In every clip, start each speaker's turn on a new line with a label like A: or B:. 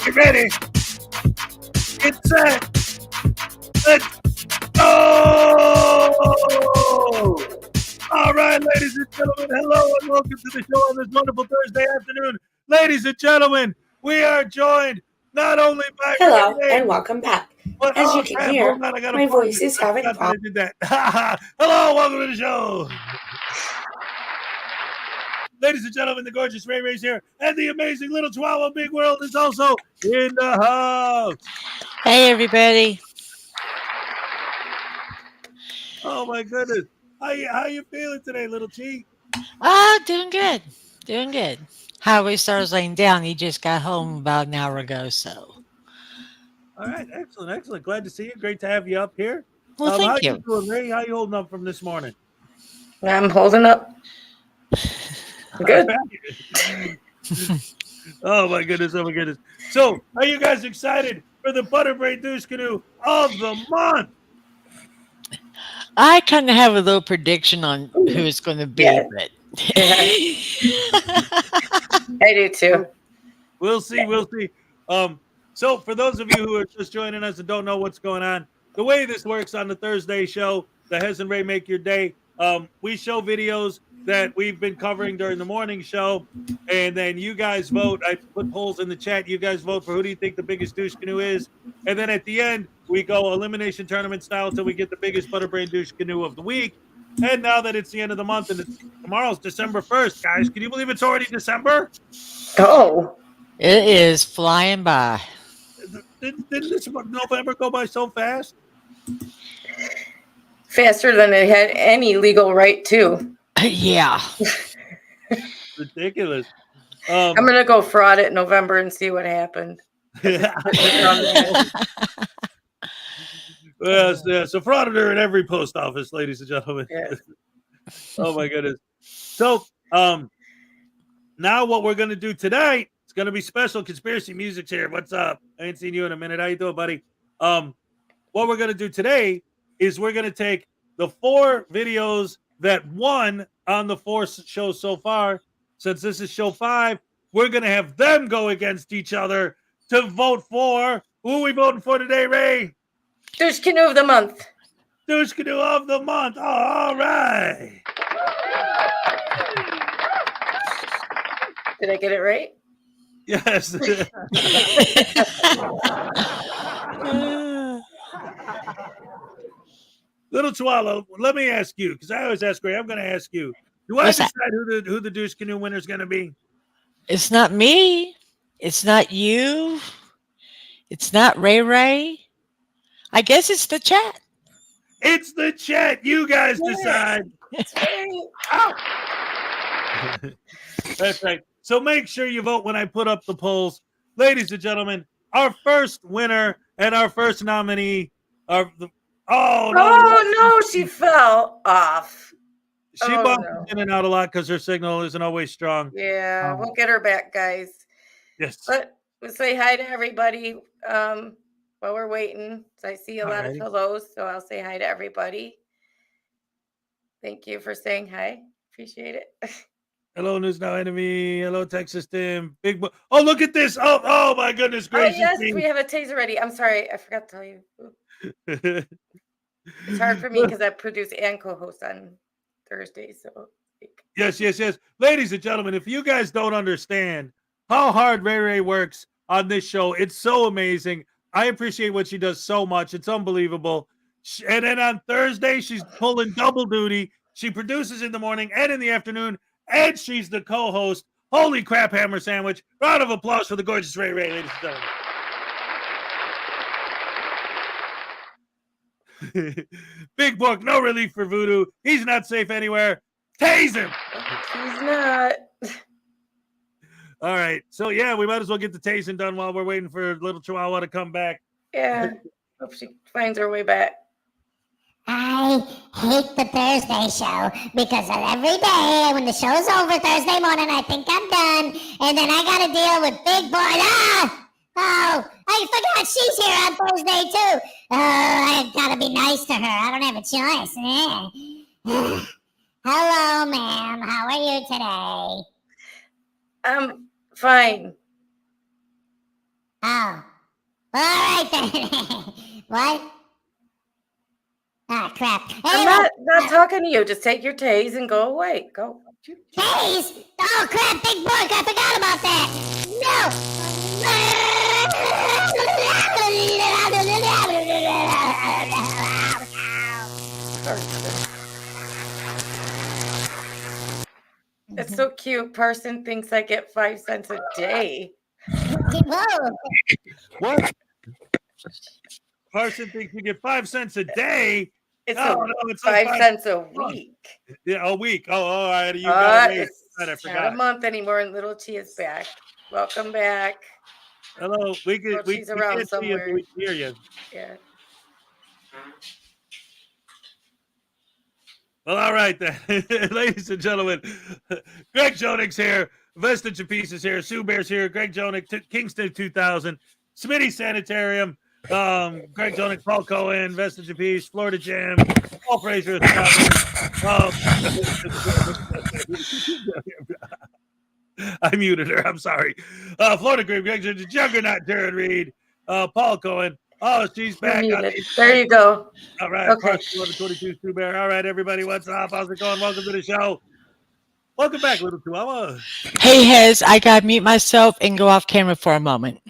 A: Get ready. Get set. Let's go. All right, ladies and gentlemen, hello and welcome to the show on this wonderful Thursday afternoon. Ladies and gentlemen, we are joined not only by
B: Hello and welcome back.
A: but
B: As you can hear, my voice is having problems.
A: Hello, welcome to the show. Ladies and gentlemen, the gorgeous Rae Rae's here, and the amazing little Chihuahua Big World is also in the house.
C: Hey, everybody.
A: Oh, my goodness. How you feeling today, little Chi?
C: Doing good. Doing good. Highway Star's laying down. He just got home about an hour ago, so.
A: All right, excellent, excellent. Glad to see you. Great to have you up here.
C: Well, thank you.
A: How you doing, Ray? How you holding up from this morning?
B: I'm holding up. Good.
A: Oh, my goodness. Oh, my goodness. So, are you guys excited for the Butterbrain Douche Canoe of the month?
C: I kind of have a little prediction on who it's going to be, but
B: I do too.
A: We'll see. We'll see. So for those of you who are just joining us and don't know what's going on, the way this works on the Thursday show, the Hez and Ray Make Your Day, we show videos that we've been covering during the morning show, and then you guys vote. I put polls in the chat. You guys vote for who do you think the biggest douche canoe is, and then at the end we go elimination tournament style until we get the biggest Butterbrain douche canoe of the week. And now that it's the end of the month and tomorrow's December 1st, guys, can you believe it's already December?
B: Oh,
C: it is flying by.
A: Didn't this November go by so fast?
B: Faster than it had any legal right to.
C: Yeah.
A: Ridiculous.
B: I'm going to go fraud it in November and see what happened.
A: Yes, so Frauditor in every post office, ladies and gentlemen.
B: Yes.
A: Oh, my goodness. So now what we're going to do tonight, it's going to be special. Conspiracy Music's here. What's up? I ain't seen you in a minute. How you doing, buddy? What we're going to do today is we're going to take the 4 videos that won on the 4 shows so far. Since this is show 5, we're going to have them go against each other to vote for. Who are we voting for today, Ray?
B: Douche Canoe of the Month.
A: Douche Canoe of the Month. All right.
B: Did I get it right?
A: Yes. Little Chihuahua, let me ask you, because I always ask Ray, I'm going to ask you. Do I decide who the Douche Canoe winner is going to be?
C: It's not me. It's not you. It's not Rae Rae. I guess it's the chat.
A: It's the chat. You guys decide. That's right. So make sure you vote when I put up the polls. Ladies and gentlemen, our first winner and our first nominee are the
B: no, she fell off.
A: She bumped in and out a lot because her signal isn't always strong.
B: Yeah, we'll get her back, guys.
A: Yes.
B: But we'll say hi to everybody while we're waiting. So I see a lot of hellos, so I'll say hi to everybody. Thank you for saying hi. Appreciate it.
A: Hello, News Now Enemy. Hello, Texas Tim. Big boy. Oh, look at this. Oh my goodness gracious.
B: Oh, yes, we have a taser ready. I'm sorry. I forgot to tell you. It's hard for me because I produce and co-host on Thursday. So
A: yes. Ladies and gentlemen, if you guys don't understand how hard Rae Rae works on this show, it's so amazing. I appreciate what she does so much. It's unbelievable. And then on Thursday, she's pulling double duty. She produces in the morning and in the afternoon, and she's the co-host. Holy crap, hammer sandwich. Round of applause for the gorgeous Rae Rae, ladies and gentlemen. Big book, no relief for Voodoo. He's not safe anywhere. Tase him.
B: He's not.
A: All right. So, yeah, we might as well get the tasing done while we're waiting for little Chihuahua to come back.
B: Yeah. Hope she finds her way back.
D: I hate the Thursday show because every day when the show's over Thursday morning, I think I'm done. And then I got to deal with Big Boy. Ah! Oh, I forgot she's here on Thursday too. Oh, I got to be nice to her. I don't have a choice. Hello, ma'am. How are you today?
B: I'm fine.
D: Oh, all right then. What? Ah, crap.
B: I'm not talking to you. Just take your tase and go away. Go.
D: Tase? Oh, crap, Big Book. I forgot about that. No.
B: It's so cute. Person thinks I get 5 cents a day.
D: Whoa.
A: What? Parson thinks you get 5 cents a day.
B: It's
A: It's
B: 5
A: like
B: cents a week.
A: Yeah, a week. Oh, all right. You got it.
B: It's
A: I
B: not
A: forgot.
B: a month anymore, and little Chia's back. Welcome back.
A: Hello.
B: She's around
A: can't see you,
B: somewhere.
A: but we can hear you.
B: Yeah.
A: Well, all right then, ladies and gentlemen. Greg Jonik's here. Vestige of Peace is here. Sue Bear's here. Greg Jonik, Kingston 2000, Smitty Sanitarium. Greg Jonik, Paul Cohen, Vestige of Peace, Florida Jam, Paul Fraser. I muted her. I'm sorry. Florida Greg Jonik, Juggernaut, Jared Reed, Paul Cohen. Oh, she's back.
B: There you go.
A: All right.
B: Okay.
A: 22 Sue Bear. All right, everybody. What's up? How's it going? Welcome to the show. Welcome back, little Chihuahua.
C: Hey, Hez, I got to mute myself and go off camera for a moment.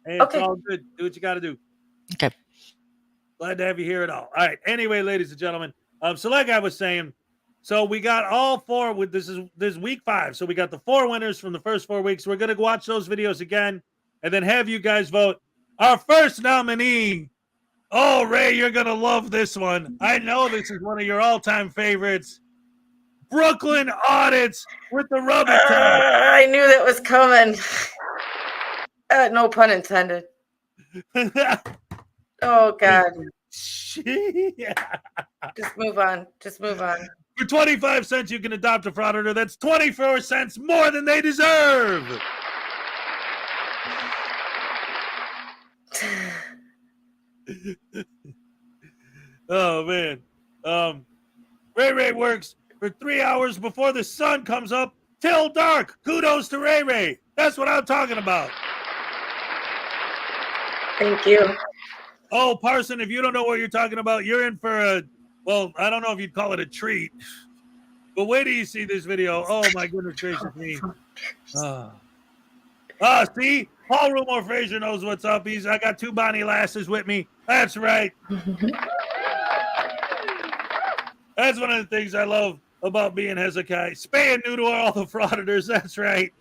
A: Hey, it's all good. Do what you got to do.
C: Okay.
A: Glad to have you here at all. All right. Anyway, ladies and gentlemen, so like I was saying, so we got all four with this is week 5. So we got the 4 winners from the first 4 weeks. We're going to watch those videos again and then have you guys vote. Our first nominee. Oh, Ray, you're going to love this one. I know this is one of your all-time favorites. Brooklyn Audits with the rubber tag.
B: I knew that was coming. No pun intended. Oh, God.
A: Yeah.
B: Just move on. Just move on.
A: For 25 cents, you can adopt a frauditor. That's 24 cents more than they deserve. Oh, man. Ray Ray works for 3 hours before the sun comes up till dark. Kudos to Ray Ray. That's what I'm talking about.
B: Thank you.
A: Oh, Parson, if you don't know what you're talking about, you're in for a, well, I don't know if you'd call it a treat. But wait till you see this video. Oh, my goodness gracious me. See? Paul Rumor Fraser knows what's up. I got 2 Bonnie Lasses with me. That's right. That's one of the things I love about being Hezokuai. Spay and neuter all the frauditors. That's right.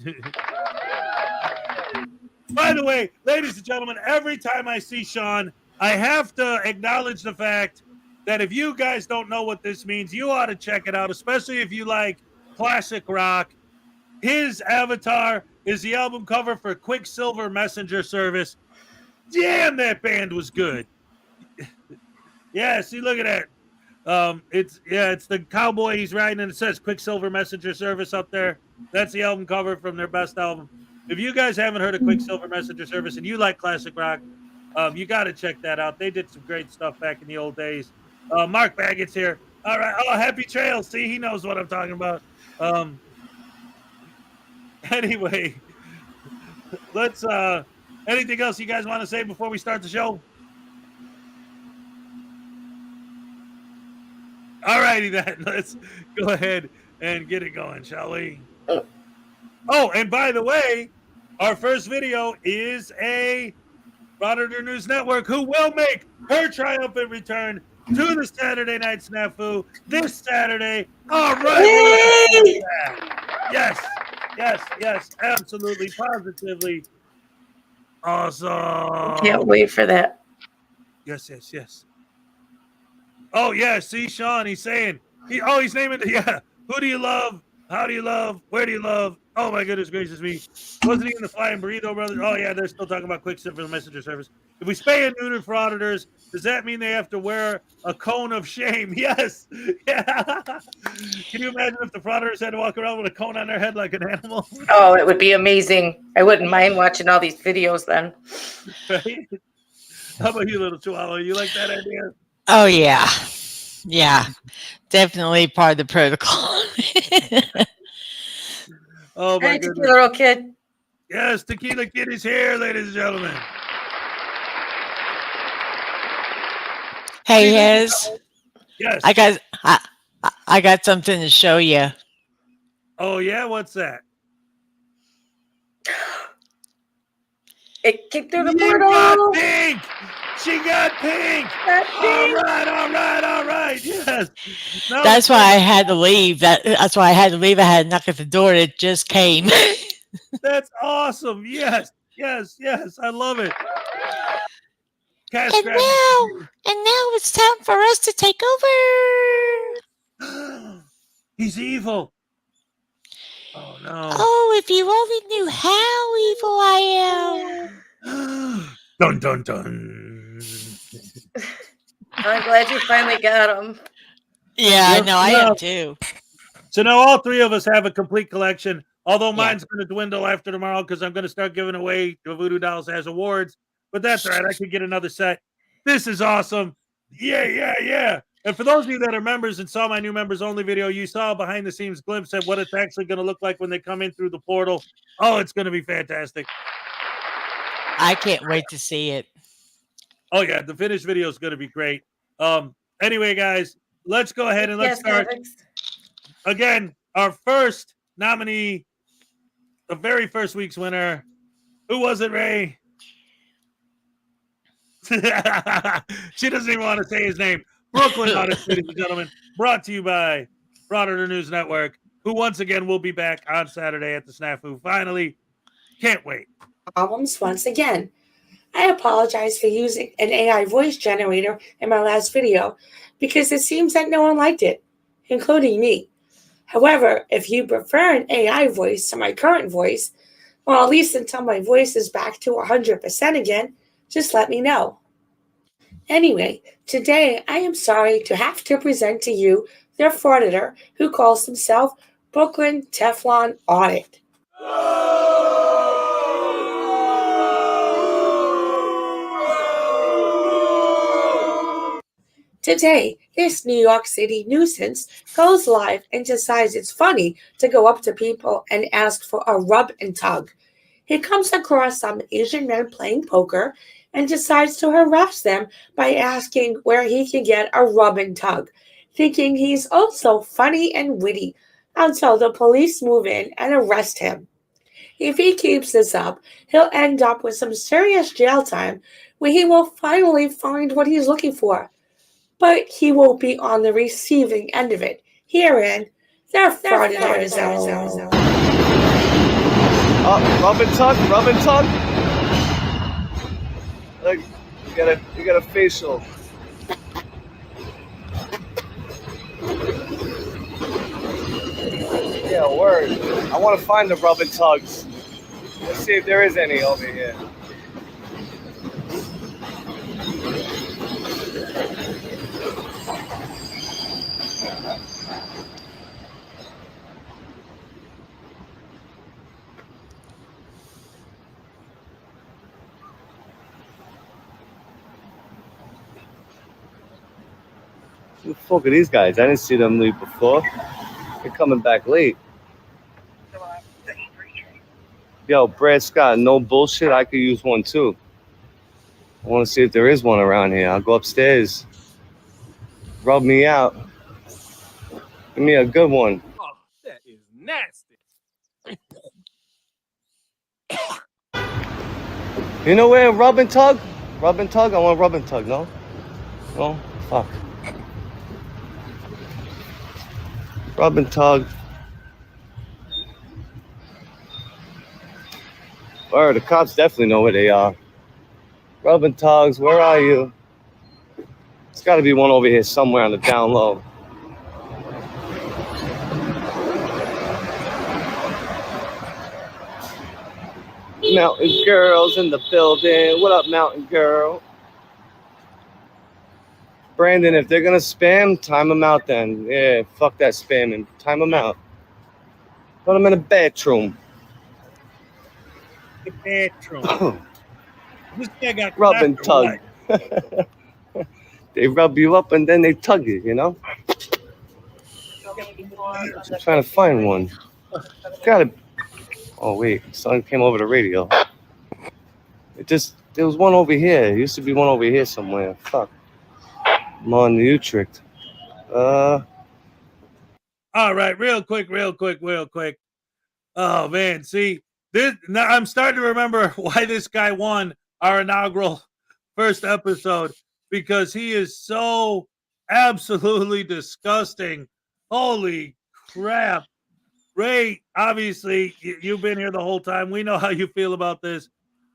A: By the way, ladies and gentlemen, every time I see Sean, I have to acknowledge the fact that if you guys don't know what this means, you ought to check it out, especially if you like classic rock. His avatar is the album cover for Quicksilver Messenger Service. Damn, that band was good. Yeah, see, look at that. It's the cowboy he's riding, and it says Quicksilver Messenger Service up there. That's the album cover from their best album. If you guys haven't heard of Quicksilver Messenger Service and you like classic rock, you got to check that out. They did some great stuff back in the old days. Mark Baggett's here. All right. Oh, happy trails. See, he knows what I'm talking about. Anyway, let's anything else you guys want to say before we start the show? All righty then. Let's go ahead and get it going, shall we? Oh, and by the way, our first video is a Frauditor News Network who will make her triumphant return to the Saturday Night Snafu this Saturday. All right. Yes, absolutely, positively. Awesome.
B: Can't wait for that.
A: Yes. Oh, yeah. See, Sean, he's saying, he's naming it. Yeah. Who do you love? How do you love? Where do you love? Oh, my goodness gracious me. Wasn't he in the Flying Burrito Brothers? Oh, yeah. They're still talking about quick for the messenger service. If we spay and neuter for auditors, does that mean they have to wear a cone of shame? Yes. Yeah. Can you imagine if the frauditors had to walk around with a cone on their head like an animal?
B: Oh, it would be amazing. I wouldn't mind watching all these videos then.
A: Right? How about you, little Chihuahua? You like that idea?
C: Oh, yeah. Yeah. Definitely part of the protocol.
A: Oh, my
B: Hi,
A: goodness.
B: Tequila Little Kid.
A: Yes, Tequila Kid is here, ladies and gentlemen.
C: Hey, Hez.
A: Yes.
C: I got something to show you.
A: Oh, yeah? What's that?
B: It kicked through the
A: You
B: portal.
A: got pink! She got pink!
B: Got
A: All
B: pink.
A: right. Yes. No,
C: That's why I had to leave. That's why I had to leave. I had to knock at the door. And it just came.
A: that's awesome. Yes. I love it. Cash
C: And
A: grab.
C: now it's time for us to take over.
A: He's evil. Oh, no.
C: Oh, if you only knew how evil I am.
A: Dun, dun, dun.
B: I'm glad you finally got him.
C: Yeah,
A: Yep,
C: I know. I
A: yeah.
C: am too.
A: So now all three of us have a complete collection, although
C: Yeah.
A: mine's going to dwindle after tomorrow because I'm going to start giving away the Voodoo dolls as awards. But that's all right. I could get another set. This is awesome. Yeah. And for those of you that are members and saw my new members only video, you saw a behind the scenes glimpse at what it's actually going to look like when they come in through the portal. Oh, it's going to be fantastic.
C: I can't wait to see it.
A: Oh, yeah. The finished video is going to be great. Anyway, guys, let's go ahead and let's start. Again, our first nominee, the very first week's winner. Who was it, Ray? She doesn't even want to say his name. Brooklyn Audits, ladies and gentlemen, brought to you by Frauditor News Network, who once again will be back on Saturday at the Snafu. Finally, can't wait.
E: Problems once again. I apologize for using an AI voice generator in my last video because it seems that no one liked it, including me. However, if you prefer an AI voice to my current voice, well, at least until my voice is back to 100% again, just let me know. Anyway, today I am sorry to have to present to you the Frauditor who calls himself Brooklyn Teflon Audit. Today, this New York City nuisance goes live and decides it's funny to go up to people and ask for a rub and tug. He comes across some Asian men playing poker and decides to harass them by asking where he can get a rub and tug, thinking he's also funny and witty until the police move in and arrest him. If he keeps this up, he'll end up with some serious jail time where he will finally find what he's looking for. But he won't be on the receiving end of it. Herein, they're Frauditors.
F: Rub and tug. Look, you got a facial. Yeah, word. I want to find the rub and tugs. Let's see if there is any over here. Who the fuck are these guys? I didn't see them leave before. They're coming back late. Yo, Brad Scott, no bullshit. I could use one too. I want to see if there is one around here. I'll go upstairs. Rub me out. Give me a good one.
G: Oh, that is nasty.
F: You know where? Rub and tug? Rub and tug? I want rub and tug, no? No? Fuck. Rub and tug. Or the cops definitely know where they are. Rub and tugs, where are you? There's got to be one over here somewhere on the down low. Mountain girls in the building. What up, mountain girl? Brandon, if they're gonna spam, time them out then. Yeah, fuck that spamming. Time them out. Put them in a bedroom.
A: The bedroom. This guy got
F: Rub and
A: clapped or
F: tug. They rub you up and then they tug you, you know? I'm trying to find one. Gotta. Oh, wait. Someone came over the radio. There was one over here. There used to be one over here somewhere. Fuck. I'm on the Utrecht.
A: All right, real quick. Oh man, see this. Now I'm starting to remember why this guy won our inaugural first episode, because he is so absolutely disgusting. Holy crap. Ray, obviously you've been here the whole time. We know how you feel about this.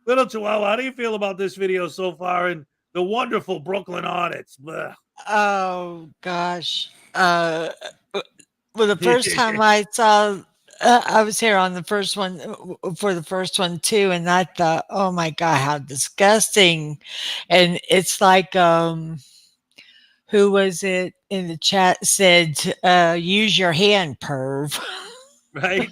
A: Little Chihuahua, how do you feel about this video so far and the wonderful Brooklyn audits? Blah.
C: Oh gosh. Well, the first time I saw, I was here on the first one for the first one too, and I thought, oh my god, how disgusting! And it's like, who was it in the chat said, use your hand, perv.
A: Right?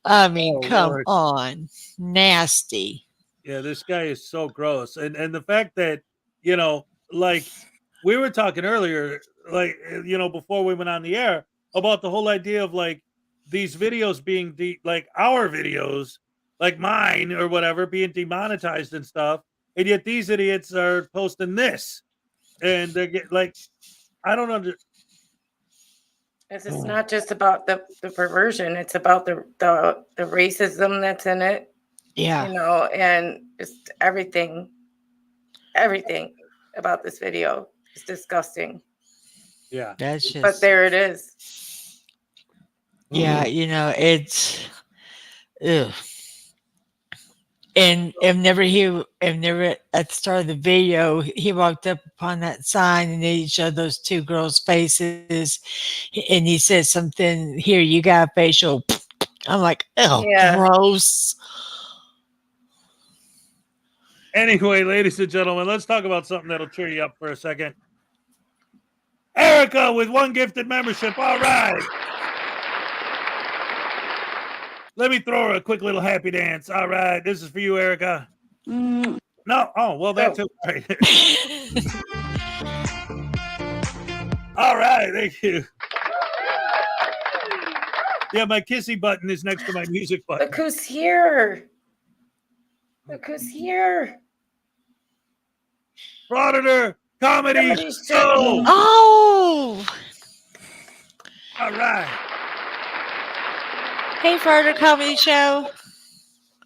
C: I mean, come
A: Lord.
C: on, nasty.
A: Yeah, this guy is so gross. And the fact that, you know, like we were talking earlier, like, you know, before we went on the air about the whole idea of like these videos being like our videos, like mine or whatever, being demonetized and stuff. And yet these idiots are posting this. And they get like, I don't understand.
B: It's not just about the perversion. It's about the racism that's in it.
C: Yeah.
B: You know, and just everything about this video is disgusting.
A: Yeah.
C: That's just,
B: but there it is.
C: Yeah, you know, it's ugh. And I've never at the start of the video, he walked up upon that sign and he showed those two girls' faces and he said something, here, you got a facial. I'm like, oh, yeah. Gross.
A: Anyway, ladies and gentlemen, let's talk about something that'll cheer you up for a second. Erica with 1 gifted membership. All right. Let me throw her a quick little happy dance. All right. This is for you, Erica. No. Oh, well, that's it. Right. All right. Thank you. Yeah, my kissy button is next to my music button.
B: Look who's here. Look who's here.
A: Frauditor comedy show.
C: Oh.
A: All right.
C: Hey, Frauditor comedy show.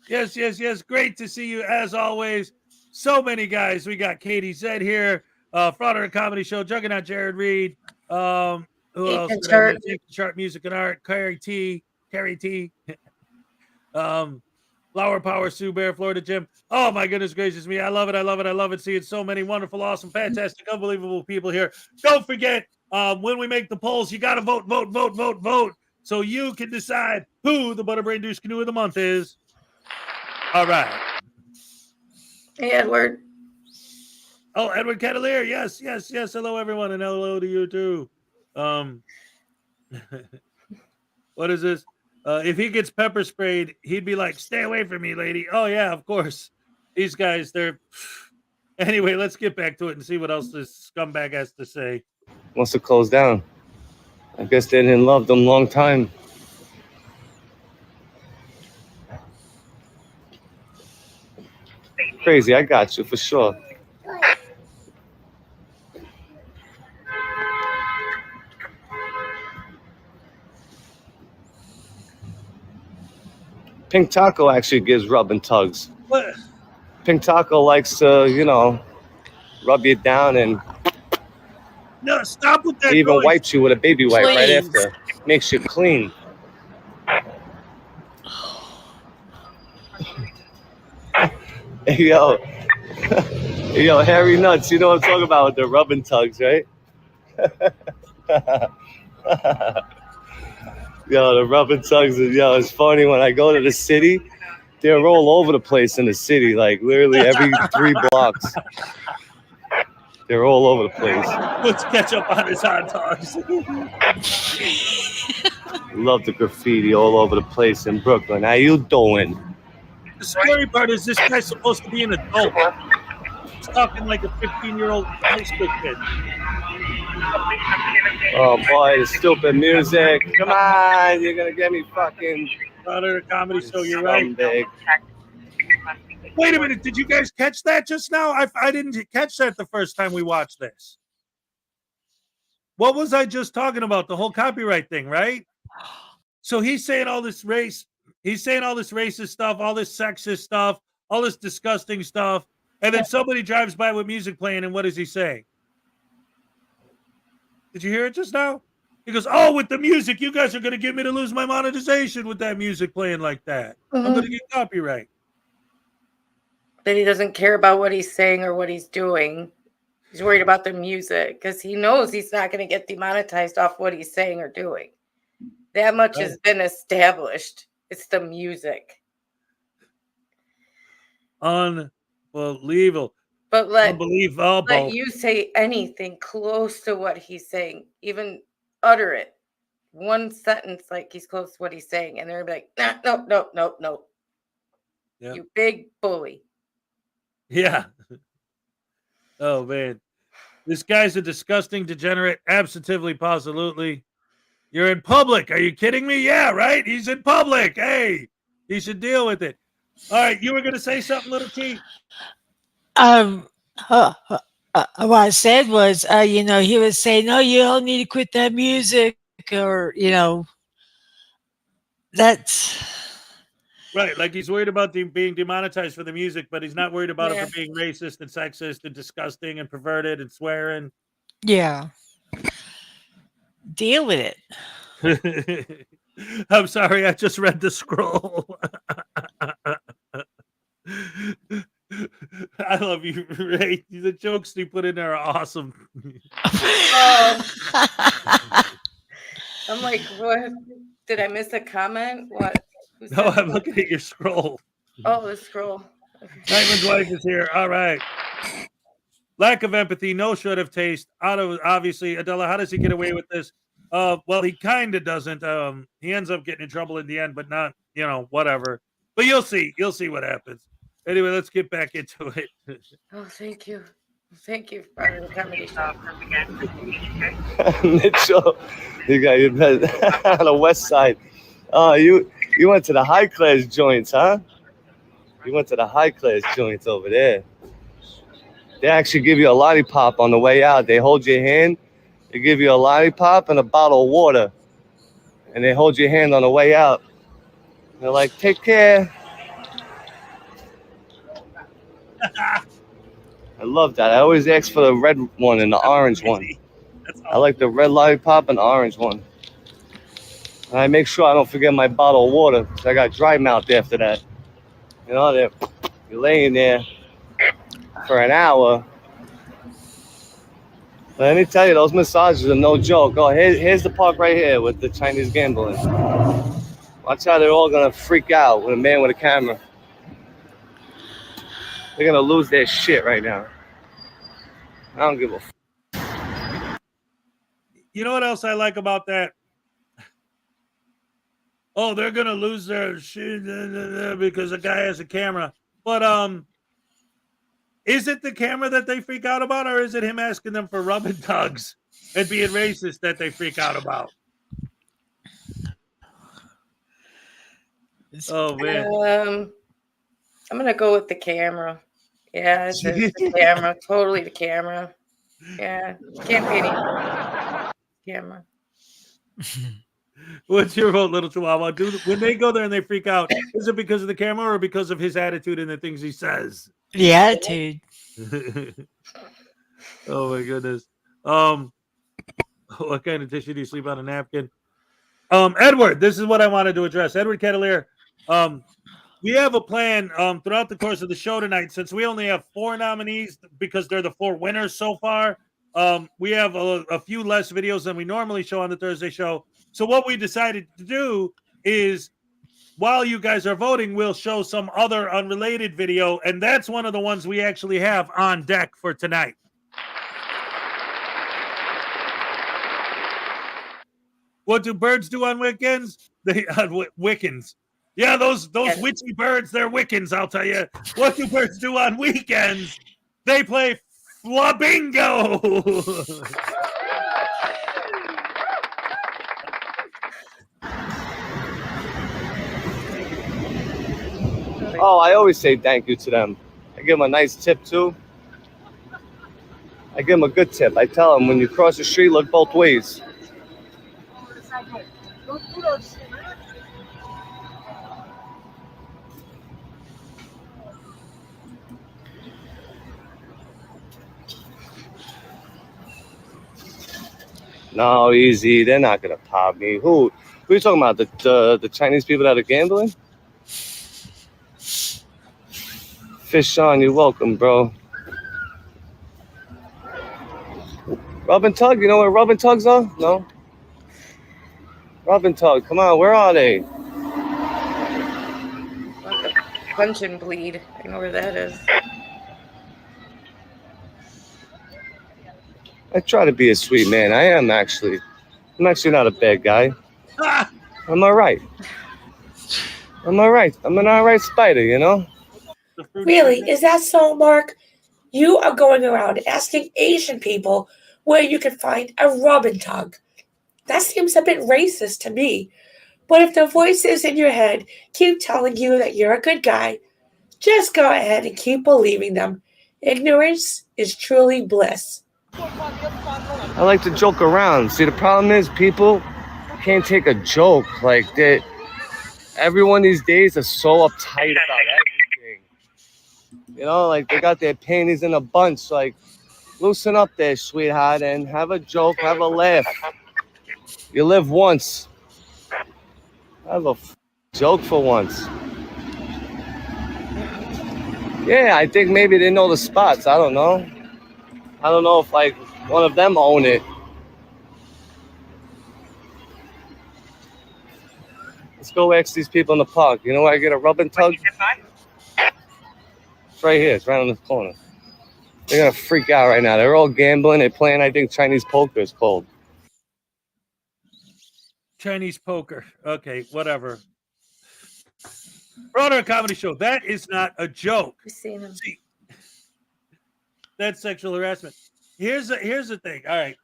A: Yes. Great to see you as always. So many guys. We got Katie Zed here. Frauditor comedy show. Juggernaut Jared Reed. Who else? Sharp Music and Art. Carrie T. Flower Power, Sue Bear, Florida Jim. Oh my goodness gracious me. I love it. Seeing so many wonderful, awesome, fantastic, unbelievable people here. Don't forget, when we make the polls, you got to vote. So you can decide who the Butterbrain Douche Canoe of the Month is. All right.
B: Hey, Edward.
A: Oh, Edward Catalier. Yes. Hello, everyone, and hello to you, too. What is this? If he gets pepper sprayed, he'd be like, stay away from me, lady. Oh, yeah, of course. These guys, they're... Anyway, let's get back to it and see what else this scumbag has to say.
F: Wants to close down. I guess they didn't love them long time. Crazy, I got you for sure. Pink Taco actually gives rub and tugs.
A: What?
F: Pink Taco likes to, rub you down and
A: no, stop with that.
F: He even
A: noise.
F: wipes you with a baby wipe
C: Please.
F: right after. Makes you clean. Hey, yo, Yo, hairy nuts. You know what I'm talking about with the rubbing tugs, right? Yo, the rubbing tugs. Yo, it's funny when I go to the city. They're all over the place in the city, like literally every 3 blocks. They're all over the place.
A: Puts ketchup on his hot dogs.
F: Love the graffiti all over the place in Brooklyn. How you doing?
A: The scary part is this guy's supposed to be an adult. He's talking like a 15-year-old high school kid.
F: Oh boy, the stupid music. Come on, you're gonna get me fucking
A: Another comedy show, you're right.
F: big.
A: Wait a minute, did you guys catch that just now? I didn't catch that the first time we watched this. What was I just talking about? The whole copyright thing, right? So he's saying all this racist stuff, all this sexist stuff, all this disgusting stuff, and then somebody drives by with music playing, and what does he say? Did you hear it just now? He goes, "Oh, with the music, you guys are going to get me to lose my monetization with that music playing like that. I'm going to get copyright."
B: That he doesn't care about what he's saying or what he's doing. He's worried about the music because he knows he's not going to get demonetized off what he's saying or doing. That much has been established. It's the music.
A: Unbelievable.
B: But let
A: Unbelievable.
B: you say anything close to what he's saying, even utter it. One sentence like he's close to what he's saying, and they're like, no.
A: Yep.
B: You big bully.
A: Yeah. Oh, man. This guy's a disgusting degenerate. Absolutely, positively. You're in public. Are you kidding me? Yeah, right? He's in public. Hey, he should deal with it. All right, you were going to say something, Little T?
C: What I said was, he was saying, "No, you don't need to quit that music," or that's
A: right. Like he's worried about being demonetized for the music, but he's not worried about it for being racist and sexist and disgusting and perverted and swearing.
C: Yeah. Deal with it.
A: I'm sorry, I just read the scroll. I love you, Ray. The jokes you put in there are awesome.
B: I'm like, what? Did I miss a comment? What?
A: No, I'm looking at your scroll.
B: Oh, the scroll.
A: Nightman's wife is here. All right. Lack of empathy, no shred of taste. Obviously, Adela, how does he get away with this? Well, he kind of doesn't. He ends up getting in trouble in the end, but not, whatever. But you'll see. You'll see what happens. Anyway, let's get back into it.
B: Oh, thank you. Thank you for the comedy show.
F: Mitchell, you got your bed on the west side. Oh, you went to the high class joints, huh? You went to the high class joints over there. They actually give you a lollipop on the way out. They hold your hand. They give you a lollipop and a bottle of water. And they hold your hand on the way out. They're like, take care. I love that. I always ask for the red one and the orange one. I like the red lollipop and the orange one. And I make sure I don't forget my bottle of water because I got dry mouth after that. You're laying there for an hour. But let me tell you, those massages are no joke. Oh, here's the park right here with the Chinese gambling. Watch how they're all going to freak out with a man with a camera. They're going to lose their shit right now. I don't give a f***.
A: You know what else I like about that? Oh, they're going to lose their shit because the guy has a camera. But is it the camera that they freak out about, or is it him asking them for rubbing tugs and being racist that they freak out about? Oh, man.
B: I'm going to go with the camera. Yeah, it's the camera. Totally the camera. Yeah, can't be any camera.
A: What's your vote, Little Chihuahua? When they go there and they freak out, is it because of the camera or because of his attitude and the things he says?
C: The attitude.
A: Oh my goodness. What kind of tissue do you sleep on? A napkin? Edward, this is what I wanted to address. Edward Catalier, we have a plan throughout the course of the show tonight. Since we only have 4 nominees because they're the 4 winners so far, we have a few less videos than we normally show on the Thursday show. So what we decided to do is, while you guys are voting, we'll show some other unrelated video, and that's one of the ones we actually have on deck for tonight. What do birds do on weekends? They on Wiccans. Yeah, those
B: Yes.
A: witchy birds, they're Wiccans, I'll tell you. What do birds do on weekends? They play flabingo.
F: Oh, I always say thank you to them. I give them a nice tip too. I give them a good tip. I tell them, when you cross the street, look both ways. No, easy. They're not gonna pop me. Who are you talking about? The Chinese people that are gambling? Fish on, you're welcome, bro. Rub and Tug, you know where Rub and Tugs are? No? Rub and Tug, come on, where are they?
B: Punch and Bleed. I know where that is.
F: I try to be a sweet man. I'm actually not a bad guy. I'm all right. I'm all right. I'm an all right spider, you know?
E: Really? Is that so, Mark? You are going around asking Asian people where you can find a rub and tug. That seems a bit racist to me. But if the voices in your head keep telling you that you're a good guy, just go ahead and keep believing them. Ignorance is truly bliss.
F: I like to joke around. See, the problem is people can't take a joke. Like, everyone these days is so uptight about everything. You know, like they got their panties in a bunch. Like, loosen up there, sweetheart, and have a joke, have a laugh. You live once. Have a joke for once. Yeah, I think maybe they know the spots. I don't know. I don't know if like one of them own it. Let's go ask these people in the park. You know where I get a rub and tug? It's right here. It's right on the corner. They're gonna freak out right now. They're all gambling. They're playing, I think, Chinese poker is called.
A: Chinese poker. Okay, whatever. Frauditor comedy show. That is not a joke.
B: We've seen him.
A: See, that's sexual harassment. Here's the thing. All right.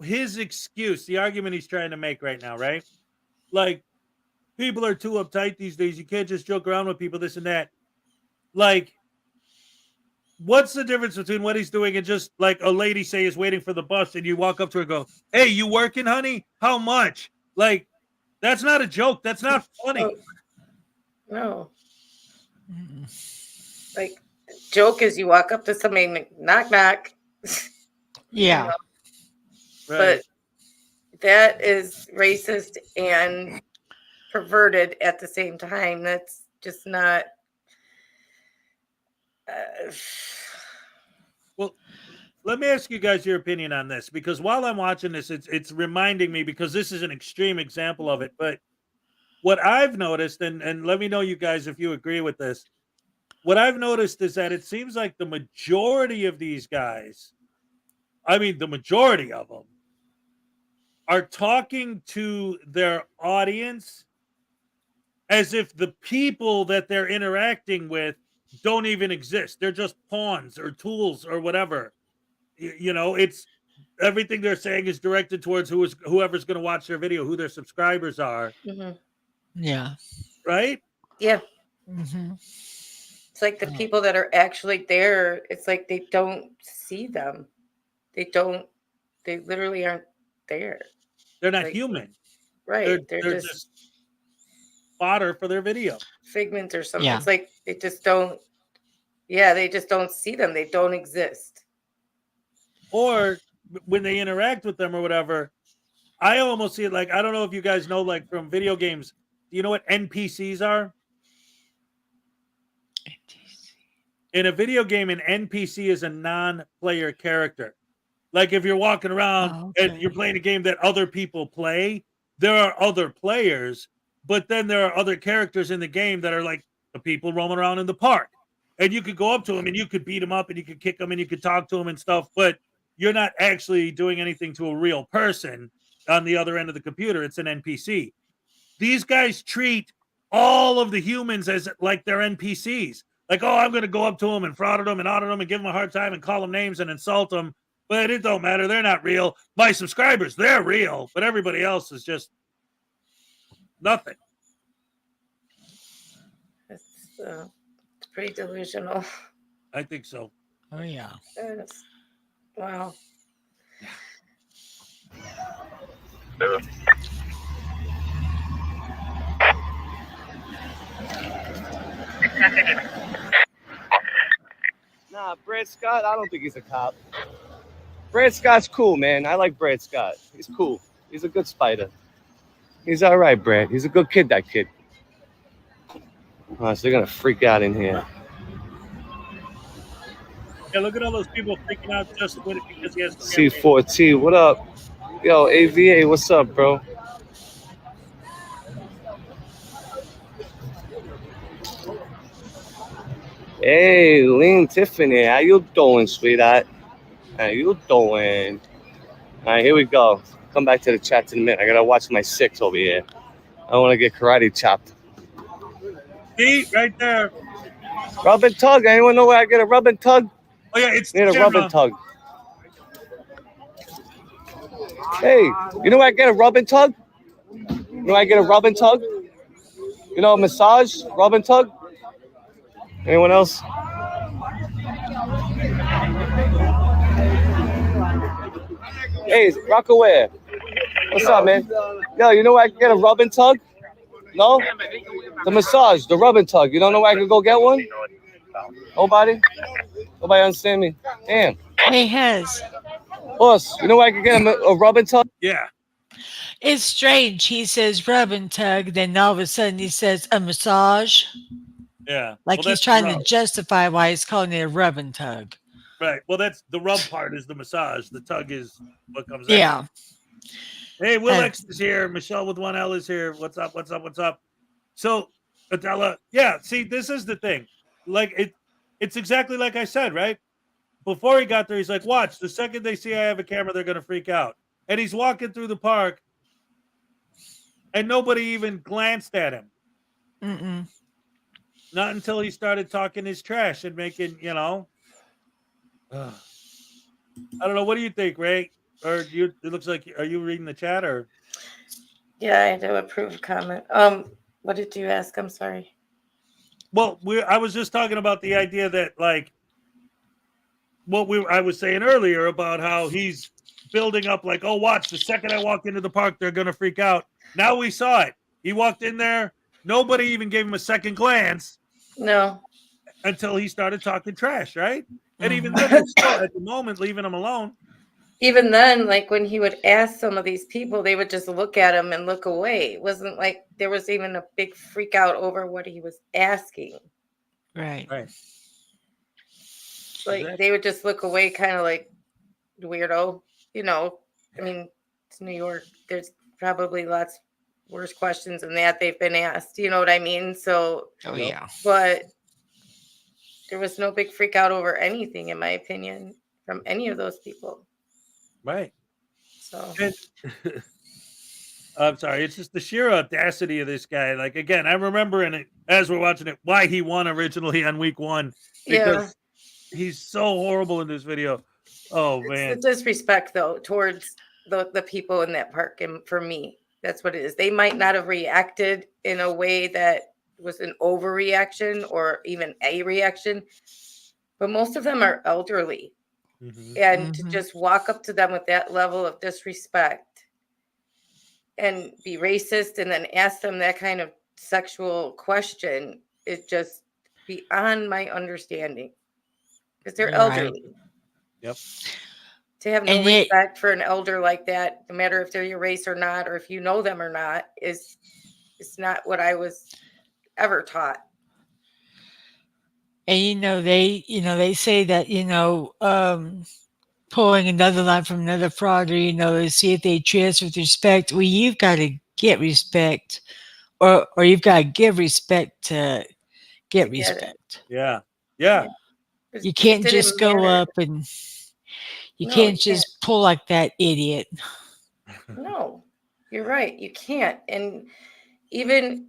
A: His excuse, the argument he's trying to make right now, right? Like, people are too uptight these days. You can't just joke around with people, this and that. Like, what's the difference between what he's doing and just like a lady say is waiting for the bus and you walk up to her and go, "Hey, you working, honey? How much?" Like, that's not a joke. That's not funny.
B: Oh, no. Like, joke is you walk up to somebody, knock, knock.
C: Yeah.
A: Right.
B: But that is racist and perverted at the same time. That's just not.
A: Well, let me ask you guys your opinion on this, because while I'm watching this, it's reminding me, because this is an extreme example of it. But what I've noticed, and let me know you guys if you agree with this. What I've noticed is that it seems like the majority of these guys, I mean, the majority of them, are talking to their audience as if the people that they're interacting with don't even exist. They're just pawns or tools or whatever. You know, it's everything they're saying is directed towards whoever's going to watch their video, who their subscribers are.
B: Mm-hmm.
C: Yeah.
A: Right?
B: Yeah.
C: Mm-hmm.
B: It's like the people that are actually there, it's like they don't see them. They literally aren't there.
A: They're not
B: Like,
A: human.
B: Right.
A: They're
B: They're
A: just fodder for their video.
B: figments or something.
C: Yeah.
B: It's like they just don't see them. They don't exist.
A: Or when they interact with them or whatever, I almost see it like, I don't know if you guys know, like from video games, Do you know what NPCs are? In a video game, an NPC is a non-player character. Like if you're walking around and you're playing a game that other people play, there are other players, but then there are other characters in the game that are like the people roaming around in the park. And you could go up to them and you could beat them up and you could kick them and you could talk to them and stuff, but you're not actually doing anything to a real person on the other end of the computer. It's an NPC. These guys treat all of the humans as like they're NPCs. Like, oh, I'm going to go up to them and fraud them and audit them and give them a hard time and call them names and insult them. But it don't matter. They're not real. My subscribers, they're real. But everybody else is just nothing.
B: It's pretty delusional.
A: I think so.
C: Oh, yeah.
B: Wow.
F: Nah, Brad Scott, I don't think he's a cop. Brad Scott's cool, man. I like Brad Scott. He's cool. He's a good spider. He's all right, Brad. He's a good kid, that kid. Oh, so they're going to freak out in here.
A: Yeah, look at all those people freaking out just to win it because he has to
F: C4T, what up? Yo, AVA, what's up, bro? Hey, Lean Tiffany, how you doing, sweetheart? How you doing? All right, here we go. Come back to the chat in a minute. I gotta watch my 6 over here. I want to get karate chopped.
A: See, right there.
F: Rub and tug. Anyone know where I get a rub and tug?
A: Oh yeah, it's
F: Need a rub and tug. Hey, you know where I get a rub and tug? You know where I get a rub and tug? You know, a massage, rub and tug? Anyone else? Hey, Rockaway. What's up, man? Yo, you know where I can get a rub and tug? No? The massage, the rub and tug. You don't know where I can go get one? Nobody? Nobody understand me? Damn.
C: Hey, Hez.
F: Boss, you know where I can get a rub and tug?
A: Yeah.
C: It's strange. He says rub and tug, then all of a sudden he says a massage.
A: Yeah.
C: Like he's trying to justify why he's calling it a rub and tug.
A: Right. Well, that's the rub part is the massage. The tug is what comes out.
C: Yeah.
A: Hey, Will X is here. Michelle with 1L is here. What's up? What's up? What's up? So, Adela, yeah, see, this is the thing. Like, it's exactly like I said, right? Before he got there, he's like, watch, the second they see I have a camera, they're going to freak out. And he's walking through the park, and nobody even glanced at him.
C: Mm-mm.
A: Not until he started talking his trash and making, you know. I don't know. What do you think, Ray? Or it looks like, are you reading the chat or?
B: Yeah, I had to approve comment. What did you ask? I'm sorry.
A: Well, I was just talking about the idea that, like, I was saying earlier about how he's building up, like, oh, watch, the second I walk into the park, they're going to freak out. Now we saw it. He walked in there. Nobody even gave him a second glance.
B: No.
A: Until he started talking trash, right? And even then, they're still at the moment leaving him alone.
B: Even then, like when he would ask some of these people, they would just look at him and look away. It wasn't like there was even a big freak out over what he was asking.
C: Right.
A: Right.
B: Like they would just look away, kind of like weirdo. You know, I mean, it's New York. There's probably lots worse questions than that they've been asked. You know what I mean? So,
C: yeah.
B: But there was no big freak out over anything, in my opinion, from any of those people.
A: Right.
B: So
A: I'm sorry. It's just the sheer audacity of this guy. Like, again, I'm remembering it as we're watching it, why he won originally on week 1. Because he's so horrible in this video. Oh, man.
B: It's the disrespect, though, towards the people in that park. And for me, that's what it is. They might not have reacted in a way that was an overreaction or even a reaction, but most of them are elderly. And to just walk up to them with that level of disrespect and be racist and then ask them that kind of sexual question is just beyond my understanding, because they're elderly.
A: Yep.
B: To have no respect for an elder like that, no matter if they're your race or not, or if you know them or not, is It's not what I was ever taught.
C: And they say that pulling another line from another frauder, to see if they treat us with respect. Well, you've got to get respect, or you've got to give respect to get respect.
A: Yeah.
C: You can't just go up and you can't just pull like that idiot.
B: No, you're right. You can't. And even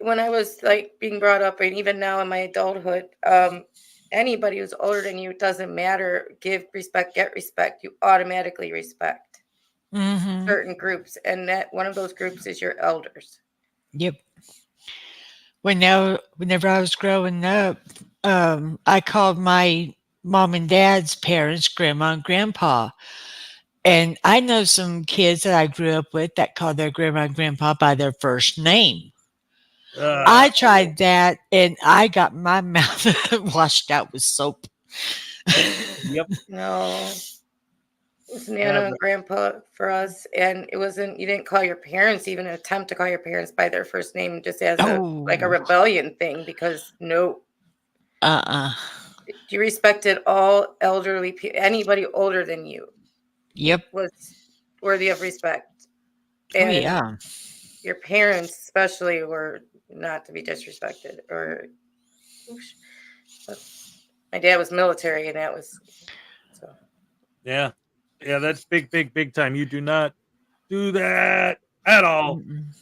B: when I was like being brought up, and even now in my adulthood, anybody who's older than you, it doesn't matter. Give respect, get respect. You automatically respect certain groups, and that one of those groups is your elders.
C: Yep. Whenever I was growing up, I called my mom and dad's parents grandma and grandpa. And I know some kids that I grew up with that called their grandma and grandpa by their first name. I tried that, and I got my mouth washed out with soap.
A: Yep.
B: No. It was Nana and Grandpa for us, and it wasn't. You didn't call your parents, even attempt to call your parents by their first name, just as a rebellion thing. Because no, you respected all elderly people. Anybody older than you, was worthy of respect. And your parents, especially, were not to be disrespected. Or my dad was military, and that was so.
A: Yeah. Yeah, that's big time. You do not do that at all.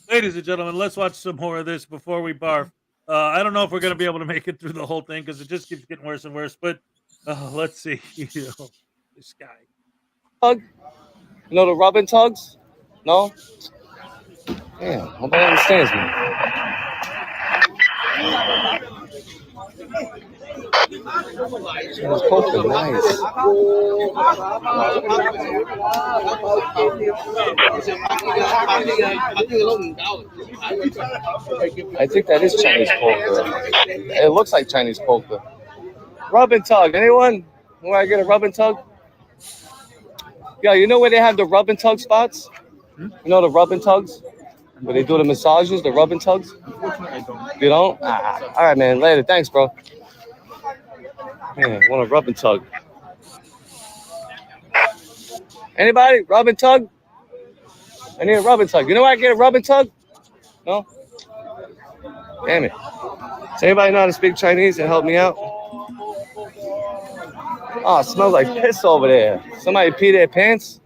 A: Ladies and gentlemen, let's watch some more of this before we barf. I don't know if we're going to be able to make it through the whole thing because it just keeps getting worse and worse. But let's see. This guy.
F: Tug? You know the rub and tugs? No? Yeah, nobody understands me. It's poking nice. I think that is Chinese poker. It looks like Chinese poker. Rub and tug. Anyone? Where I get a rub and tug? Yeah, you know where they have the rub and tug spots? You know the rub and tugs? Where they do the massages, the rub and tugs? You don't? All right, man. Later. Thanks, bro. Man, want a rub and tug. Anybody? Rub and tug? I need a rub and tug. You know where I get a rub and tug? No? Damn it. Does anybody know how to speak Chinese and help me out? Oh, it smells like piss over there. Somebody pee their pants?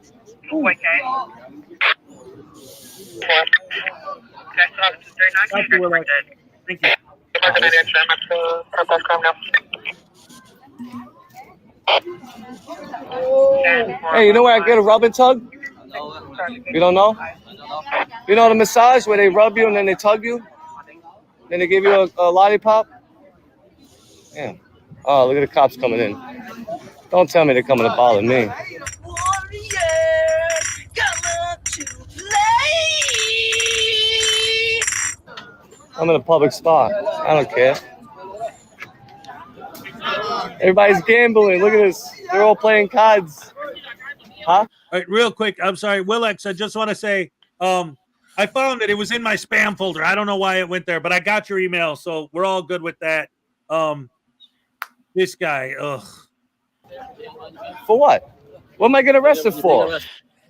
F: Ooh.
A: Thank you.
F: Hey, you know where I get a rub and tug? You don't know? You know the massage where they rub you and then they tug you? Then they give you a lollipop? Yeah. Oh, look at the cops coming in. Don't tell me they're coming to bother me. I'm in a public spot. I don't care. Everybody's gambling. Look at this. They're all playing cards. Huh?
A: All right, real quick. I'm sorry, Willex. I just want to say, I found it was in my spam folder. I don't know why it went there, but I got your email, so we're all good with that. This guy, ugh.
F: For what? What am I getting arrested for?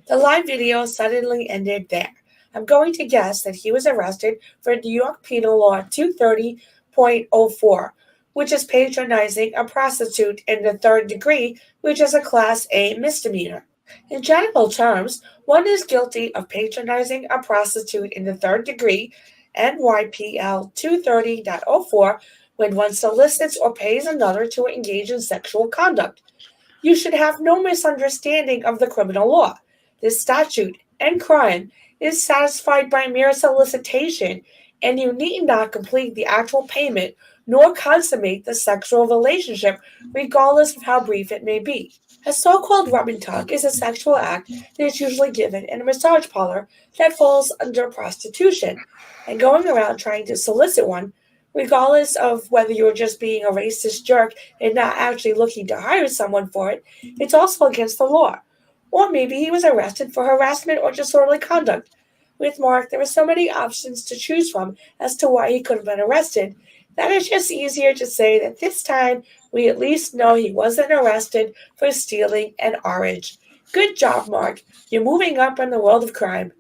E: The live video suddenly ended there. I'm going to guess that he was arrested for New York Penal Law 230.04, which is patronizing a prostitute in the third degree, which is a Class A misdemeanor. In general terms, one is guilty of patronizing a prostitute in the third degree, NYPL 230.04, when one solicits or pays another to engage in sexual conduct. You should have no misunderstanding of the criminal law. This statute and crime is satisfied by mere solicitation, and you need not complete the actual payment nor consummate the sexual relationship, regardless of how brief it may be. A so-called rub and tug is a sexual act that is usually given in a massage parlor that falls under prostitution, and going around trying to solicit one, regardless of whether you're just being a racist jerk and not actually looking to hire someone for it, it's also against the law. Or maybe he was arrested for harassment or disorderly conduct, With Mark, there were so many options to choose from as to why he could have been arrested that it's just easier to say that this time we at least know he wasn't arrested for stealing an orange. Good job, Mark. You're moving up in the world of crime.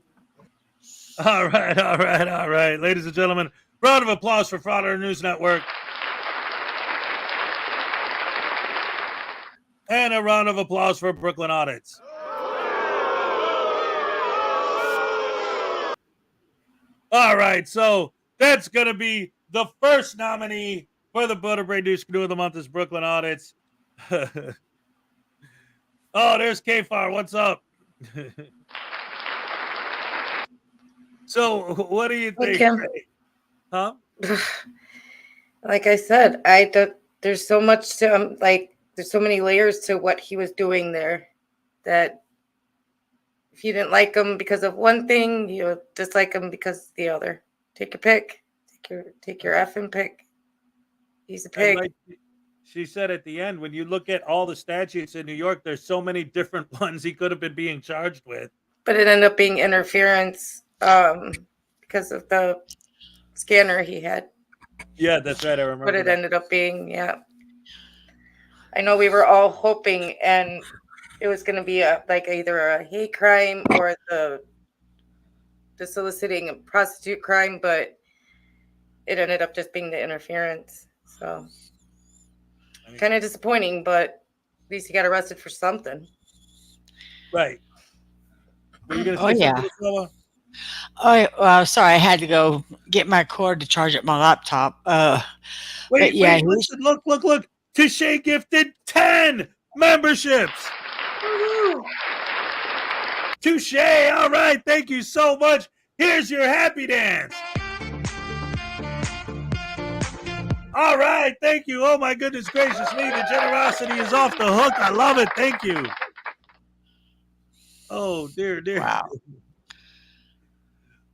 A: All right. Ladies and gentlemen, round of applause for Frauditor News Network. And a round of applause for Brooklyn Audits. All right, so that's going to be the first nominee for the Butterbrain Douche Canoe of the Month is Brooklyn Audits. Oh, there's Kfar. What's up? So, what do you think? Huh?
B: Like I said, there's so much to there's so many layers to what he was doing there that if you didn't like him because of one thing, you dislike him because of the other. Take your pick. Take your effing pick. He's a pig.
A: Like she said at the end, when you look at all the statutes in New York, there's so many different ones he could have been being charged with.
B: But it ended up being interference because of the scanner he had.
A: Yeah, that's right. I remember.
B: But it ended up being, yeah. I know we were all hoping, and it was going to be either a hate crime or the soliciting a prostitute crime, but it ended up just being the interference. So kind of disappointing, but at least he got arrested for something.
A: Right. Were you gonna say something, Priscilla?
C: Oh, well, sorry, I had to go get my cord to charge up my laptop.
A: Wait, listen, look. Touche gifted 10 memberships. Touche. All right. Thank you so much. Here's your happy dance. All right. Thank you. Oh, my goodness gracious me. The generosity is off the hook. I love it. Thank you. Oh, dear.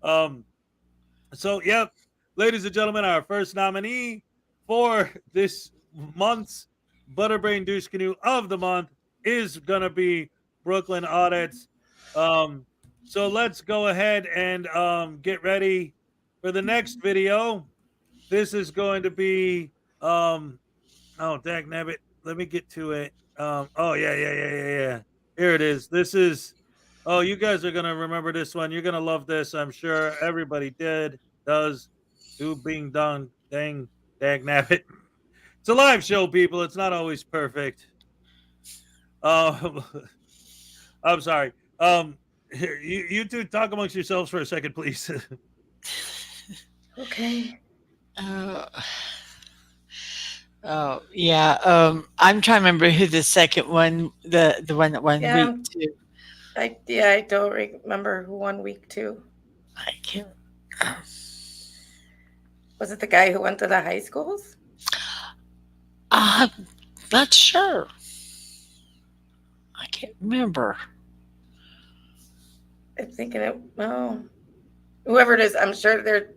C: Wow.
A: So, yep. Ladies and gentlemen, our first nominee for this month's Butterbrain Douche Canoe of the Month is going to be Brooklyn Audits. So let's go ahead and get ready for the next video. This is going to be, oh, dagnabbit. Let me get to it. Oh, yeah. Here it is. This is, oh, you guys are going to remember this one. You're going to love this, I'm sure. Everybody does, do, bing, dong, dang, dagnabbit. It's a live show, people. It's not always perfect. I'm sorry. Here, you two talk amongst yourselves for a second, please.
B: Okay.
C: Oh yeah. I'm trying to remember who the second one, the one that won week 2.
B: I don't remember who won week 2.
C: I can't.
B: Was it the guy who went to the high schools?
C: I'm not sure. I can't remember.
B: I'm thinking it. Oh, whoever it is, I'm sure they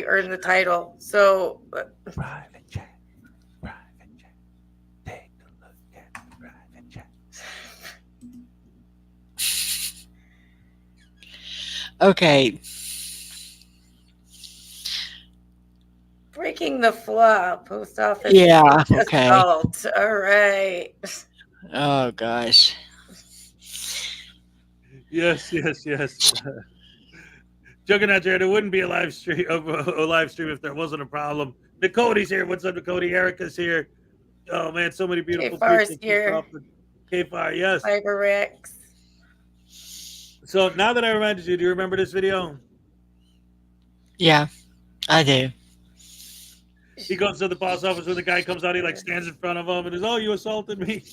B: earned the title. So
A: Private chat. Take a look at the private chat.
C: Okay.
B: breaking the flaw, post office.
C: Yeah. Okay.
B: Assault. All right.
C: Oh gosh.
A: Yes. Joking out there wouldn't be a live stream if there wasn't a problem. Nicode's here. What's up, Nicode? Erica's here. Oh man, so many beautiful
B: K-Far's
A: people.
B: here.
A: K-Far, yes.
B: Cyber Rex.
A: So now that I reminded you, do you remember this video?
C: Yeah, I do.
A: He goes to the post office when the guy comes out, he like stands in front of him and is, oh, you assaulted me.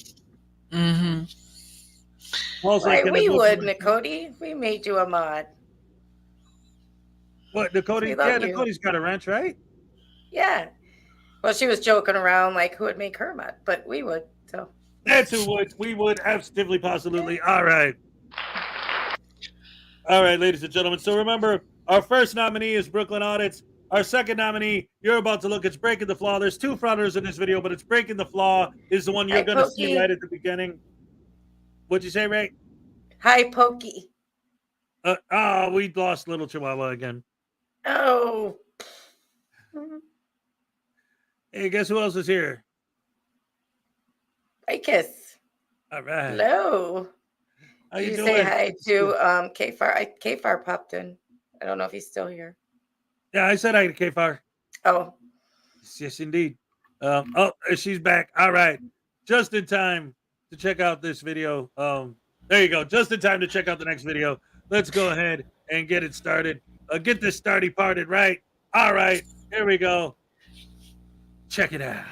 C: Mm-hmm.
B: Right, we would, Nicode. We made you a mod.
A: What, Nicode? Yeah, Nicode's got a wrench, right?
B: Yeah. Well, she was joking around like who would make her mod, but we would. So
A: that's who would. We would absolutely, positively. All right. All right, ladies and gentlemen. So remember, our first nominee is Brooklyn Audits. Our second nominee, you're about to look, it's Breaking the Flaw. There's two frauditors in this video, but it's Breaking the Flaw is the one you're going to see right at the beginning. What'd you say, Ray?
B: Hi, Pokey.
A: We lost little Chihuahua again.
B: Oh.
A: Hey, guess who else is here?
B: Hi, Kiss.
A: All right.
B: Hello.
A: How
B: Did
A: you
B: you
A: doing?
B: say hi to K-Far? K-Far popped in. I don't know if he's still here.
A: Yeah, I said hi to K-Far.
B: Oh.
A: Yes, indeed. She's back. All right. Just in time to check out this video. There you go. Just in time to check out the next video. Let's go ahead and get it started. Get this starty parted, right? All right. Here we go. Check it out.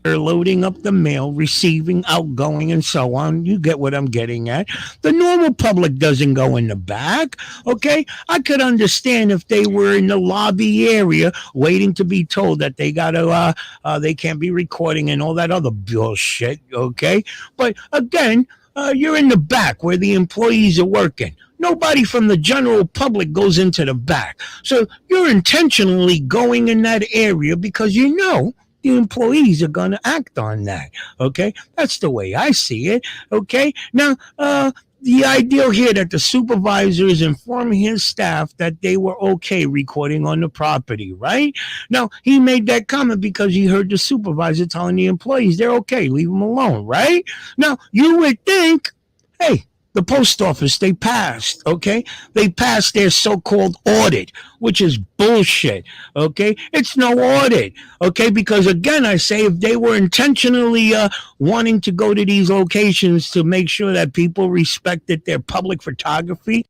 H: Loading up the mail, receiving, outgoing, and so on. You get what I'm getting at. The normal public doesn't go in the back, okay? I could understand if they were in the lobby area waiting to be told that they gotta, they can't be recording and all that other bullshit, okay? But again, you're in the back where the employees are working. Nobody from the general public goes into the back. So you're intentionally going in that area because you know the employees are going to act on that. Okay, that's the way I see it. Okay, now the ideal here that the supervisor is informing his staff that they were okay recording on the property, right? Now he made that comment because he heard the supervisor telling the employees they're okay, leave them alone, right? Now you would think, hey, the post office, they passed, okay? They passed their so-called audit, which is bullshit, okay? It's no audit, okay? Because again, I say if they were intentionally wanting to go to these locations to make sure that people respected their public photography.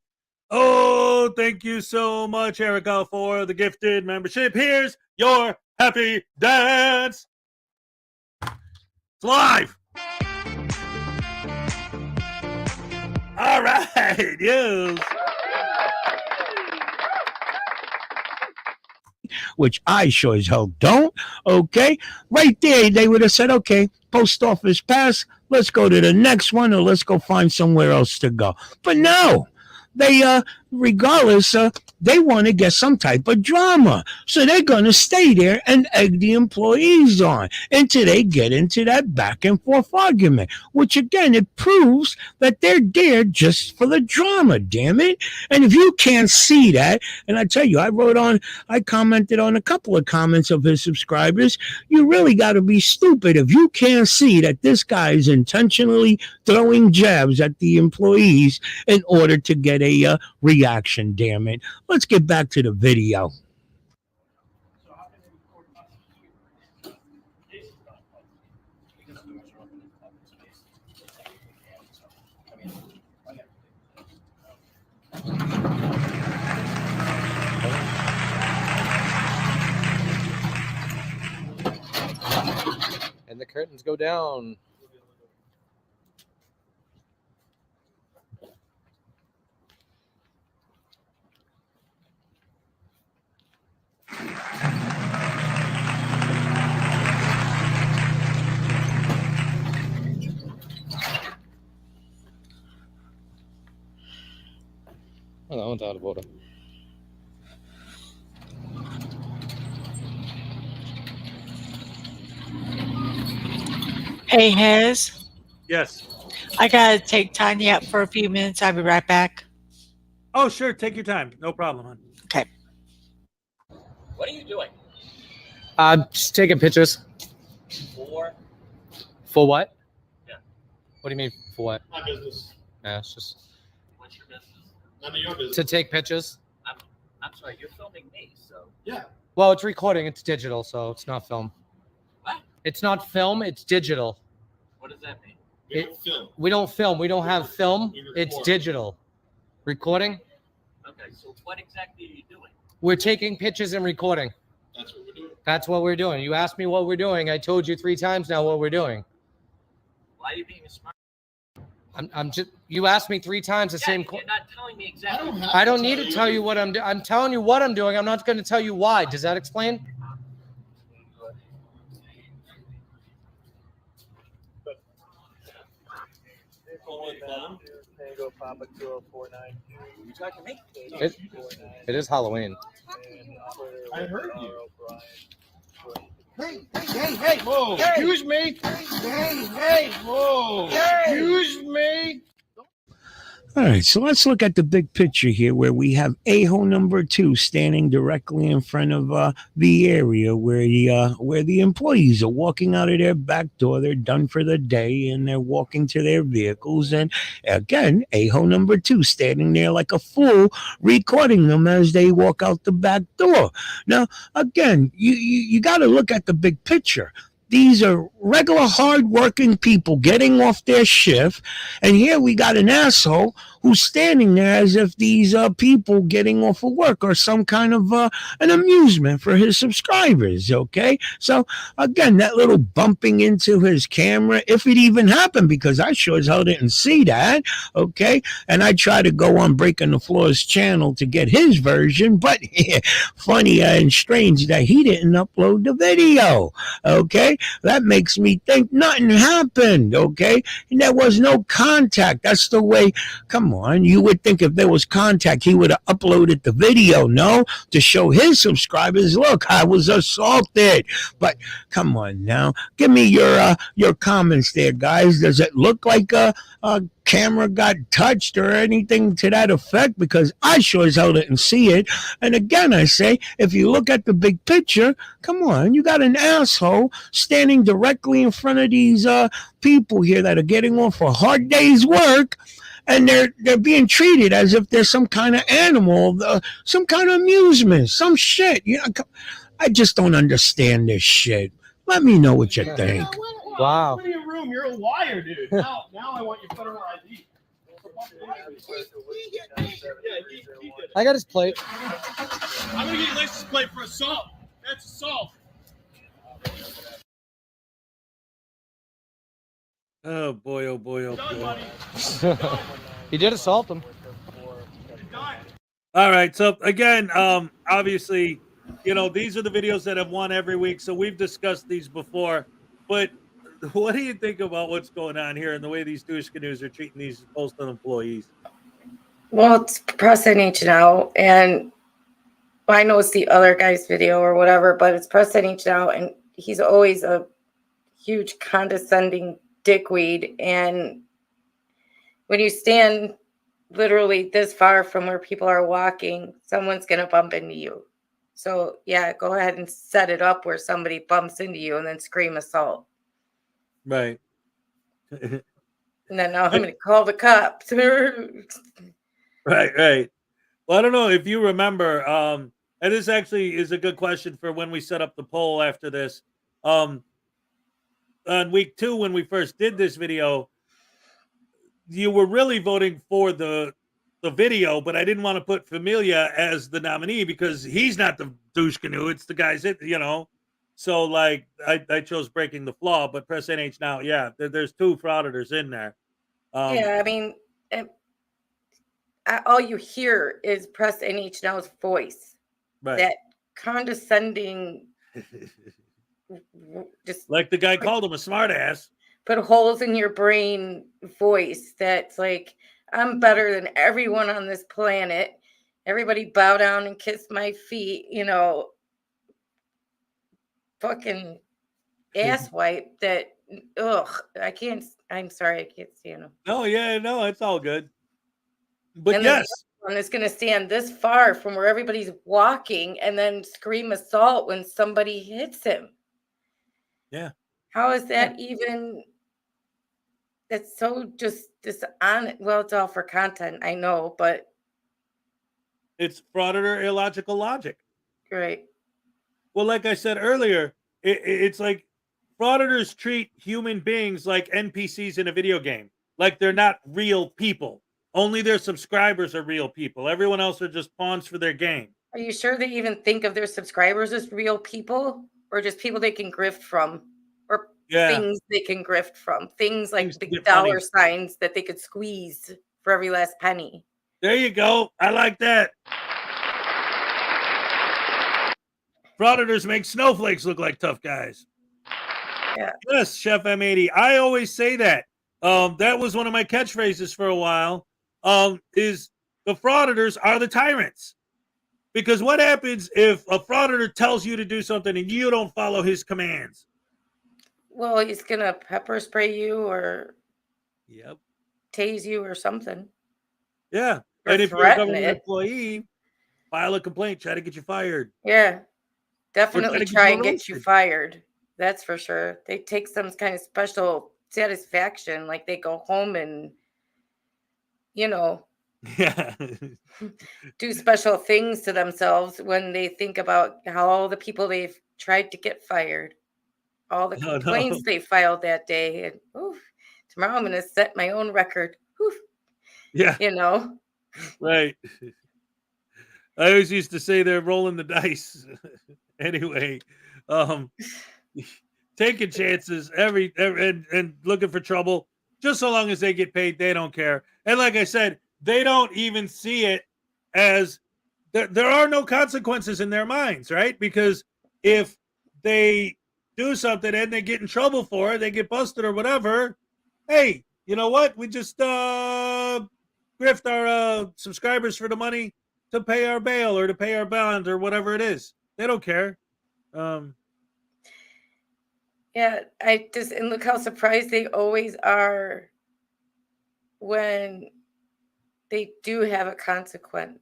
A: Oh, thank you so much, Erica, for the gifted membership. Here's your happy dance. It's live. All right, yes.
H: Which I sure as hell don't, okay? Right there, they would have said, okay, post office pass, let's go to the next one or let's go find somewhere else to go. But no, they, regardless, they want to get some type of drama. So they're going to stay there and egg the employees on until they get into that back and forth argument, which again, it proves that they're there just for the drama, damn it. And if you can't see that, and I tell you, I commented on a couple of comments of his subscribers, you really got to be stupid if you can't see that this guy is intentionally throwing jabs at the employees in order to get a reaction, damn it. Let's get back to the video.
I: And the curtains go down. Oh, that one's out of order.
C: Hey, Hez,
A: Yes.
C: I gotta take Tanya out for a few minutes. I'll be right back.
A: Oh, sure. Take your time. No problem, hon.
C: Okay.
J: What are you doing?
I: Just taking pictures. For what?
J: Yeah.
I: What do you mean for what?
J: My business.
I: Yeah, it's just
J: What's your business? None of your business.
I: to take pictures.
J: I'm sorry, you're filming me, so.
E: Yeah.
I: Well, it's recording. It's digital, so it's not film.
J: What?
I: It's not film. It's digital.
J: What does that mean?
I: We don't film. We don't film. We don't have film. It's digital. Recording.
J: Okay, so what exactly are you doing?
I: We're taking pictures and recording.
J: That's what we're doing.
I: That's what we're doing. You asked me what we're doing. I told you 3 times now what we're doing.
J: Why are you being a smart?
I: I'm just. You asked me 3 times the same.
J: You're not telling me exactly.
I: I don't need to tell you what I'm doing. I'm telling you what I'm doing. I'm not going to tell you why. Does that explain?
J: You talking to me?
I: It is Halloween.
J: I heard you.
K: Hey, whoa, excuse me. Hey, whoa, excuse me.
H: All right, so let's look at the big picture here where we have a-hole number 2 standing directly in front of the area where the employees are walking out of their back door. They're done for the day and they're walking to their vehicles. And again, a-hole number 2 standing there like a fool, recording them as they walk out the back door. Now, again, you got to look at the big picture. These are regular hard-working people getting off their shift, and here we got an asshole who's standing there as if these people getting off of work are some kind of an amusement for his subscribers, okay? So, again, that little bumping into his camera, if it even happened, because I sure as hell didn't see that, okay? And I tried to go on Breaking the Floor's channel to get his version, but funny and strange that he didn't upload the video, okay? That makes me think nothing happened, okay? And there was no contact. That's the way, come on, you would think if there was contact, he would have uploaded the video, no? To show his subscribers, look, I was assaulted. But come on now, give me your comments there, guys. Does it look like a camera got touched or anything to that effect? Because I sure as hell didn't see it. And again, I say, if you look at the big picture, come on, you got an asshole standing directly in front of these people here that are getting off a hard day's work, and they're being treated as if they're some kind of animal, some kind of amusement, some shit. You know, I just don't understand this shit. Let me know what you think.
I: Wow.
K: In your room, you're a liar, dude. Now I want your federal ID.
I: I got his plate.
K: I'm gonna get your license plate for assault. That's assault.
A: Oh boy, oh boy, oh
K: Done,
A: boy.
K: buddy.
I: He did assault him.
K: Done.
A: All right. So again, obviously, you know, these are the videos that have won every week. So we've discussed these before. But what do you think about what's going on here and the way these douche canoes are treating these postal employees?
B: Well, it's Press NH now, and I know it's the other guy's video or whatever, but it's Press NH now, and he's always a huge condescending dickweed. And when you stand literally this far from where people are walking, someone's going to bump into you. So, yeah, go ahead and set it up where somebody bumps into you and then scream assault.
A: Right.
B: And then now I'm going to call the cops.
A: Right. Well, I don't know if you remember, and this actually is a good question for when we set up the poll after this. On week 2, when we first did this video, you were really voting for the video, but I didn't want to put Familia as the nominee because he's not the douche canoe. It's the guys, you know. So, like, I chose Breaking the Flaw, but Press NH now, yeah, there's 2 frauditors in there.
B: Yeah, I mean, all you hear is Press NH now's voice.
A: Right.
B: That condescending, just
A: like the guy called him a smartass.
B: Put holes in your brain voice that's like, I'm better than everyone on this planet. Everybody bow down and kiss my feet, you know. Fucking asswipe that, ugh, I'm sorry, I can't stand him.
A: No, it's all good. But
B: and
A: yes.
B: One is going to stand this far from where everybody's walking and then scream assault when somebody hits him.
A: Yeah.
B: How is that even? That's so just dishonest. Well, it's all for content, I know, but
A: it's frauditor illogical logic.
B: Right.
A: Well, like I said earlier, it's like frauditors treat human beings like NPCs in a video game, like they're not real people. Only their subscribers are real people. Everyone else are just pawns for their game.
B: Are you sure they even think of their subscribers as real people, or just people they can grift from, or things they can grift from? Things like big dollar signs that they could squeeze for every last penny.
A: There you go. I like that. Frauditors make snowflakes look like tough guys.
B: Yeah.
A: Yes, Chef M80. I always say that. That was one of my catchphrases for a while. Is the frauditors are the tyrants. Because what happens if a frauditor tells you to do something and you don't follow his commands?
B: Well, he's going to pepper spray you or
A: Yep.
B: tase you or something.
A: Yeah.
B: Or
A: And if you're a
B: threaten
A: government
B: it.
A: employee, file a complaint, try to get you fired.
B: Yeah. Definitely
A: to get
B: try
A: you
B: and get you
A: roasted.
B: fired. That's for sure. They take some kind of special satisfaction, like they go home and, you know,
A: Yeah.
B: do special things to themselves when they think about how all the people they've tried to get fired, all the
A: Oh, no.
B: complaints they filed that day. And oof, tomorrow I'm going to set my own record. Oof,
A: Yeah.
B: you know,
A: Right. I always used to say they're rolling the dice. Anyway, taking chances and looking for trouble, just so long as they get paid, they don't care. And like I said, they don't even see it as there are no consequences in their minds, right? Because if they do something and they get in trouble for it, they get busted or whatever, hey, you know what? We just grift our subscribers for the money to pay our bail or to pay our bond or whatever it is. They don't care.
B: yeah, and look how surprised they always are when they do have a consequence.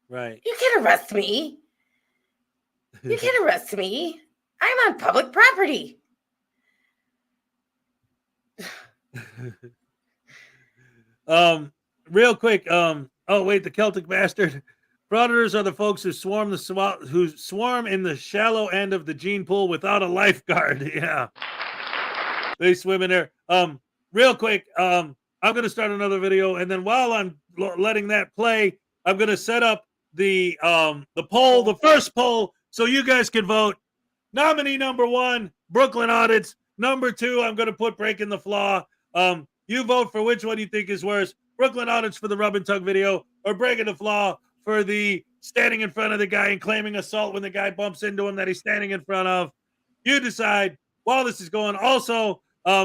A: Right.
B: You can't arrest me. You can't arrest me. I'm on public property.
A: Real quick. Oh wait, the Celtic bastard. Frauditors are the folks who swarm in the shallow end of the gene pool without a lifeguard. Yeah, they swim in there. Real quick. I'm gonna start another video, and then while I'm letting that play, I'm gonna set up the poll, the first poll, so you guys can vote. Nominee number 1, Brooklyn Audits. Number 2, I'm gonna put Breaking the Flaw. You vote for which one you think is worse. Brooklyn Audits for the rub and tug video, or Breaking the Flaw for the standing in front of the guy and claiming assault when the guy bumps into him that he's standing in front of. You decide while this is going. Also,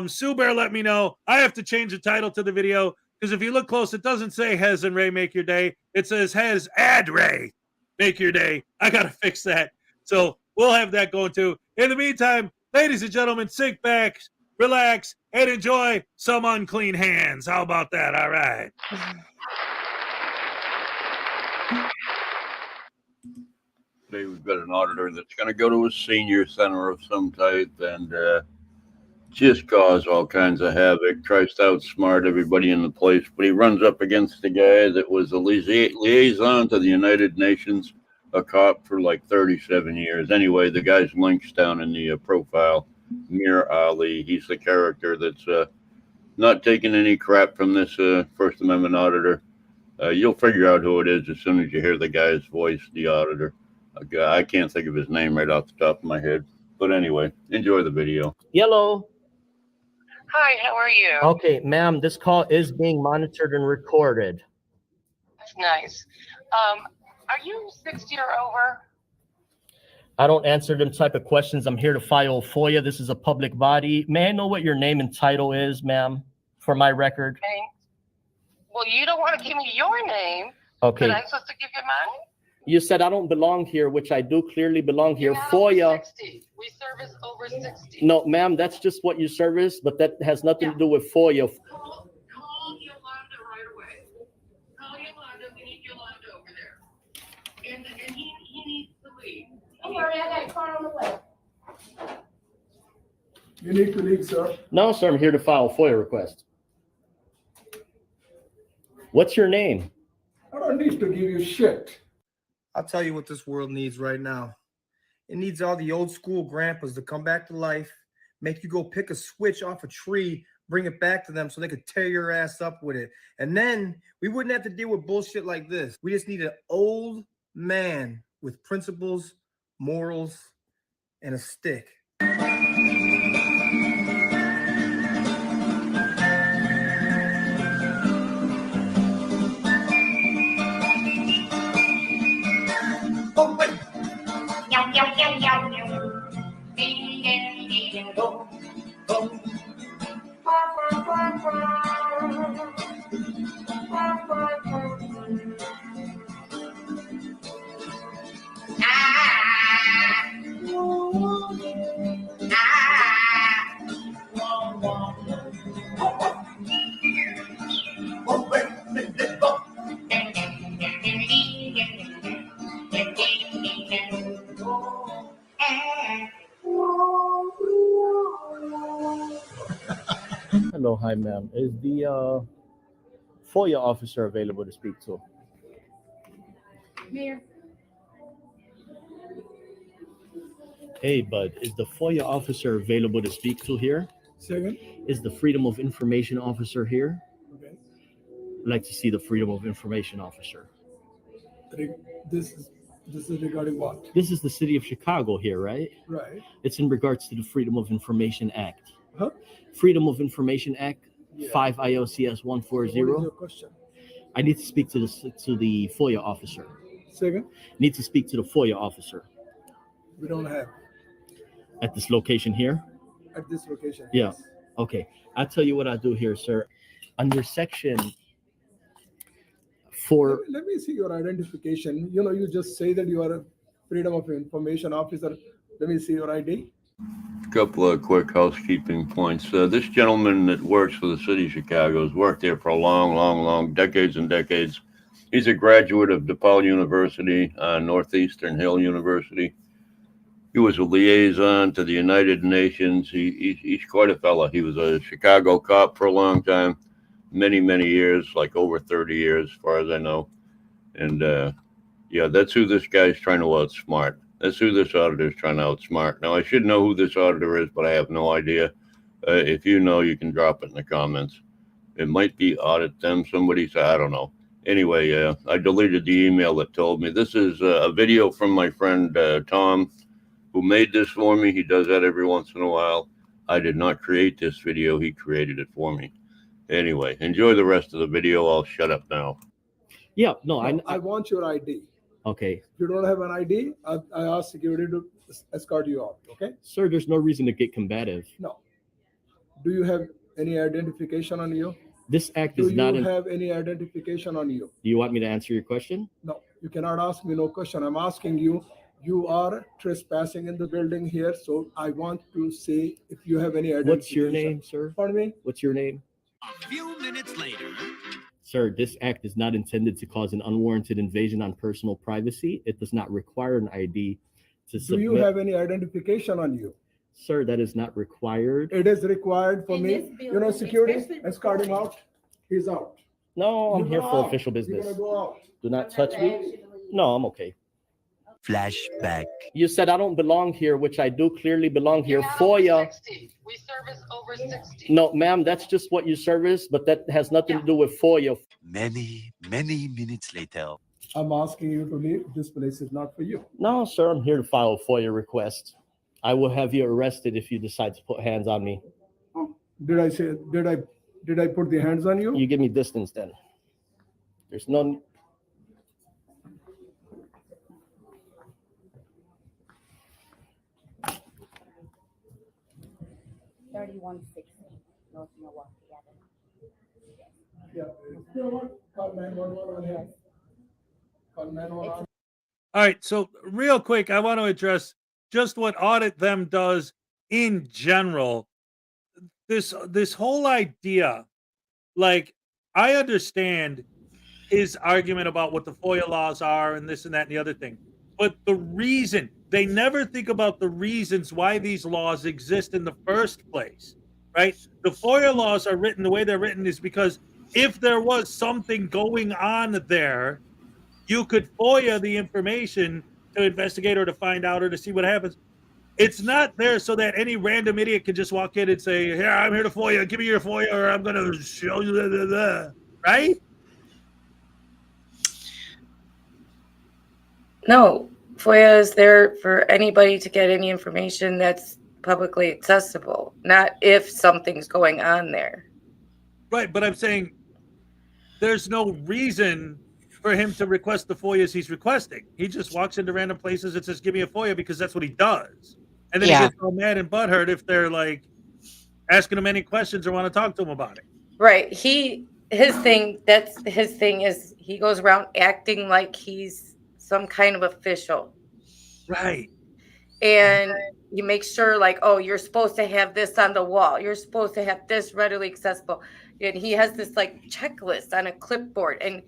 A: Sue Bear let me know I have to change the title to the video because if you look close, it doesn't say Hez and Ray make your day. It says Hez and Ray make your day. I got to fix that. So we'll have that going too. In the meantime, ladies and gentlemen, sit back, relax, and enjoy some unclean hands. How about that? All right.
L: Today we've got an auditor that's going to go to a senior center of some type and just cause all kinds of havoc, tries to outsmart everybody in the place, but he runs up against a guy that was a liaison to the United Nations, a cop for like 37 years. Anyway, the guy's links down in the profile. Mir Ali, he's the character that's not taking any crap from this First Amendment auditor. You'll figure out who it is as soon as you hear the guy's voice, the auditor. I can't think of his name right off the top of my head. But anyway, enjoy the video.
M: Yellow.
N: Hi, how are you?
M: Okay, ma'am, this call is being monitored and recorded.
N: That's nice. Are you 60 or over?
M: I don't answer them type of questions. I'm here to file FOIA. This is a public body. May I know what your name and title is, ma'am, for my record?
N: Okay. Well, you don't want to give me your name.
M: Okay.
N: But I'm supposed to give you mine?
M: You said I don't belong here, which I do clearly belong here.
N: You're not
M: FOIA.
N: over 60. We service over 60.
M: No, ma'am, that's just what you service, but that has nothing to do with FOIA.
N: Call Yolanda right away. Call Yolanda. We need Yolanda over there. And he needs to leave. Don't worry, I got a car on the way.
O: You need to leave, sir.
M: No, sir, I'm here to file a FOIA request. What's your name?
O: I don't need to give you shit.
P: I'll tell you what this world needs right now. It needs all the old school grandpas to come back to life, make you go pick a switch off a tree, bring it back to them so they could tear your ass up with it. And then we wouldn't have to deal with bullshit like this. We just need an old man with principles, morals, and a stick.
M: Hello, hi, ma'am. Is the FOIA officer available to speak to?
N: Mayor.
M: Hey, bud, is the FOIA officer available to speak to here?
O: Second.
M: Is the Freedom of Information officer here?
O: Okay.
M: I'd like to see the Freedom of Information officer.
O: This is regarding what?
M: This is the city of Chicago here, right?
O: Right.
M: It's in regards to the Freedom of Information Act.
O: Huh?
M: Freedom of Information Act,
O: Yeah.
M: 5 ILCS 140.
O: What is your question?
M: I need to speak to the FOIA officer.
O: Second.
M: Need to speak to the FOIA officer
O: We don't have
M: at this location here.
O: at this location.
M: Yeah.
O: Yes.
M: Okay. I'll tell you what I do here, sir. Under section 4.
O: Let me see your identification. You know, you just say that you are a Freedom of Information officer. Let me see your ID.
L: Couple of quick housekeeping points. This gentleman that works for the city of Chicago has worked there for a long decades and decades. He's a graduate of DePaul University, Northeastern Hill University. He was a liaison to the United Nations. He's quite a fella. He was a Chicago cop for a long time, many years, like over 30 years, as far as I know. And yeah, that's who this guy's trying to outsmart. That's who this auditor is trying to outsmart. Now, I should know who this auditor is, but I have no idea. If you know, you can drop it in the comments. It might be audit them. Somebody said, I don't know. Anyway, I deleted the email that told me. This is a video from my friend Tom, who made this for me. He does that every once in a while. I did not create this video. He created it for me. Anyway, enjoy the rest of the video. I'll shut up now.
M: Yeah, no,
O: I want your ID.
M: Okay.
O: If you don't have an ID, I ask security to escort you out. Okay.
M: Sir, there's no reason to get combative.
O: No. Do you have any identification on you?
M: This act
O: Do
M: is not.
O: you
M: Do
O: have any identification on you?
M: you want me to answer your question?
O: No, you cannot ask me no question. I'm asking you. You are trespassing in the building here, so I want to say if you have any identification.
M: What's your name, sir?
O: Pardon me?
M: What's your name?
Q: A few minutes later.
M: Sir, this act is not intended to cause an unwarranted invasion on personal privacy. It does not require an ID to submit.
O: Do you have any identification on you?
M: Sir, that is not required.
O: It is required for me. You know, security, escort him out. He's out.
M: No, I'm
O: You
M: here
O: go
M: for
O: out.
M: official
O: You're
M: business.
O: gonna go out.
M: Do not touch me. No, I'm okay.
Q: Flashback.
M: You said I don't belong here, which I do clearly belong here. FOIA.
N: 60. We service over 60.
M: No, ma'am, that's just what you service, but that has nothing to do with FOIA.
Q: Many minutes later.
O: I'm asking you to leave. This place is not for you.
M: No, sir, I'm here to file a FOIA request. I will have you arrested if you decide to put hands on me.
O: Did I put the hands on you?
M: You give me distance then. There's no.
O: North Milwaukee Avenue. Yeah. You know what? Call 911 on him. Call 911.
A: All right, so real quick, I want to address just what audit them does in general. This whole idea, like, I understand his argument about what the FOIA laws are and this and that and the other thing, but the reason they never think about the reasons why these laws exist in the first place, right? The FOIA laws are written the way they're written is because if there was something going on there, you could FOIA the information to investigate or to find out or to see what happens. It's not there so that any random idiot can just walk in and say, "Here, I'm here to FOIA. Give me your FOIA, or I'm going to show you." Blah, blah, blah. Right?
B: No, FOIA is there for anybody to get any information that's publicly accessible, not if something's going on there.
A: Right, but I'm saying there's no reason for him to request the FOIAs he's requesting. He just walks into random places and says, "Give me a FOIA," because that's what he does. And then he gets all mad and butthurt if they're like asking him any questions or want to talk to him about it.
B: Right. His thing is he goes around acting like he's some kind of official.
A: Right.
B: And you make sure, like, oh, you're supposed to have this on the wall. You're supposed to have this readily accessible. And he has this like checklist on a clipboard. And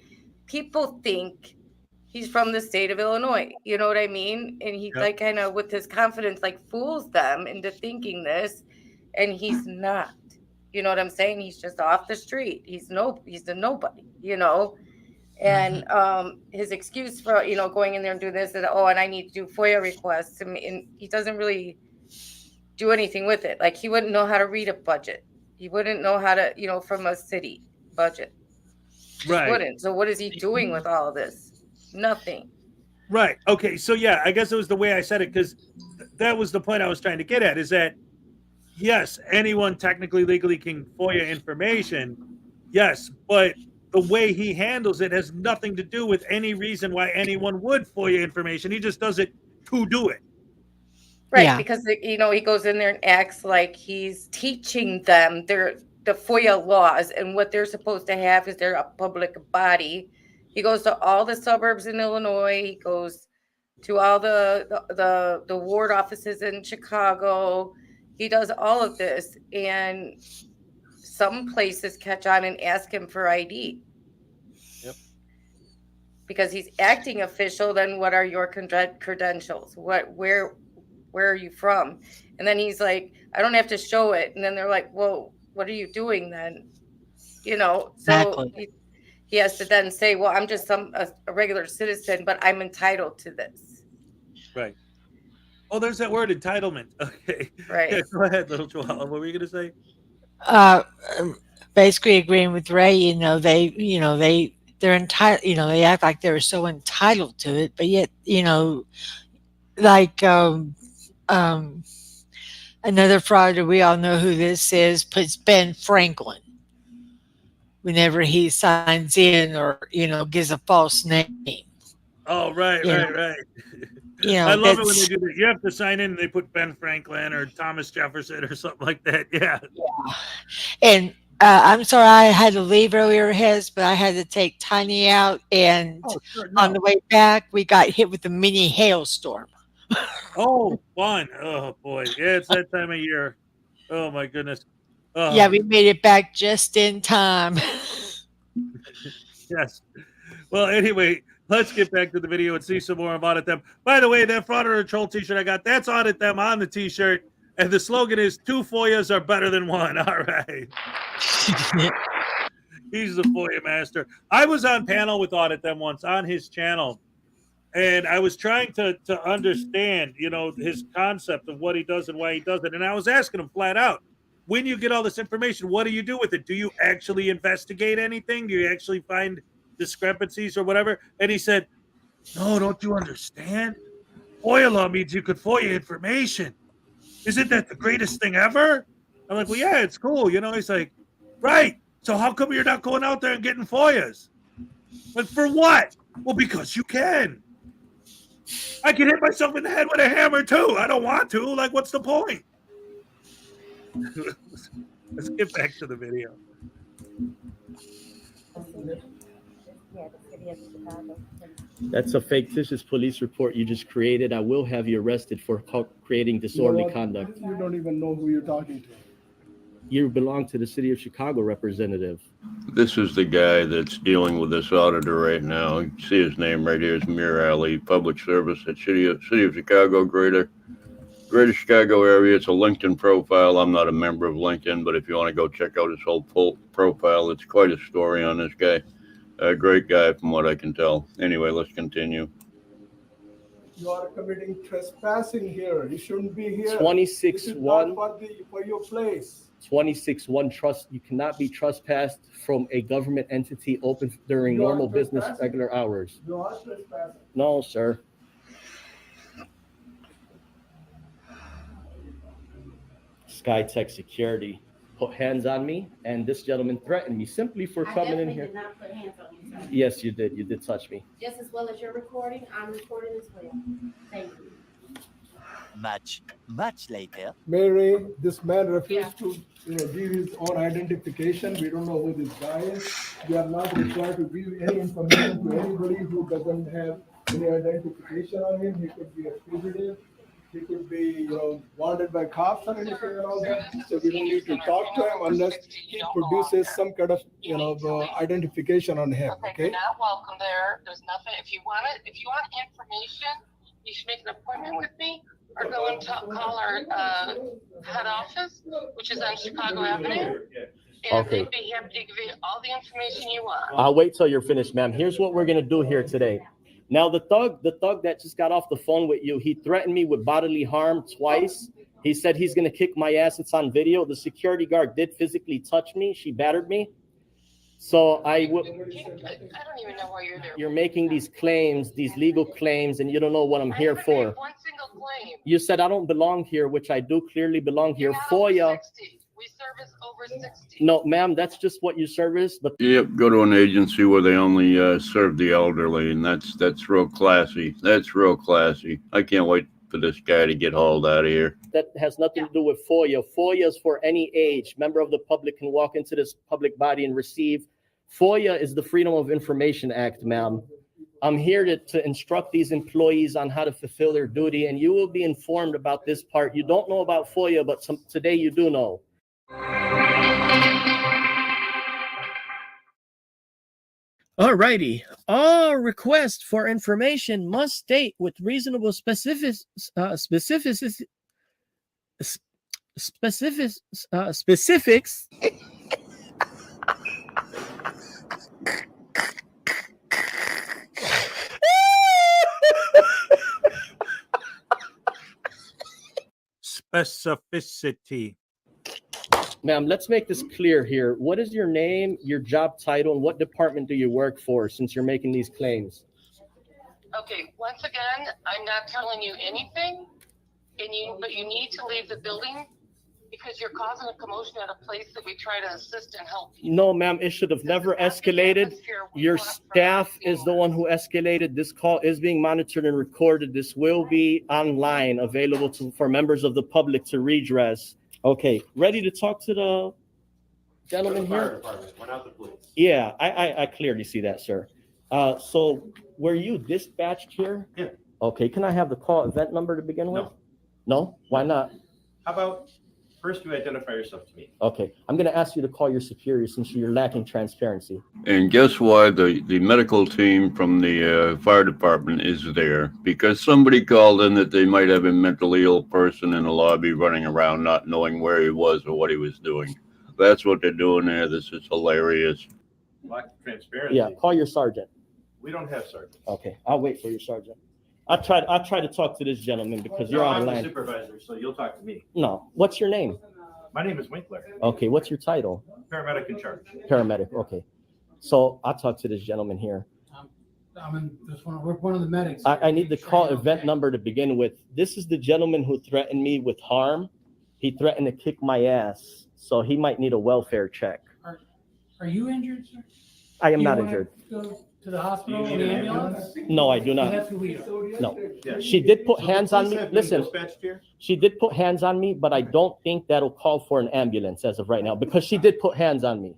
B: people think he's from the state of Illinois. You know what I mean? And he like kind of with his confidence like fools them into thinking this. And he's not. You know what I'm saying? He's just off the street. He's a nobody, you know. And his excuse for, you know, going in there and doing this and and I need to do FOIA requests. I mean, he doesn't really do anything with it. Like, he wouldn't know how to read a budget. He wouldn't know how to, you know, from a city budget. Just wouldn't. So what is he doing with all of this? Nothing.
A: Right. Okay. So yeah, I guess it was the way I said it, because that was the point I was trying to get at, is that yes, anyone technically legally can FOIA information. Yes, but the way he handles it has nothing to do with any reason why anyone would FOIA information. He just does it to do it.
B: Right,
C: Yeah.
B: because you know, he goes in there and acts like he's teaching them the FOIA laws, and what they're supposed to have is they're a public body. He goes to all the suburbs in Illinois. He goes to all the ward offices in Chicago. He does all of this, and some places catch on and ask him for ID.
A: Yep.
B: Because he's acting official. Then what are your credentials? Where are you from? And then he's like, I don't have to show it. And then they're like, well, what are you doing then? You know, so he has to then say, well, I'm just a regular citizen, but I'm entitled to this.
A: Right. Oh, there's that word, entitlement. Okay.
B: Right.
A: Yeah, go ahead, little Chihuahua. What were you going to say?
C: Basically agreeing with Ray, you know, they're entitled, you know, they act like they're so entitled to it, but yet, you know, like another frauditor, we all know who this is, puts Ben Franklin whenever he signs in, or, you know, gives a false name.
A: Oh, right.
C: You know,
A: I love it when they do that. You have to sign in and they put Ben Franklin or Thomas Jefferson or something like that. Yeah.
C: And I'm sorry I had to leave earlier, Hez, but I had to take Tiny out, and on the way back, we got hit with a mini hailstorm.
A: Oh, fun. Oh, boy. Yeah, it's that time of year. Oh, my goodness.
C: Yeah, we made it back just in time.
A: Yes. Well, anyway, let's get back to the video and see some more of Audit Them. By the way, that Frauditor Troll t-shirt I got, that's Audit Them on the t-shirt. And the slogan is 2 FOIAs are better than 1. All right. He's the FOIA master. I was on panel with Audit Them once on his channel, and I was trying to understand, you know, his concept of what he does and why he does it. And I was asking him flat out, when you get all this information, what do you do with it? Do you actually investigate anything? Do you actually find discrepancies or whatever? And he said, no, don't you understand? FOIA law means you could FOIA information. Isn't that the greatest thing ever? I'm like, well, yeah, it's cool. You know, he's like, right. So how come you're not going out there and getting FOIAs? Like, for what? Well, because you can. I can hit myself in the head with a hammer too. I don't want to. Like, what's the point? Let's get back to the video.
M: That's a fictitious police report you just created. I will have you arrested for creating disorderly conduct.
O: You don't even know who you're talking to.
M: You belong to the city of Chicago, representative.
L: This is the guy that's dealing with this auditor right now. You can see his name right here is Mir Ali, public service at City of Chicago, Greater Chicago area. It's a LinkedIn profile. I'm not a member of LinkedIn, but if you want to go check out his whole profile, it's quite a story on this guy. A great guy from what I can tell. Anyway, let's continue.
O: You are committing trespassing here. You shouldn't be here.
M: 26-1
O: for your place.
M: 26-1 trust. You cannot be trespassed from a government entity open during normal business regular hours.
O: You are trespassing.
M: No, sir. SkyTech Security put hands on me, and this gentleman threatened me simply for coming in here.
R: I definitely did not put hands on you, sir.
M: Yes, you did. You did touch me.
R: Just as well as you're recording, I'm recording as well. Thank you.
Q: Much later.
O: Mary, this man refused to give his own identification. We don't know who this guy is. We are not required to give any information to anybody who doesn't have any identification on him. He could be a fugitive. He could be, wanted by cops or anything and all that. So we don't need to talk to him unless he produces some kind of, identification on him. Okay.
N: You're not welcome there. There's nothing. If you want information, you should make an appointment with me. are going to call our head office, which is on Chicago Avenue. And
M: Okay.
N: they'd be happy to give you all the information you want.
M: I'll wait till you're finished, ma'am. Here's what we're gonna do here today. Now, the thug that just got off the phone with you, he threatened me with bodily harm twice. He said he's gonna kick my ass. It's on video. The security guard did physically touch me. She battered me. So I don't
N: even know why you're there.
M: You're making these claims, these legal claims, and you don't know what I'm here for.
N: One single claim.
M: You said I don't belong here, which I do clearly belong here. FOIA.
N: We service over 60.
M: No, ma'am, that's just what you service. But
L: Yep, go to an agency where they only serve the elderly, and that's real classy. That's real classy. I can't wait for this guy to get hauled out of here.
M: that has nothing to do with FOIA. FOIA is for any age. Member of the public can walk into this public body and receive. FOIA is the Freedom of Information Act, ma'am. I'm here to instruct these employees on how to fulfill their duty, and you will be informed about this part. You don't know about FOIA, but today you do know. Alrighty. All requests for information must state with reasonable specifics.
A: Specificity.
M: Ma'am, let's make this clear here. What is your name, your job title, and what department do you work for since you're making these claims?
N: Okay, once again, I'm not telling you anything, but you need to leave the building because you're causing a commotion at a place that we try to assist and help you.
M: No, ma'am, it should have never escalated. Your staff is the one who escalated. This call is being monitored and recorded. This will be online, available for members of the public to redress. Okay, ready to talk to the gentleman here?
J: We're not the police.
M: Yeah, I clearly see that, sir. So were you dispatched here?
J: Yeah.
M: Okay, can I have the call event number to begin with? No? Why not?
J: How about first you identify yourself to me?
M: Okay, I'm gonna ask you to call your superior since you're lacking transparency.
L: And guess why the medical team from the fire department is there? Because somebody called in that they might have a mentally ill person in the lobby running around not knowing where he was or what he was doing. That's what they're doing there. This is hilarious.
J: Lack of transparency.
M: Yeah, call your sergeant.
J: We don't have sergeants.
M: Okay, I'll wait for your sergeant. I'll try to talk to this gentleman because you're
J: I'm the
M: online.
J: supervisor, so you'll talk to me.
M: No, what's your name?
J: My name is Winkler.
M: Okay, what's your title?
J: Paramedic in charge.
M: Paramedic, okay. So I'll talk to this gentleman here.
S: We're one of the medics.
M: I need the call event number to begin with. This is the gentleman who threatened me with harm. He threatened to kick my ass, so he might need a welfare check.
S: Are you injured, sir?
M: I am
S: You
M: not
S: wanna
M: injured.
S: Go to the hospital in the ambulance?
M: No, I do not.
S: That's who we are.
M: No. She did put
J: So
M: hands
J: the
M: on
J: police
M: me.
J: have been
M: Listen,
J: dispatched here?
M: she did put hands on me, but I don't think that'll call for an ambulance as of right now because she did put hands on me.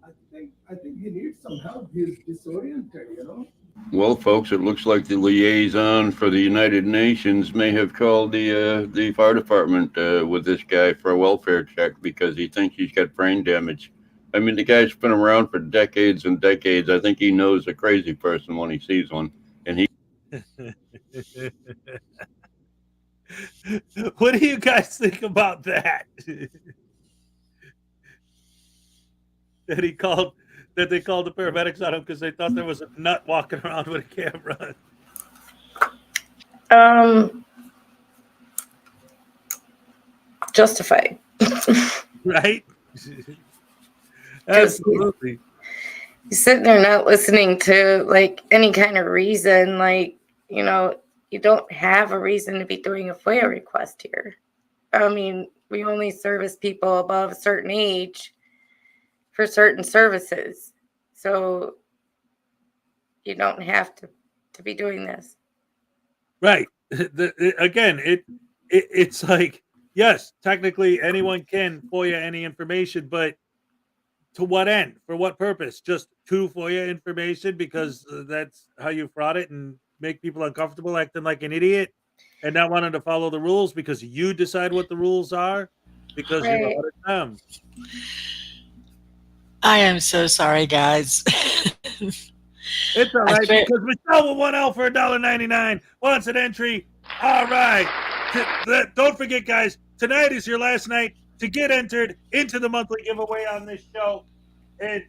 O: I think he needs some help. He's disoriented, you know?
L: Well, folks, it looks like the liaison for the United Nations may have called the fire department with this guy for a welfare check because he thinks he's got brain damage. I mean, the guy's been around for decades and decades. I think he knows a crazy person when he sees one. And he.
A: What do you guys think about that? that they called the paramedics on him because they thought there was a nut walking around with a camera.
B: Justified.
A: Right? Absolutely.
B: You're sitting there not listening to like any kind of reason, like, you know, you don't have a reason to be doing a FOIA request here. I mean, we only service people above a certain age for certain services. So you don't have to be doing this.
A: Right. It's like, yes, technically anyone can FOIA any information, but to what end? For what purpose? Just to FOIA information because that's how you fraud it and make people uncomfortable, acting like an idiot, and not wanting to follow the rules because you decide what the rules are because you audit them.
C: I am so sorry, guys.
A: It's all right because Michelle with 1L for $1.99 wants an entry. All right. don't forget, guys, tonight is your last night to get entered into the monthly giveaway on this show. And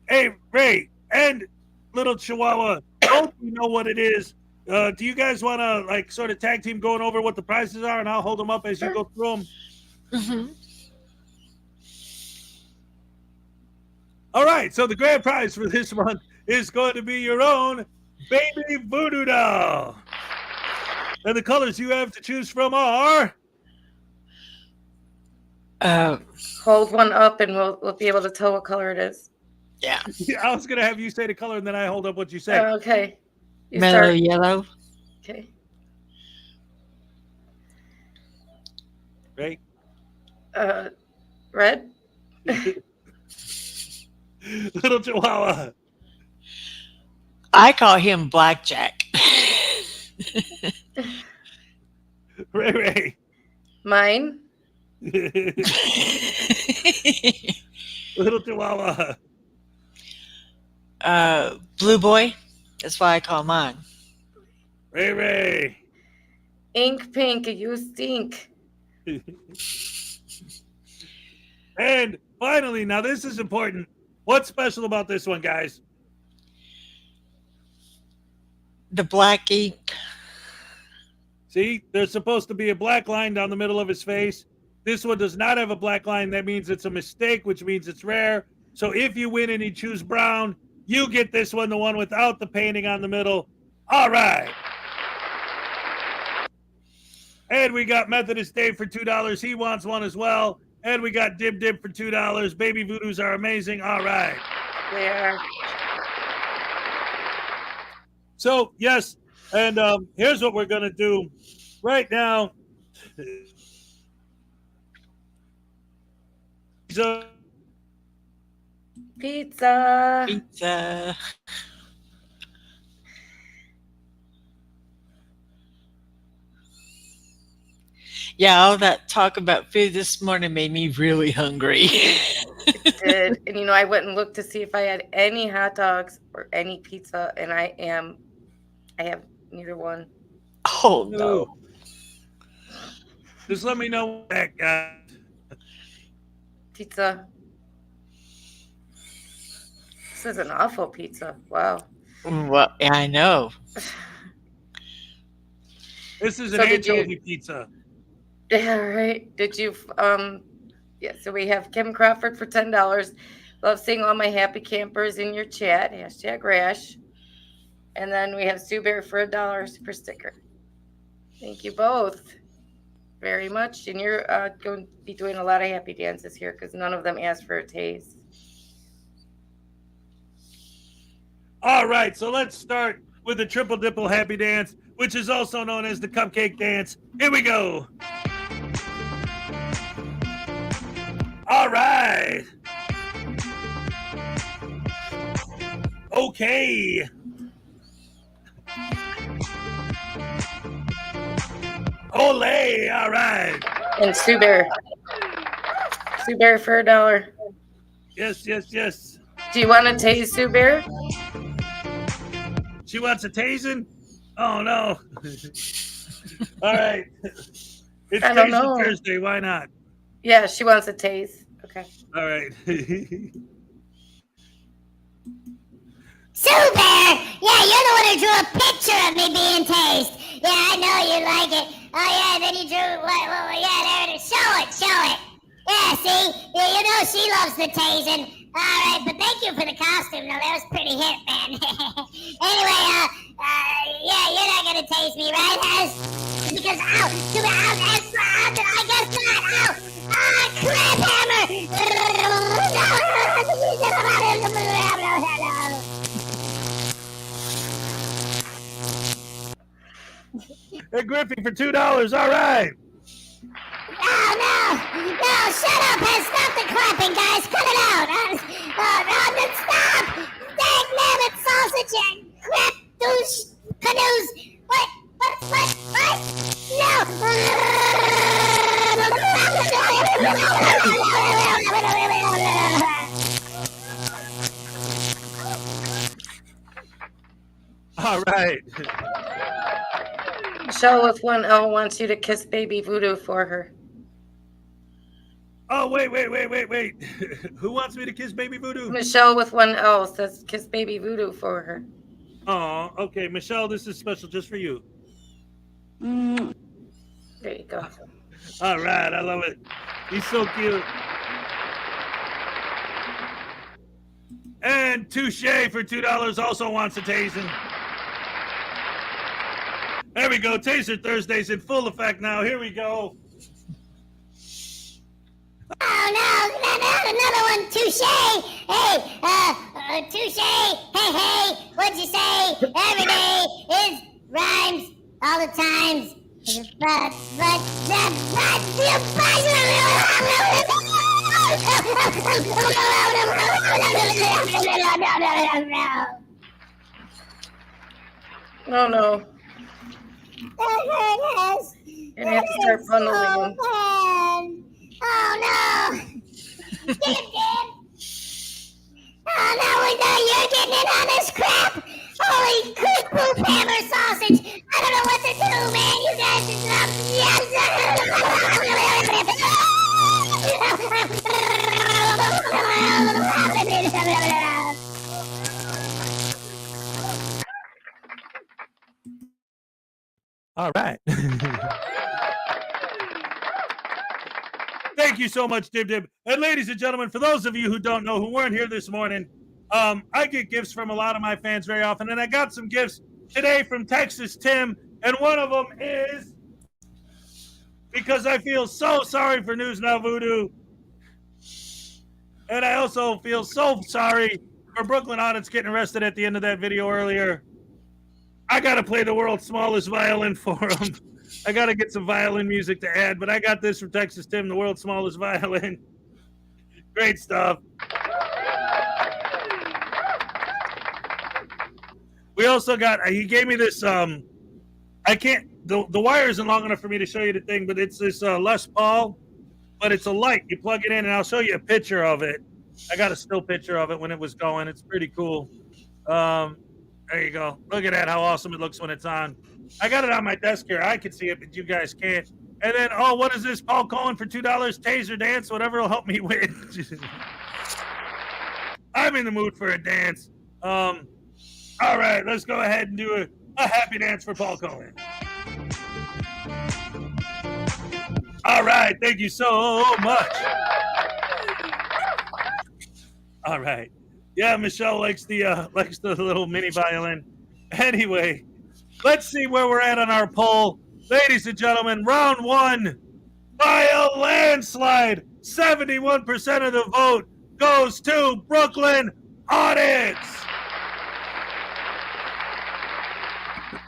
A: hey, Ray and Little Chihuahua, both you know what it is. Do you guys want to like sort of tag team going over what the prizes are, and I'll hold them up as you go through them?
C: Mm-hmm.
A: All right, so the grand prize for this month is going to be your own baby Voodoo doll. And the colors you have to choose from are...
B: Hold one up and we'll be able to tell what color it is.
C: Yeah.
A: I was going to have you say the color, and then I hold up what you say.
B: Okay. You
C: Mellow
B: start.
C: yellow.
B: Okay.
A: Right?
B: Red.
A: Little Chihuahua.
C: I call him Blackjack.
A: Ray Ray.
B: Mine.
A: Little Chihuahua.
C: Blue Boy. That's why I call mine.
A: Ray Ray.
B: Ink pink. You stink.
A: And finally, now this is important. What's special about this one, guys?
C: The black ink.
A: See, there's supposed to be a black line down the middle of his face. This one does not have a black line. That means it's a mistake, which means it's rare. So if you win and you choose brown, you get this one, the one without the painting on the middle. All right. And we got Methodist Dave for $2. He wants one as well. And we got Dib Dib for $2. Baby Voodoos are amazing. All right.
B: They are.
A: So, yes. And here's what we're going to do right now.
B: Pizza.
C: Pizza. Yeah, all that talk about food this morning made me really hungry.
B: It did. And you know, I went and looked to see if I had any hot dogs or any pizza, and I have neither one.
C: Oh no.
A: Just let me know what that got.
B: Pizza. This is an awful pizza. Wow.
C: Well, I know.
A: This is an
B: So did you-
A: anchovy pizza.
B: Yeah, right. Did you yeah, so we have Kim Crawford for $10. Love seeing all my happy campers in your chat. Hashtag Rash. And then we have Sue Bear for $1 super sticker. Thank you both very much. And you're going to be doing a lot of happy dances here because none of them asked for a tase.
A: All right, so let's start with the triple dipple happy dance, which is also known as the cupcake dance. Here we go. All right. Okay. Olay. All right.
B: And Sue Bear. Sue Bear for $1.
A: Yes, yes, yes.
B: Do you want to tase Sue Bear?
A: She wants a tasing? Oh, no. All right. It's
B: I don't
A: Tasing
B: know.
A: Thursday. Why not?
B: Yeah, she wants a tase. Okay.
A: All right.
D: Sue Bear! Yeah, you're the one who drew a picture of me being tased. Yeah, I know you like it. Oh, yeah, then you drew, yeah, there it is. Show it. Yeah, see? Yeah, you know she loves the tasing. All right, but thank you for the costume. No, that was pretty hip, man. Anyway, yeah, you're not gonna tase me, right, Hez? Because, ow, Sue Bear, I guess not, ow. Crap hammer!
A: Hey, Griffey for $2. All right.
D: No, shut up, Hez. Stop the clapping, guys. Cut it out. Stop. Dang nabbit sausage and crap douche canoes. What?
A: All right.
B: Michelle with 1L wants you to kiss baby Voodoo for her.
A: Oh, wait. Who wants me to kiss baby Voodoo?
B: Michelle with 1L says kiss baby Voodoo for her.
A: Oh, okay. Michelle, this is special just for you.
B: There you go.
A: All right, I love it. He's so cute. And Touche for $2 also wants a tasing. There we go. Taser Thursday's in full effect now. Here we go.
D: Oh no, another one, Touche. Hey, Touche. Hey, what'd you say? Every day is rhymes all the times.
B: Oh no. And I have to start bundling them.
D: Oh no! Damn. Oh no, you're getting in on this crap! Holy cook poop hammer sausage! I don't know what to do, man! You guys
A: All right. Thank you so much, Dib. And ladies and gentlemen, for those of you who don't know, who weren't here this morning, I get gifts from a lot of my fans very often, and I got some gifts today from Texas Tim, and one of them is because I feel so sorry for News Now Voodoo, and I also feel so sorry for Brooklyn Audits getting arrested at the end of that video earlier. I got to play the world's smallest violin for them. I got to get some violin music to add, but I got this from Texas Tim, the world's smallest violin. Great stuff. We also got, he gave me this, the wire isn't long enough for me to show you the thing, but it's this Les Paul, but it's a light. You plug it in, and I'll show you a picture of it. I got a still picture of it when it was going. It's pretty cool. There you go. Look at that, how awesome it looks when it's on. I got it on my desk here. I can see it, but you guys can't. And then, oh, what is this? Paul Cohen for $2, taser dance, whatever will help me win. I'm in the mood for a dance. All right, let's go ahead and do a happy dance for Paul Cohen. All right, thank you so much. All right. Yeah, Michelle likes the little mini violin. Anyway, let's see where we're at on our poll. Ladies and gentlemen, round one, by a landslide, 71% of the vote goes to Brooklyn Audits.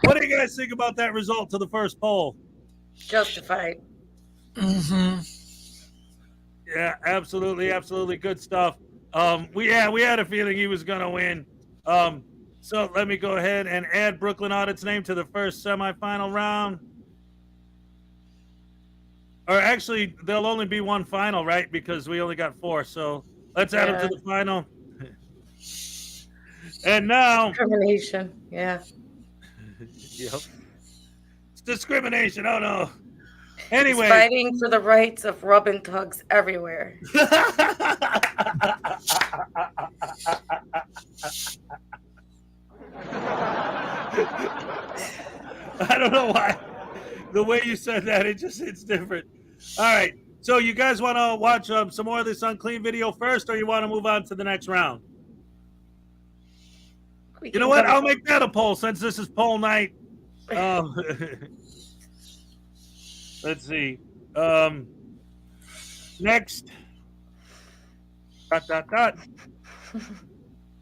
A: What do you guys think about that result to the first poll?
B: Justified.
C: Mm-hmm.
A: Yeah, absolutely good stuff. We had a feeling he was gonna win. So let me go ahead and add Brooklyn Audit's name to the first semifinal round. Or actually, there'll only be one final, right? Because we only got 4. So let's add him to the final. And now
B: discrimination. Yeah.
A: Yep. It's discrimination. Oh no. Anyway,
B: he's fighting for the rights of rub and tugs everywhere.
A: I don't know why. The way you said that, it's different. All right. So you guys want to watch some more of this Unclean video first, or you want to move on to the next round? You know what? I'll make that a poll since this is poll night. Let's see. Next. ...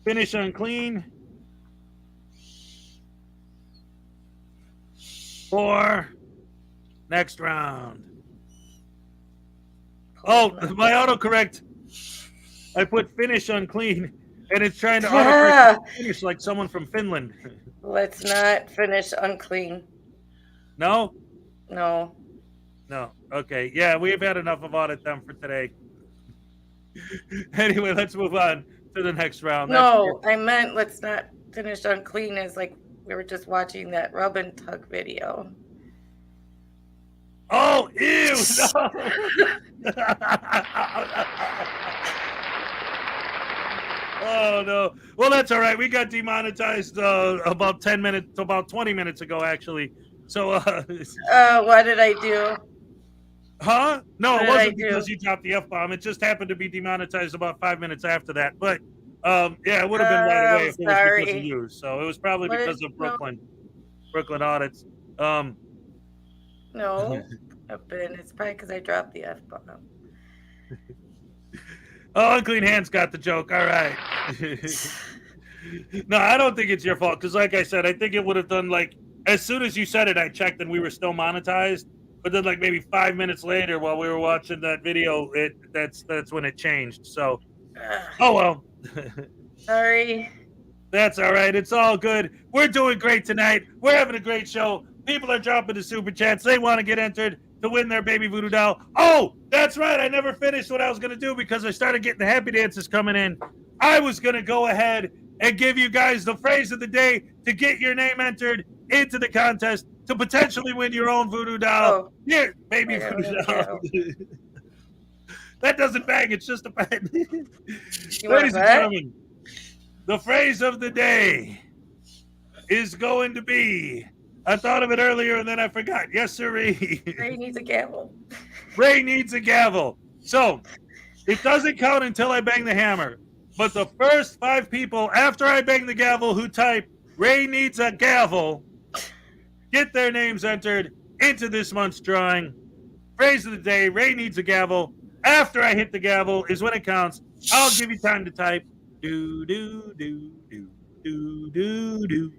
A: Finish Unclean. For next round. Oh, my autocorrect. I put finish Unclean, and it's trying to autocorrect finish like someone from Finland.
B: Let's not finish Unclean.
A: No?
B: No.
A: No. Okay. Yeah, we've had enough of audit them for today. Anyway, let's move on to the next round.
B: No, I meant let's not finish Unclean as like we were just watching that rub and tug video.
A: Oh, ew! No. Oh no. Well, that's all right. We got demonetized about 10 minutes, about 20 minutes ago, actually. So,
B: what did I do?
A: huh? No,
B: What
A: it
B: did I
A: wasn't
B: do?
A: because you dropped the F-bomb. It just happened to be demonetized about 5 minutes after that. But yeah, it would have been right away
B: I'm
A: if it was because of
B: sorry.
A: you. So it was probably
B: What
A: because
B: is-
A: of Brooklyn audits.
B: No, it's probably because I dropped the F-bomb.
A: Oh, Unclean Hands got the joke. All right. No, I don't think it's your fault because, like I said, I think it would have done like as soon as you said it, I checked and we were still monetized. But then, like maybe 5 minutes later, while we were watching that video, that's when it changed. So, oh well.
B: Sorry.
A: That's all right. It's all good. We're doing great tonight. We're having a great show. People are dropping the super chats. They want to get entered to win their baby voodoo doll. Oh, that's right. I never finished what I was going to do because I started getting the happy dances coming in. I was going to go ahead and give you guys the phrase of the day to get your name entered into the contest to potentially win your own voodoo doll. Here, baby voodoo doll. That doesn't bang. It's just a pen. Ladies and gentlemen, the phrase of the day is going to be, I thought of it earlier and then I forgot. Yes, sir.
B: Ray needs a gavel.
A: Ray needs a gavel. So it doesn't count until I bang the hammer. But the first 5 people after I bang the gavel who type Ray needs a gavel get their names entered into this month's drawing. Phrase of the day, Ray needs a gavel. After I hit the gavel is when it counts. I'll give you time to type. Do do do do do do do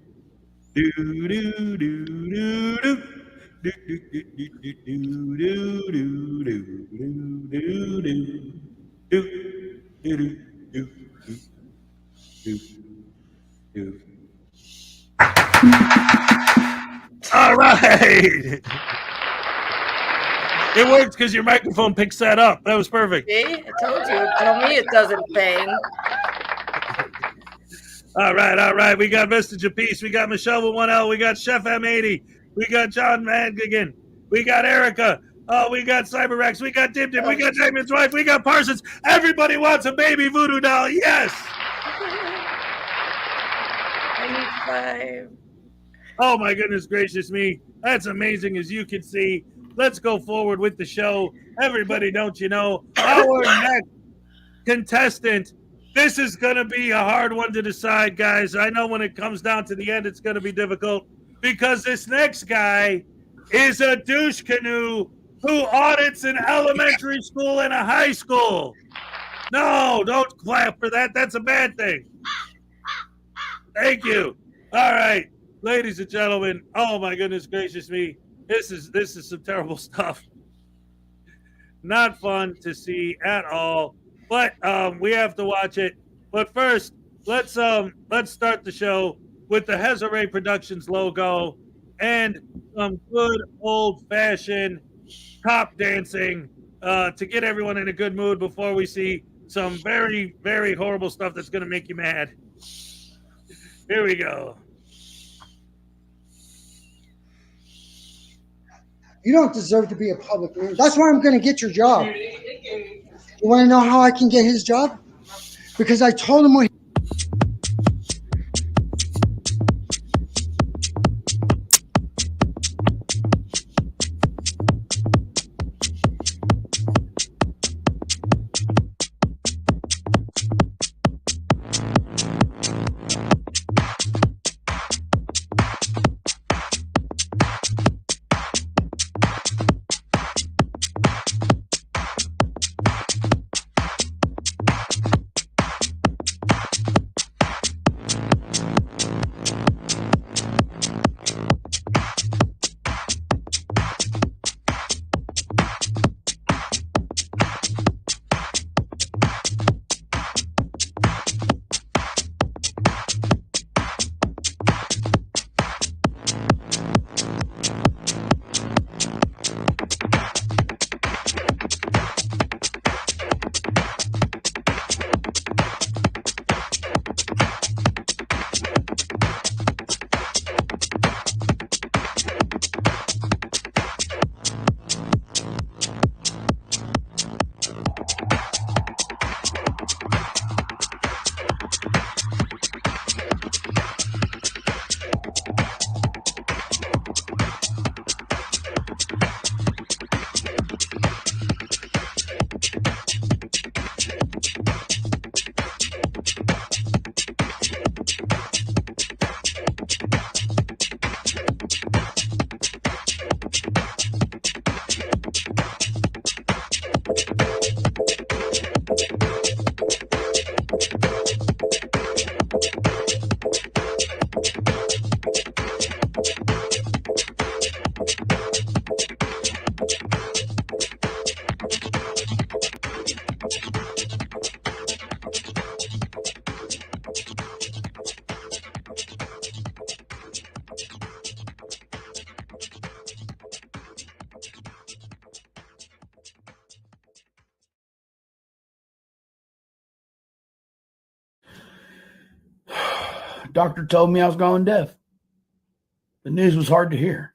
A: do do do do do. Do do do do do do do do do do. All right. It works because your microphone picks that up. That was perfect.
B: See, I told you. Tell me it doesn't bang.
A: All right. We got Vestige of Peace. We got Michelle with 1L. We got Chef M80. We got John Mangigan. We got Erica. Oh, we got Cyberrex. We got Dim Dim. We got Diamond's wife. We got Parsons. Everybody wants a baby voodoo doll. Yes.
B: I need 5.
A: Oh, my goodness gracious me. That's amazing, as you can see. Let's go forward with the show. Everybody, don't you know, our next contestant, this is going to be a hard one to decide, guys. I know when it comes down to the end, it's going to be difficult because this next guy is a douche canoe who audits an elementary school and a high school. No, don't clap for that. That's a bad thing. Thank you. All right, ladies and gentlemen. Oh, my goodness gracious me. This is some terrible stuff. Not fun to see at all. But we have to watch it. But first, let's start the show with the Hezokuai and Rae Productions logo and some good old-fashioned cop dancing to get everyone in a good mood before we see some very, very horrible stuff that's going to make you mad. Here we go.
T: You don't deserve to be a public man. That's why I'm going to get your job. You want to know how I can get his job? Because I told him what.
U: Doctor told me I was going deaf. The news was hard to hear.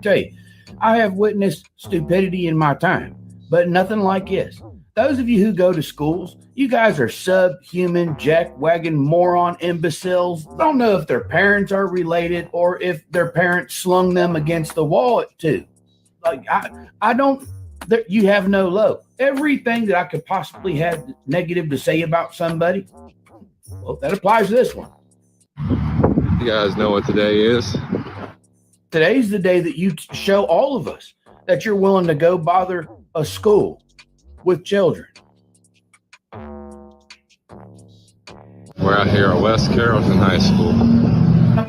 U: Okay, I have witnessed stupidity in my time, but nothing like this. Those of you who go to schools, you guys are subhuman, jackwagon, moron imbeciles. Don't know if their parents are related or if their parents slung them against the wall at 2. Like, I don't, you have no low. Everything that I could possibly have negative to say about somebody, well, that applies to this one.
V: You guys know what today is?
U: Today's the day that you show all of us that you're willing to go bother a school with children.
V: We're out here at West Carrollton High School.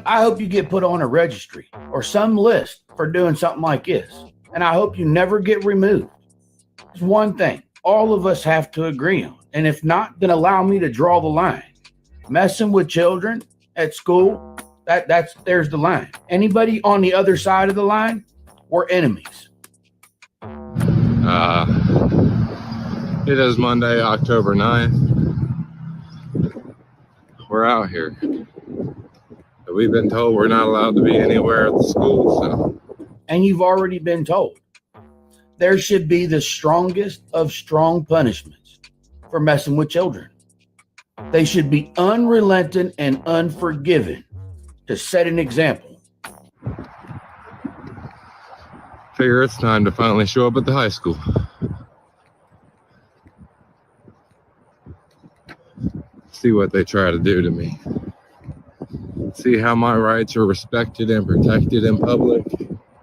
U: I hope you get put on a registry or some list for doing something like this. And I hope you never get removed. There's one thing all of us have to agree on. And if not, then allow me to draw the line. Messing with children at school, there's the line. Anybody on the other side of the line, we're enemies.
V: It is Monday, October 9th. We're out here. We've been told we're not allowed to be anywhere at the school, so.
U: And you've already been told. There should be the strongest of strong punishments for messing with children. They should be unrelenting and unforgiving to set an example.
V: Figure it's time to finally show up at the high school. See what they try to do to me. See how my rights are respected and protected in public.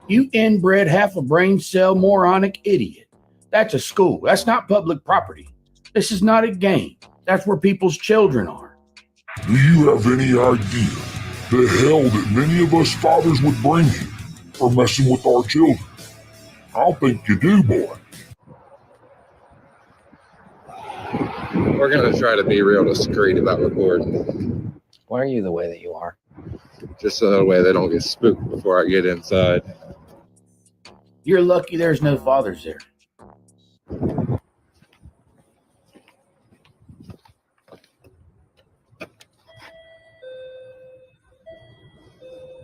U: You inbred half a brain cell moronic idiot. That's a school. That's not public property. This is not a game. That's where people's children are.
W: Do you have any idea the hell that many of us fathers would bring you for messing with our children? I don't think you do, boy.
V: We're going to try to be real discreet about recording.
X: Why are you the way that you are?
V: Just so that way they don't get spooked before I get inside.
U: You're lucky there's no fathers there.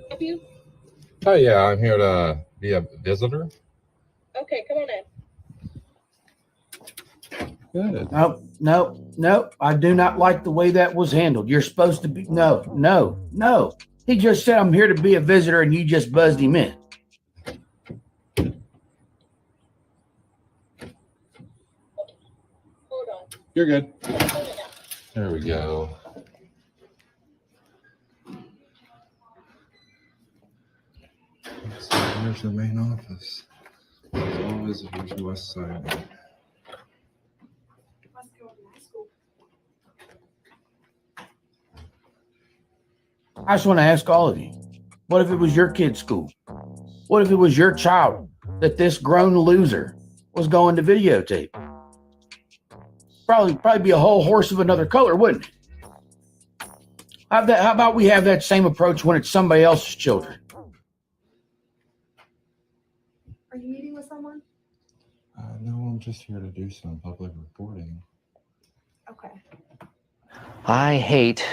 N: Help you?
V: Oh yeah, I'm here to be a visitor.
N: Okay, come on in.
V: Good.
U: No. I do not like the way that was handled. You're supposed to be, no. He just said, I'm here to be a visitor, and you just buzzed him in.
N: Hold on.
V: You're good. There we go. So here's the main office. All visitors west side.
U: I just want to ask all of you, what if it was your kid's school? What if it was your child that this grown loser was going to videotape? Probably be a whole horse of another color, wouldn't it? How about we have that same approach when it's somebody else's children?
R: Are you meeting with someone?
V: No, I'm just here to do some public reporting.
R: Okay.
X: I hate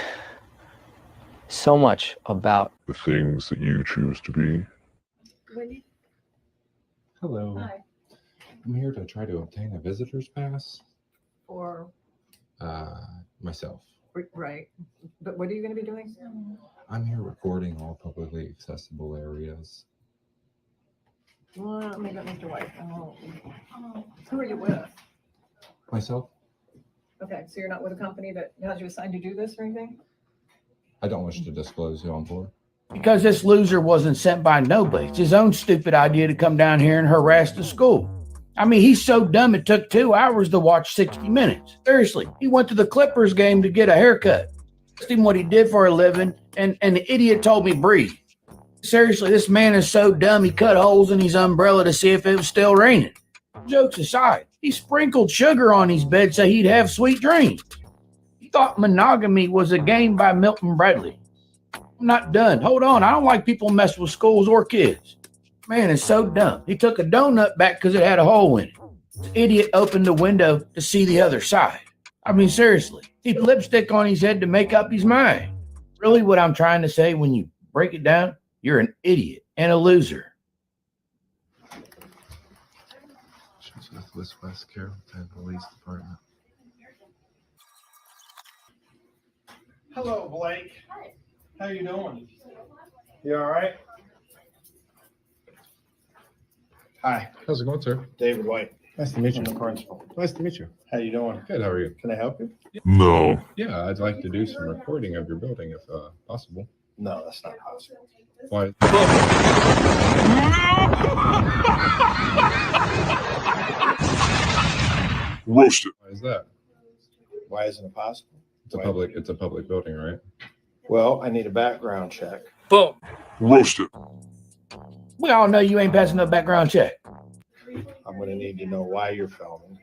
X: so much about
W: the things that you choose to be.
R: Wendy?
V: Hello.
R: Hi.
V: I'm here to try to obtain a visitor's pass.
R: Or,
V: Myself.
R: right. But what are you going to be doing?
V: I'm here recording all publicly accessible areas.
R: Well, let me get Mr. White. Who are you with?
V: Myself?
R: Okay, so you're not with a company that has you assigned to do this or anything?
V: I don't wish to disclose who I'm for.
U: because this loser wasn't sent by nobody. It's his own stupid idea to come down here and harass the school. I mean, he's so dumb it took 2 hours to watch 60 minutes. Seriously, he went to the Clippers game to get a haircut. Asked him what he did for a living, and the idiot told me breathe. Seriously, this man is so dumb he cut holes in his umbrella to see if it was still raining. Jokes aside, he sprinkled sugar on his bed so he'd have sweet dreams. He thought monogamy was a game by Milton Bradley. I'm not done. Hold on. I don't like people mess with schools or kids. Man is so dumb. He took a donut back because it had a hole in it. The idiot opened the window to see the other side. I mean, seriously, he put lipstick on his head to make up his mind. Really, what I'm trying to say, when you break it down, you're an idiot and a loser.
V: West Carrollton Police Department.
P: Hello, Blake. Hi. How you doing? You all right? Hi.
V: How's it going, sir?
P: David White.
V: Nice to meet you.
P: I'm the principal.
V: Nice to meet you.
P: How you doing?
V: Good. How are you?
P: Can I help you?
W: No.
V: Yeah, I'd like to do some recording of your building if possible.
P: No, that's not possible.
V: Why?
W: Roasted.
V: Why is that?
P: Why isn't it possible?
V: It's a public building, right?
P: Well, I need a background check.
U: Boom.
W: Roasted.
U: We all know you ain't passing no background check.
P: I'm going to need to know why you're filming.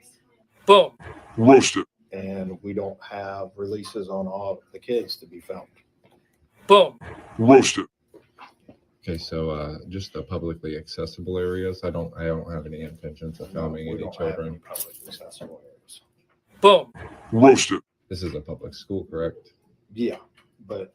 U: Boom.
W: Roasted.
P: And we don't have releases on all the kids to be filmed.
U: Boom.
W: Roasted.
V: Okay, so just the publicly accessible areas. I don't have any intentions of filming any children.
P: Public accessible areas.
U: Boom.
W: Roasted.
V: This is a public school, correct?
P: Yeah, but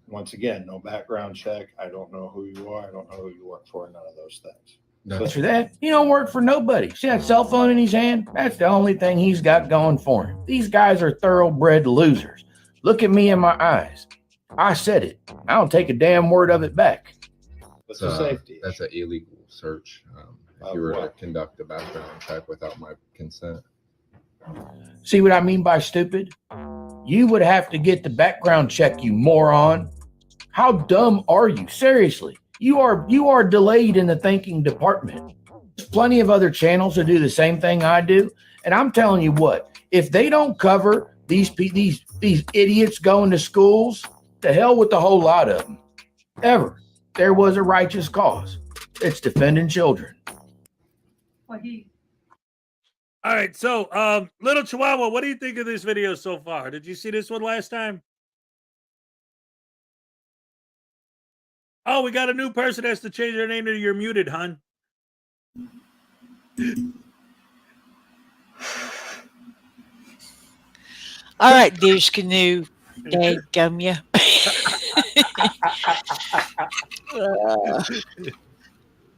P: once again, no background check. I don't know who you are. I don't know who you work for. None of those things.
U: After that, he don't work for nobody. See that cell phone in his hand? That's the only thing he's got going for him. These guys are thoroughbred losers. Look at me in my eyes. I said it. I don't take a damn word of it back.
P: That's a safety.
V: That's an illegal search. If you were to conduct a background check without my consent.
U: See what I mean by stupid? You would have to get the background check, you moron. How dumb are you? Seriously. You are delayed in the thinking department. There's plenty of other channels that do the same thing I do. And I'm telling you what, if they don't cover these idiots going to schools, to hell with the whole lot of them. Ever. There was a righteous cause. It's defending children.
A: All right, so Little Chihuahua, what do you think of this video so far? Did you see this one last time? Oh, we got a new person that has to change their name to "You're muted, hun."
C: All right, douche canoe. Gum ya.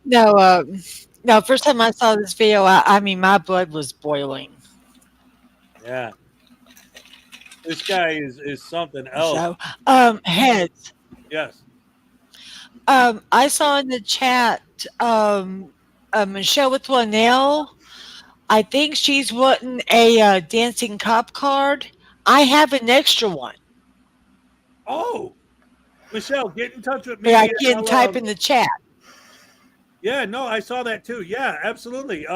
C: No, first time I saw this video, I mean, my blood was boiling.
A: Yeah. This guy is something else.
C: So, heads.
A: Yes.
C: I saw in the chat, Michelle with Linnell. I think she's wanting a dancing cop card. I have an extra one.
A: Oh, Michelle, get in touch with me.
C: Yeah, I can type in the chat.
A: Yeah, no, I saw that too. Yeah, absolutely.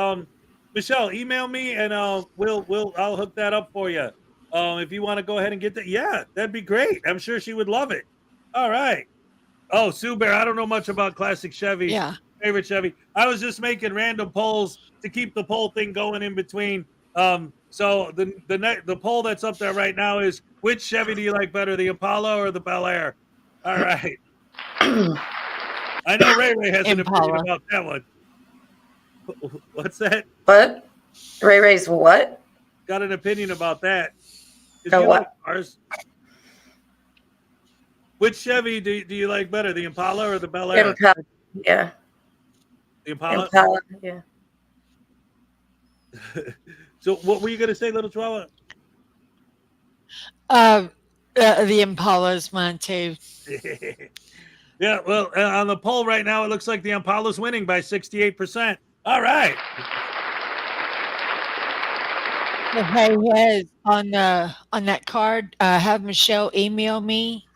A: Michelle, email me and I'll hook that up for you. If you want to go ahead and get that, yeah, that'd be great. I'm sure she would love it. All right. Oh, Sue Bear, I don't know much about classic Chevy.
C: Yeah.
A: Favorite Chevy. I was just making random polls to keep the poll thing going in between. So the poll that's up there right now is, which Chevy do you like better, the Impala or the Bel Air? All right. I know Ray Ray has an opinion about that one. What's that?
B: What? Ray Ray's what?
A: Got an opinion about that.
B: What?
A: Like cars. Which Chevy do you like better, the Impala or the Bel Air?
B: Impala, yeah.
A: The Impala?
B: Impala, yeah.
A: So what were you going to say, Little Chihuahua?
C: The Impala is mine too.
A: Yeah, well, on the poll right now, it looks like the Impala's winning by 68%. All right.
C: Hey, yes, on that card, have Michelle email me.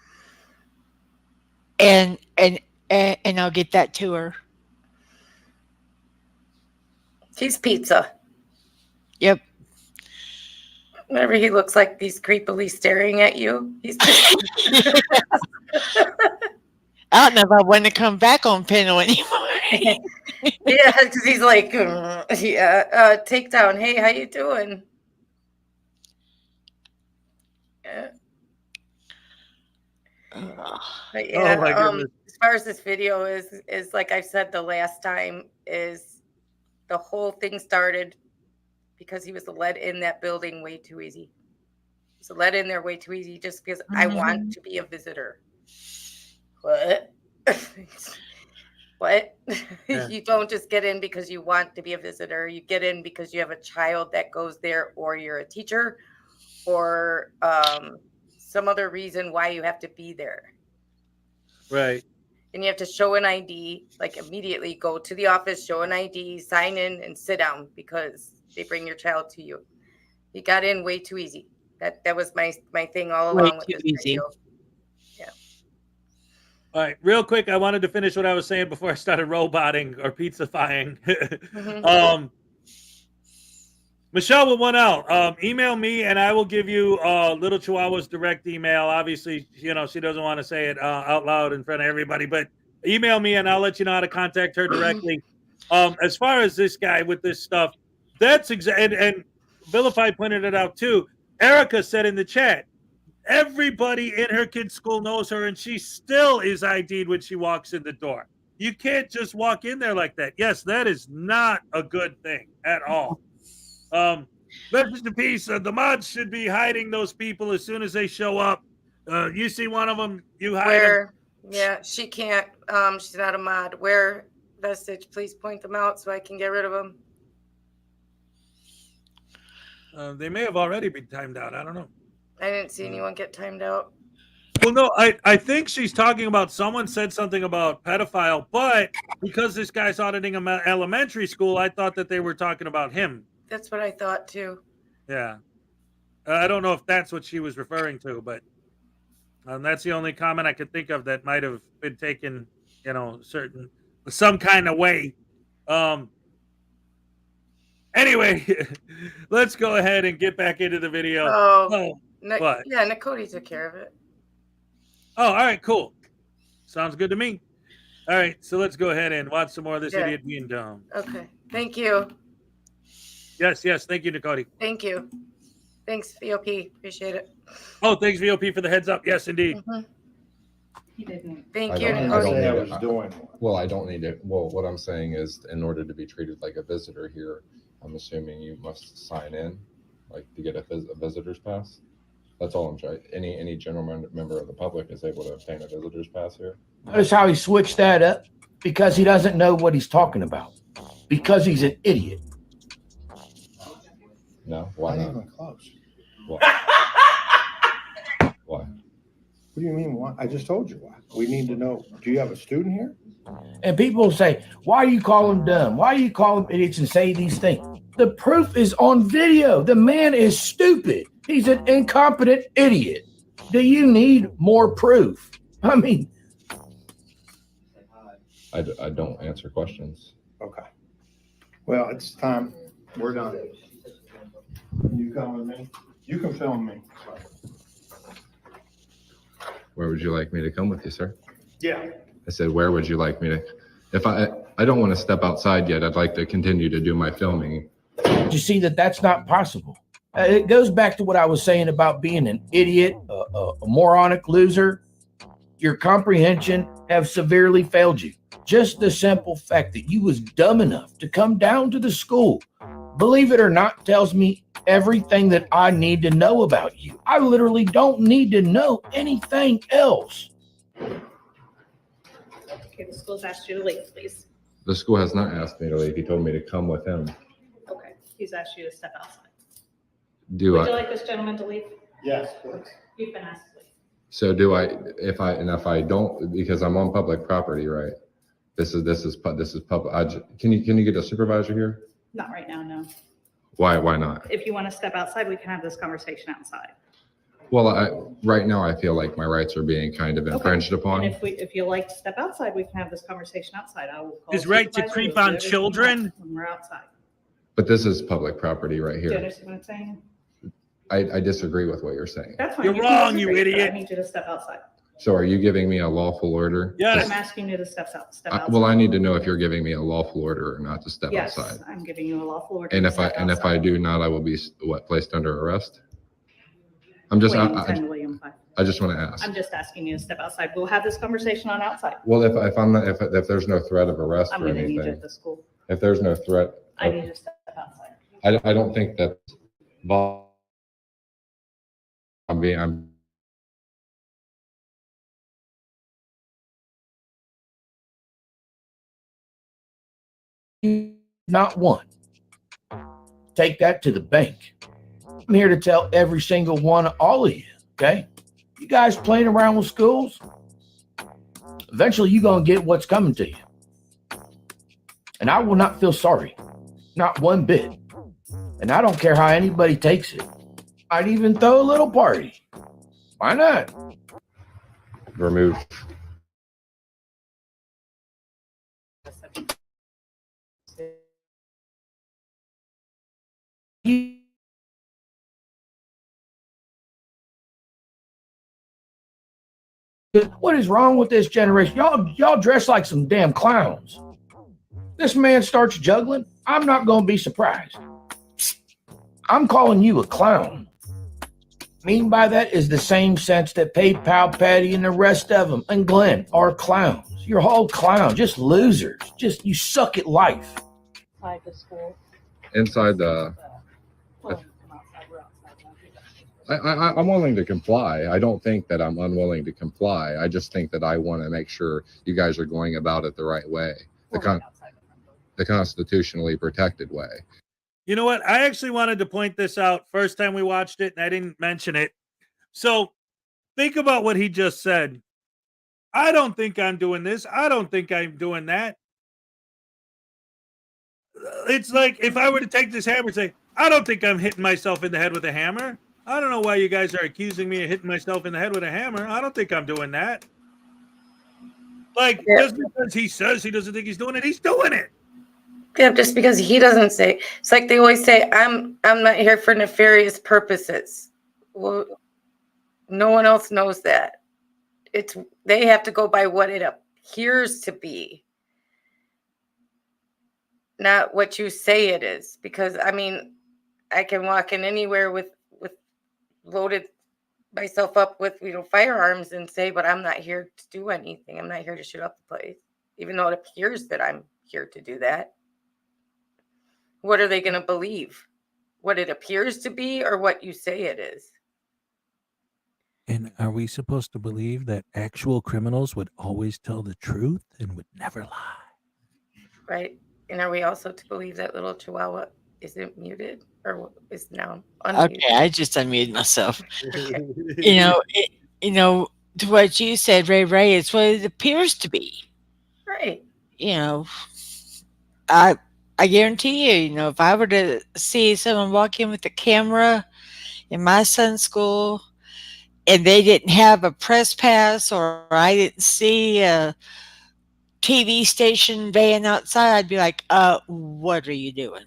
C: and I'll get that to her.
B: He's pizza.
C: Yep.
B: Whenever he looks like he's creepily staring at you, he's just
C: I don't know if I want to come back on panel anymore.
B: yeah, because he's like, takedown. Hey, how you doing? Yeah. But yeah,
A: Oh my goodness.
B: as far as this video is like I said the last time, is the whole thing started because he was let in that building way too easy. He was let in there way too easy just because I want to be a visitor. What? What?
A: Yeah.
B: You don't just get in because you want to be a visitor. You get in because you have a child that goes there, or you're a teacher, or some other reason why you have to be there.
A: Right.
B: And you have to show an ID, like immediately go to the office, show an ID, sign in, and sit down because they bring your child to you. You got in way too easy. That was my thing all
C: Way
B: along with
C: too
B: this
C: easy.
B: video. Yeah.
A: All right, real quick, I wanted to finish what I was saying before I started roboting or pizzafying. Michelle with 1L, email me and I will give you Little Chihuahua's direct email. Obviously, you know, she doesn't want to say it out loud in front of everybody, but email me and I'll let you know how to contact her directly. As far as this guy with this stuff, that's and Vilify pointed it out too. Erica said in the chat, everybody in her kid's school knows her and she still is ID'd when she walks in the door. You can't just walk in there like that. Yes, that is not a good thing at all. Message to peace. The mods should be hiding those people as soon as they show up. You see one of them, you hide them.
B: Yeah, she can't. She's not a mod. Where message? Please point them out so I can get rid of them.
A: They may have already been timed out. I don't know.
B: I didn't see anyone get timed out.
A: Well, no, I think she's talking about someone said something about pedophile, but because this guy's auditing an elementary school, I thought that they were talking about him.
B: That's what I thought too.
A: Yeah. I don't know if that's what she was referring to, but that's the only comment I could think of that might have been taken, you know, some kind of way. Anyway, let's go ahead and get back into the video. What?
B: Yeah, Nicody took care of it.
A: Oh, all right, cool. Sounds good to me. All right, so let's go ahead and watch some more of this idiot being dumb.
B: Okay. Thank you.
A: Yes. Thank you, Nicody.
B: Thank you. Thanks, VOP. Appreciate it.
A: Oh, thanks, VOP, for the heads up. Yes, indeed.
B: He didn't.
E: I
B: Thank you,
E: don't
B: Nicody.
E: need it. Well, I don't need it. Well, what I'm saying is, in order to be treated like a visitor here, I'm assuming you must sign in, like to get a visitor's pass. That's all I'm trying. Any general member of the public is able to obtain a visitor's pass here.
U: Notice how he switched that up? Because he doesn't know what he's talking about. Because he's an idiot.
E: No, why not?
F: Even close.
E: Why?
F: What do you mean? Why? I just told you why. We need to know. Do you have a student here?
U: And people say, why do you call them dumb? Why do you call them idiots and say these things? The proof is on video. The man is stupid. He's an incompetent idiot. Do you need more proof? I mean,
E: I don't answer questions.
F: Okay. Well, it's time. We're done. You come with me. You can film me.
E: Where would you like me to come with you, sir?
F: Yeah.
E: I said, where would you like me to? If I don't want to step outside yet. I'd like to continue to do my filming.
U: you see that that's not possible. It goes back to what I was saying about being an idiot, a moronic loser. Your comprehension have severely failed you. Just the simple fact that you was dumb enough to come down to the school, believe it or not, tells me everything that I need to know about you. I literally don't need to know anything else.
G: Okay, the school's asked you to leave, please.
E: The school has not asked me to leave. He told me to come with him.
G: Okay, he's asked you to step outside. Would
E: Do
G: you
E: I?
G: like this gentleman to leave?
F: Yes, please.
G: You've been asked to leave.
E: So do I? If I don't, because I'm on public property, right? This is public. Can you get a supervisor here?
G: Not right now, no.
E: Why not?
G: If you want to step outside, we can have this conversation outside.
E: Well, right now I feel like my rights are being kind of infringed upon.
G: And if you like to step outside, we can have this conversation outside. I will call
A: His right to
G: supervisor,
A: creep
G: we'll do
A: on
G: everything
A: children?
G: else when we're outside.
E: But this is public property right
G: Do you
E: here.
G: understand what I'm saying?
E: I disagree with what you're saying.
G: That's fine.
A: You're
G: can
A: wrong, you
G: disagree, but
A: idiot.
G: I need you to step outside.
E: So are you giving me a lawful order?
A: Yes.
G: I'm asking you to step outside.
E: Well, I need to know if you're giving me a lawful order or not to step
G: Yes,
E: outside.
G: I'm giving you a lawful order.
E: And
G: to
E: if I
G: step outside.
E: do not, I will be placed under arrest. I'm just
G: William 10, William 5.
E: I just want to ask.
G: I'm just asking you to step outside. We'll have this conversation on outside.
E: Well, if I'm not, if there's no threat of arrest
G: I'm
E: or
G: going to need you
E: anything,
G: at the school.
E: if there's no threat,
G: I need you to step outside.
E: I don't think that I'm
U: Not one. Take that to the bank. I'm here to tell every single one, all of you, okay? You guys playing around with schools, eventually you're going to get what's coming to you. And I will not feel sorry, not one bit. And I don't care how anybody takes it. I'd even throw a little party. Why not?
E: remove.
U: What is wrong with this generation? Y'all dress like some damn clowns. This man starts juggling, I'm not going to be surprised. I'm calling you a clown. Mean by that is the same sense that PayPal, Patty, and the rest of them, and Glenn are clowns. You're all clowns, just losers. Just, you suck at life.
G: Inside the school.
E: Inside the. I'm willing to comply. I don't think that I'm unwilling to comply. I just think that I want to make sure you guys are going about it the right way, the constitutionally protected way.
A: You know what? I actually wanted to point this out first time we watched it, and I didn't mention it. So think about what he just said. I don't think I'm doing this. I don't think I'm doing that. It's like if I were to take this hammer and say, I don't think I'm hitting myself in the head with a hammer. I don't know why you guys are accusing me of hitting myself in the head with a hammer. I don't think I'm doing that. Like, just because he says he doesn't think he's doing it, he's doing it.
B: Yeah, just because he doesn't say. It's like they always say, I'm not here for nefarious purposes. Well, no one else knows that. They have to go by what it appears to be, not what you say it is. Because I mean, I can walk in anywhere with loaded myself up with firearms and say, but I'm not here to do anything. I'm not here to shoot up the place, even though it appears that I'm here to do that. What are they going to believe? What it appears to be or what you say it is?
H: And are we supposed to believe that actual criminals would always tell the truth and would never lie?
B: Right. And are we also to believe that little chihuahua isn't muted or is now unmuted?
C: Okay, I just unmuted myself.
B: Okay.
C: To what you said, Ray Ray, it's what it appears to be.
B: Right.
C: I guarantee you, if I were to see someone walk in with a camera in my son's school and they didn't have a press pass or I didn't see a TV station van outside, I'd be like, what are you doing?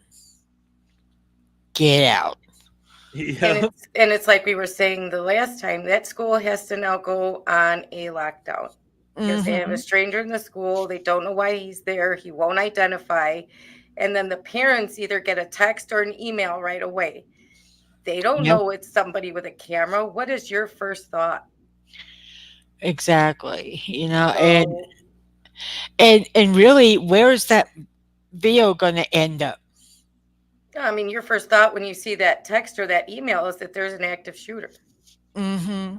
C: Get out.
B: Yeah. And it's like we were saying the last time, that school has to now go on a lockdown. Because they have a stranger in the school. They don't know why he's there. He won't identify. And then the parents either get a text or an email right away. They don't know it's somebody with a camera. What is your first thought?
C: Exactly. And really, where is that video going to end up?
B: I mean, your first thought when you see that text or that email is that there's an active shooter.
C: Mm-hmm.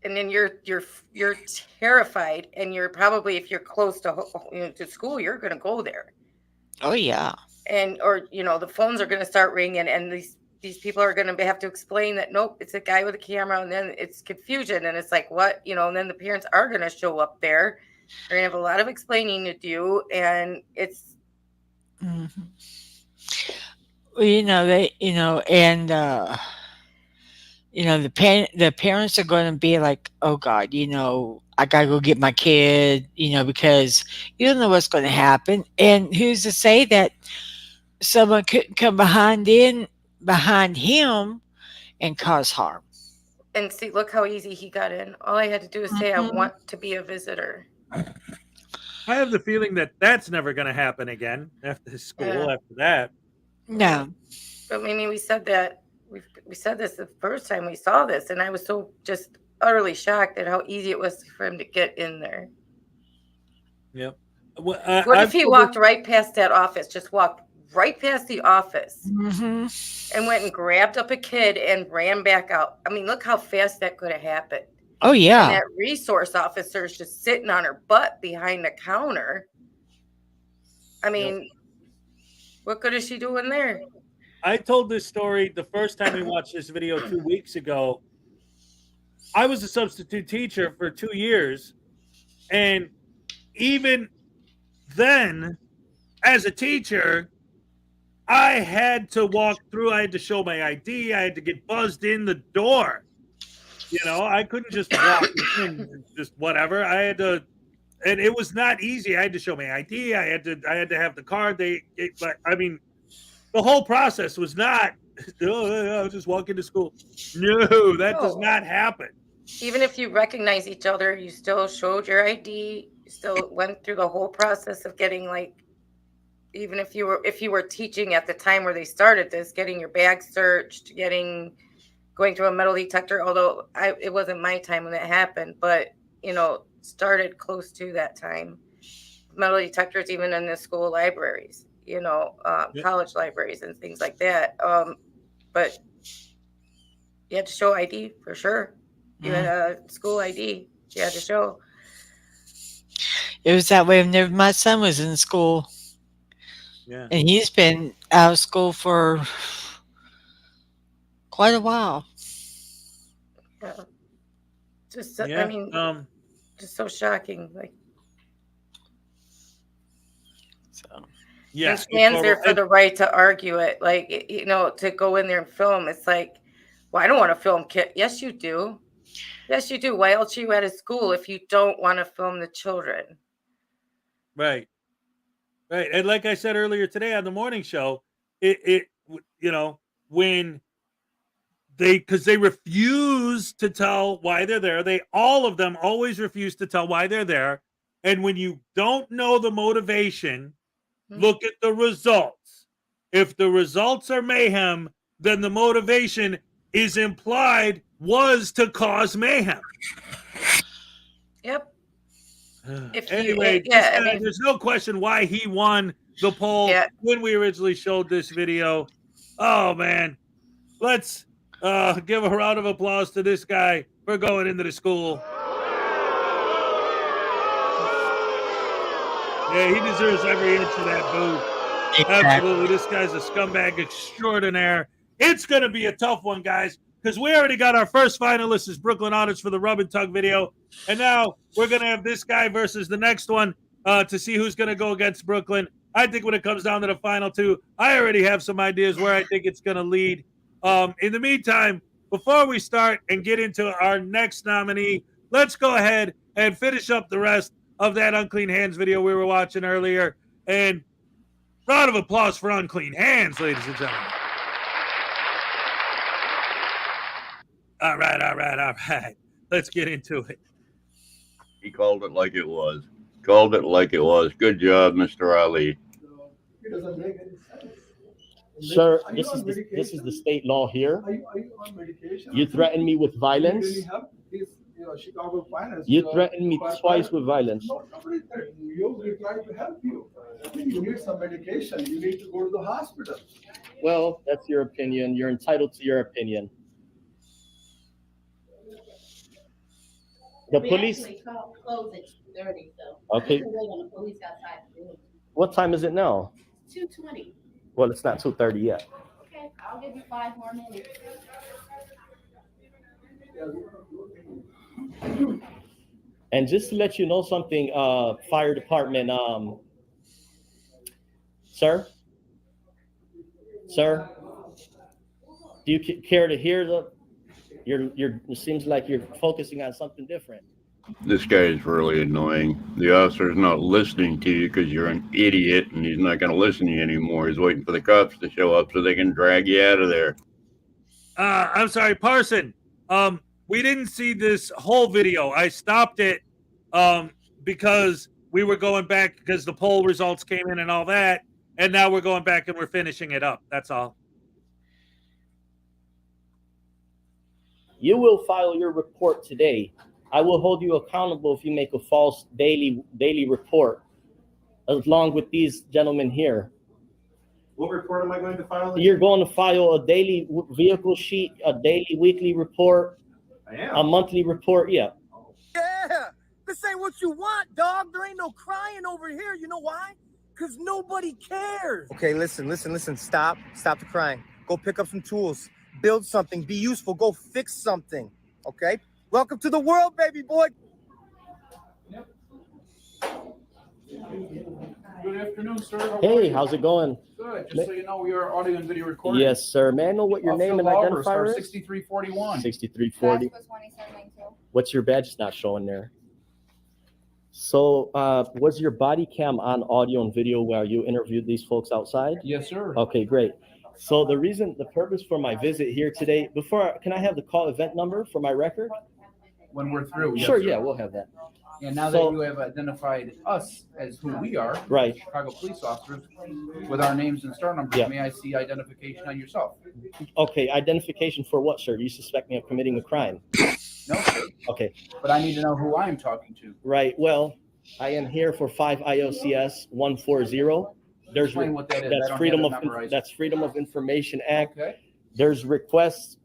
B: And then you're terrified, and you're probably, if you're close to school, you're going to go there.
C: Oh yeah.
B: And the phones are going to start ringing, and these people are going to have to explain that nope, it's a guy with a camera, and then it's confusion, and it's like what and then the parents are going to show up there. They're going to have a lot of explaining to do, and it's.
C: Well, and the parents are going to be like, oh God, I gotta go get my kid, because you don't know what's going to happen, and who's to say that someone couldn't come behind him and cause harm.
B: And see, look how easy he got in. All I had to do is say, I want to be a visitor.
A: I have the feeling that that's never going to happen again after school. After that,
C: no.
B: But I mean, we said that we said this the first time we saw this, and I was so just utterly shocked at how easy it was for him to get in there.
A: Yep.
B: What if he walked right past that office? Just walked right past the office and went and grabbed up a kid and ran back out. I mean, look how fast that could have happened.
C: Oh, yeah.
B: And that resource officer is just sitting on her butt behind the counter. I mean, what good is she doing there?
A: I told this story the first time we watched this video 2 weeks ago. I was a substitute teacher for 2 years. And even then, as a teacher, I had to walk through. I had to show my ID. I had to get buzzed in the door. I couldn't just walk in, just whatever. I had to, and it was not easy. I had to show my ID. I had to have the card. The whole process was not, I'll just walk into school. No, that does not happen.
B: Even if you recognize each other, you still showed your ID. You still went through the whole process of getting, like, even if you were teaching at the time where they started this, getting your bag searched, going through a metal detector, although it wasn't my time when it happened, but, started close to that time. Metal detectors, even in the school libraries, college libraries and things like that. But you had to show ID for sure. You had a school ID you had to show.
C: It was that way whenever my son was in school.
A: Yeah.
C: And he's been out of school for quite a while.
B: Yeah. Just, I mean, just so shocking. Like,
A: yes,
B: and stands there for the right to argue it. Like, to go in there and film. It's like, well, I don't want to film kid. Yes, you do. Yes, you do. Why else are you at a school if you don't want to film the children?
A: Right. And like I said earlier today on the morning show, when because they refuse to tell why they're there. All of them always refuse to tell why they're there. And when you don't know the motivation, look at the results. If the results are mayhem, then the motivation is implied was to cause mayhem.
B: Yep.
A: Anyway, there's no question why he won the poll when we originally showed this video. Oh, man. Let's give a round of applause to this guy for going into the school. Yeah, he deserves every inch of that booth.
C: Exactly.
A: Absolutely. This guy's a scumbag extraordinaire. It's going to be a tough one, guys, because we already got our first finalist as Brooklyn Audits for the Rub and Tug video. And now we're going to have this guy versus the next one to see who's going to go against Brooklyn. I think when it comes down to the final two, I already have some ideas where I think it's going to lead. In the meantime, before we start and get into our next nominee, let's go ahead and finish up the rest of that Unclean Hands video we were watching earlier. And round of applause for Unclean Hands, ladies and gentlemen. All right. Let's get into it.
L: He called it like it was. Good job, Mr. Ali.
O: It doesn't make any sense.
M: Sir, this is the state law here.
O: Are you on medication?
M: You threatened me with violence.
O: You really have this, Chicago finance.
M: You threatened me twice with violence.
O: No, nobody threatened you. We're trying to help you. I think you need some medication. You need to go to the hospital.
M: Well, that's your opinion. You're entitled to your opinion. The police.
G: Close at 2:30, so.
M: Okay.
G: Wait on the police outside.
M: What time is it now?
G: 2:20.
M: Well, it's not 2:30 yet.
G: Okay, I'll give you 5 more minutes.
M: And just to let you know something, fire department, sir, do you care to hear It seems like you're focusing on something different.
L: This guy is really annoying. The officer's not listening to you because you're an idiot, and he's not going to listen to you anymore. He's waiting for the cops to show up so they can drag you out of there.
A: I'm sorry, Parson. We didn't see this whole video. I stopped it because we were going back because the poll results came in and all that, and now we're going back and we're finishing it up. That's all.
M: You will file your report today. I will hold you accountable if you make a false daily report, along with these gentlemen here.
J: What report am I going to file?
M: You're going to file a daily vehicle sheet, a daily weekly report,
J: I am.
M: a monthly report. Yeah.
P: Yeah, this ain't what you want, dog. There ain't no crying over here. You know why? Because nobody cares. Okay, listen. Stop the crying. Go pick up some tools. Build something. Be useful. Go fix something. Okay? Welcome to the world, baby boy.
I: Good afternoon, sir.
M: Hey, how's it going?
I: Good. Just so you know, we are audio and video recording.
M: Yes, sir. May I know what your name and identifier is?
I: 6341.
M: 6340. What's your badge? It's not showing there. So, was your body cam on audio and video while you interviewed these folks outside?
I: Yes, sir.
M: Okay, great. So the purpose for my visit here today, can I have the call event number for my record?
I: When we're through.
M: Sure,
I: yes,
M: yeah,
I: sir.
M: we'll have that.
I: And now that you have identified us as who we are,
M: right,
I: Chicago police officers, with our names and star numbers,
M: yeah.
I: May I see identification on yourself?
M: Okay, identification for what, sir? Do you suspect me of committing a crime?
I: No, sir.
M: Okay.
I: But I need to know who I am talking to.
M: Right, well, I am here for 5 IOCS 140.
I: Explain what that is.
M: That's Freedom of Information Act.
I: Okay.
M: There's records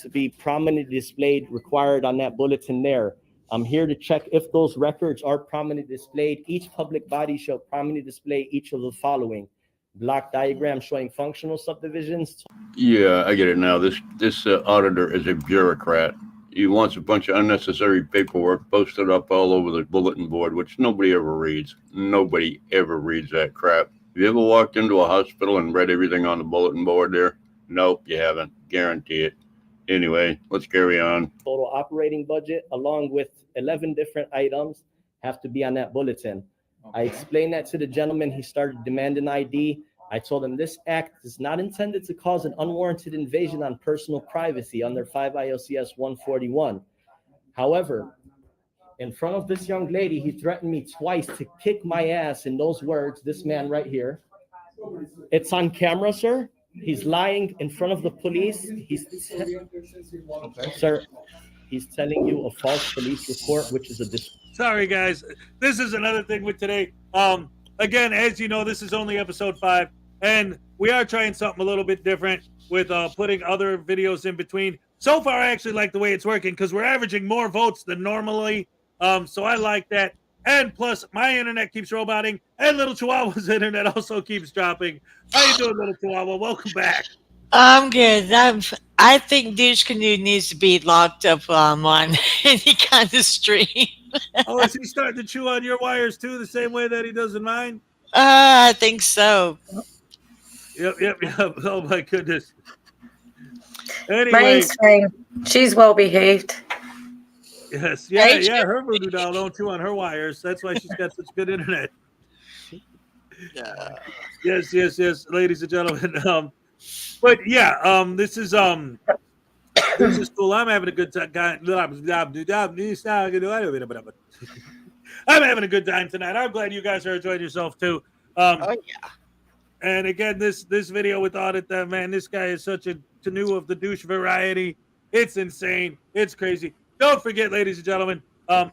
M: to be prominently displayed required on that bulletin there. I'm here to check if those records are prominently displayed. Each public body shall prominently display each of the following: block diagram showing functional subdivisions.
L: Yeah, I get it now. This auditor is a bureaucrat. He wants a bunch of unnecessary paperwork posted up all over the bulletin board, which nobody ever reads. Nobody ever reads that crap. Have you ever walked into a hospital and read everything on the bulletin board there? Nope, you haven't. Guarantee it. Anyway, let's carry on.
M: Total operating budget, along with 11 different items, have to be on that bulletin. Okay. I explained that to the gentleman. He started demanding ID. I told him this act is not intended to cause an unwarranted invasion on personal privacy under 5 ILCS 141. However, in front of this young lady, he threatened me twice to kick my ass in those words, this man right here. It's on camera, sir. He's lying in front of the police. Sir, he's telling you a false police report, which is a
A: Sorry, guys. This is another thing with today. Again, as you know, this is only episode 5, and we are trying something a little bit different with putting other videos in between. So far, I actually like the way it's working because we're averaging more votes than normally. So I like that. And plus, my internet keeps roboting, and Little Chihuahua's internet also keeps dropping. How you doing, Little Chihuahua? Welcome back.
C: I'm good. I think Douche Canoe needs to be locked up on any kind of stream.
A: Oh, is he starting to chew on your wires too, the same way that he does in mine?
C: I think so.
A: Yep. Oh my goodness. Anyway,
B: Mine's fine. She's well behaved.
A: Yes, yeah. Her voodoo doll don't chew on her wires. That's why she's got such good internet. Yes, ladies and gentlemen. But yeah, this is cool. I'm having a good time. I'm having a good time tonight. I'm glad you guys are enjoying yourself too.
C: Oh yeah.
A: And again, this video with Audit, man, this guy is such a canoe of the douche variety. It's insane. It's crazy. Don't forget, ladies and gentlemen,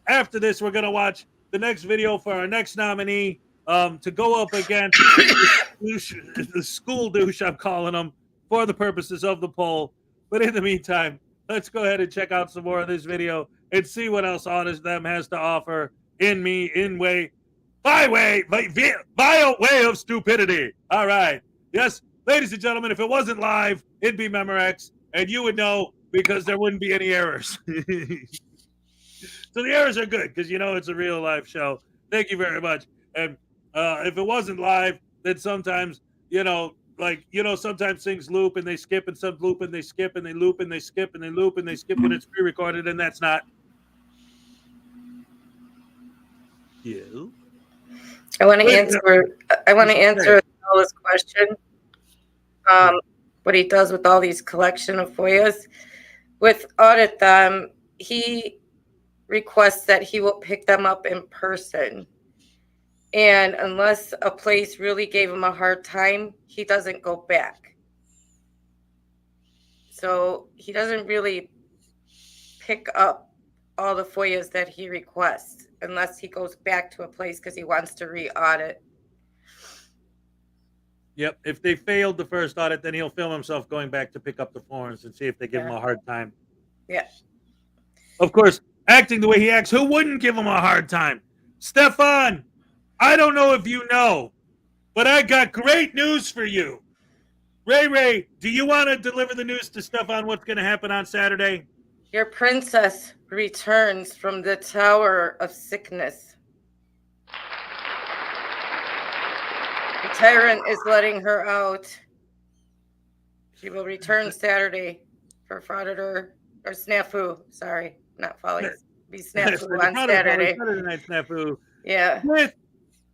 A: after this, we're going to watch the next video for our next nominee to go up against the school douche, I'm calling him, for the purposes of the poll. But in the meantime, let's go ahead and check out some more of this video and see what else Audit them has to offer vile way of stupidity. All right. Yes, ladies and gentlemen, if it wasn't live, it'd be Memorex, and you would know because there wouldn't be any errors. So the errors are good because, it's a real live show. Thank you very much. And if it wasn't live, then sometimes, like, you know, sometimes things loop and they skip, and some loop and they skip, and they loop and they skip, and they loop and they skip when it's pre-recorded, and that's not. You.
B: I want to answer. I want to answer Noah's question. What he does with all these collection of FOIAs with audit them, he requests that he will pick them up in person. And unless a place really gave him a hard time, he doesn't go back. So he doesn't really pick up all the FOIAs that he requests unless he goes back to a place because he wants to re-audit.
A: Yep. If they failed the first audit, then he'll film himself going back to pick up the forms and see if they give him a hard time.
B: Yeah.
A: Of course, acting the way he acts, who wouldn't give him a hard time? Stefan, I don't know if you know, but I got great news for you. Ray Ray, do you want to deliver the news to Stefan what's going to happen on Saturday?
B: Your princess returns from the Tower of Sickness. The tyrant is letting her out. She will return Saturday for Frauditor or Snafu. Sorry, not Follies. Be Snafu on Saturday.
A: Saturday night Snafu.
B: Yeah.
A: With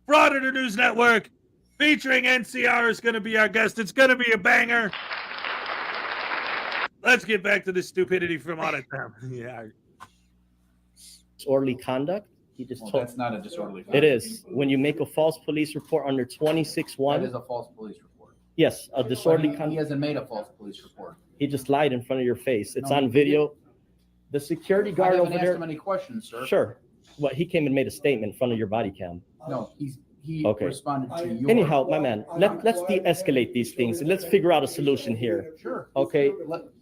A: Frauditor News Network, featuring NCR is going to be our guest. It's going to be a banger. Let's get back to the stupidity from audit time. Yeah.
M: Disorderly conduct. He just told.
I: That's not a disorderly conduct.
M: It is. When you make a false police report under 26.1.
I: That is a false police report.
M: Yes, a disorderly conduct.
I: He hasn't made a false police report.
M: He just lied in front of your face. It's
I: No,
M: on video. The security guard over
I: I haven't asked
M: there.
I: him any questions, sir.
M: Sure. Well, he came and made a statement in front of your body cam.
I: No, he
M: Okay.
I: responded to your.
M: Anyhow, my man, let's de-escalate these things and let's figure out a solution here.
I: Sure.
M: Okay.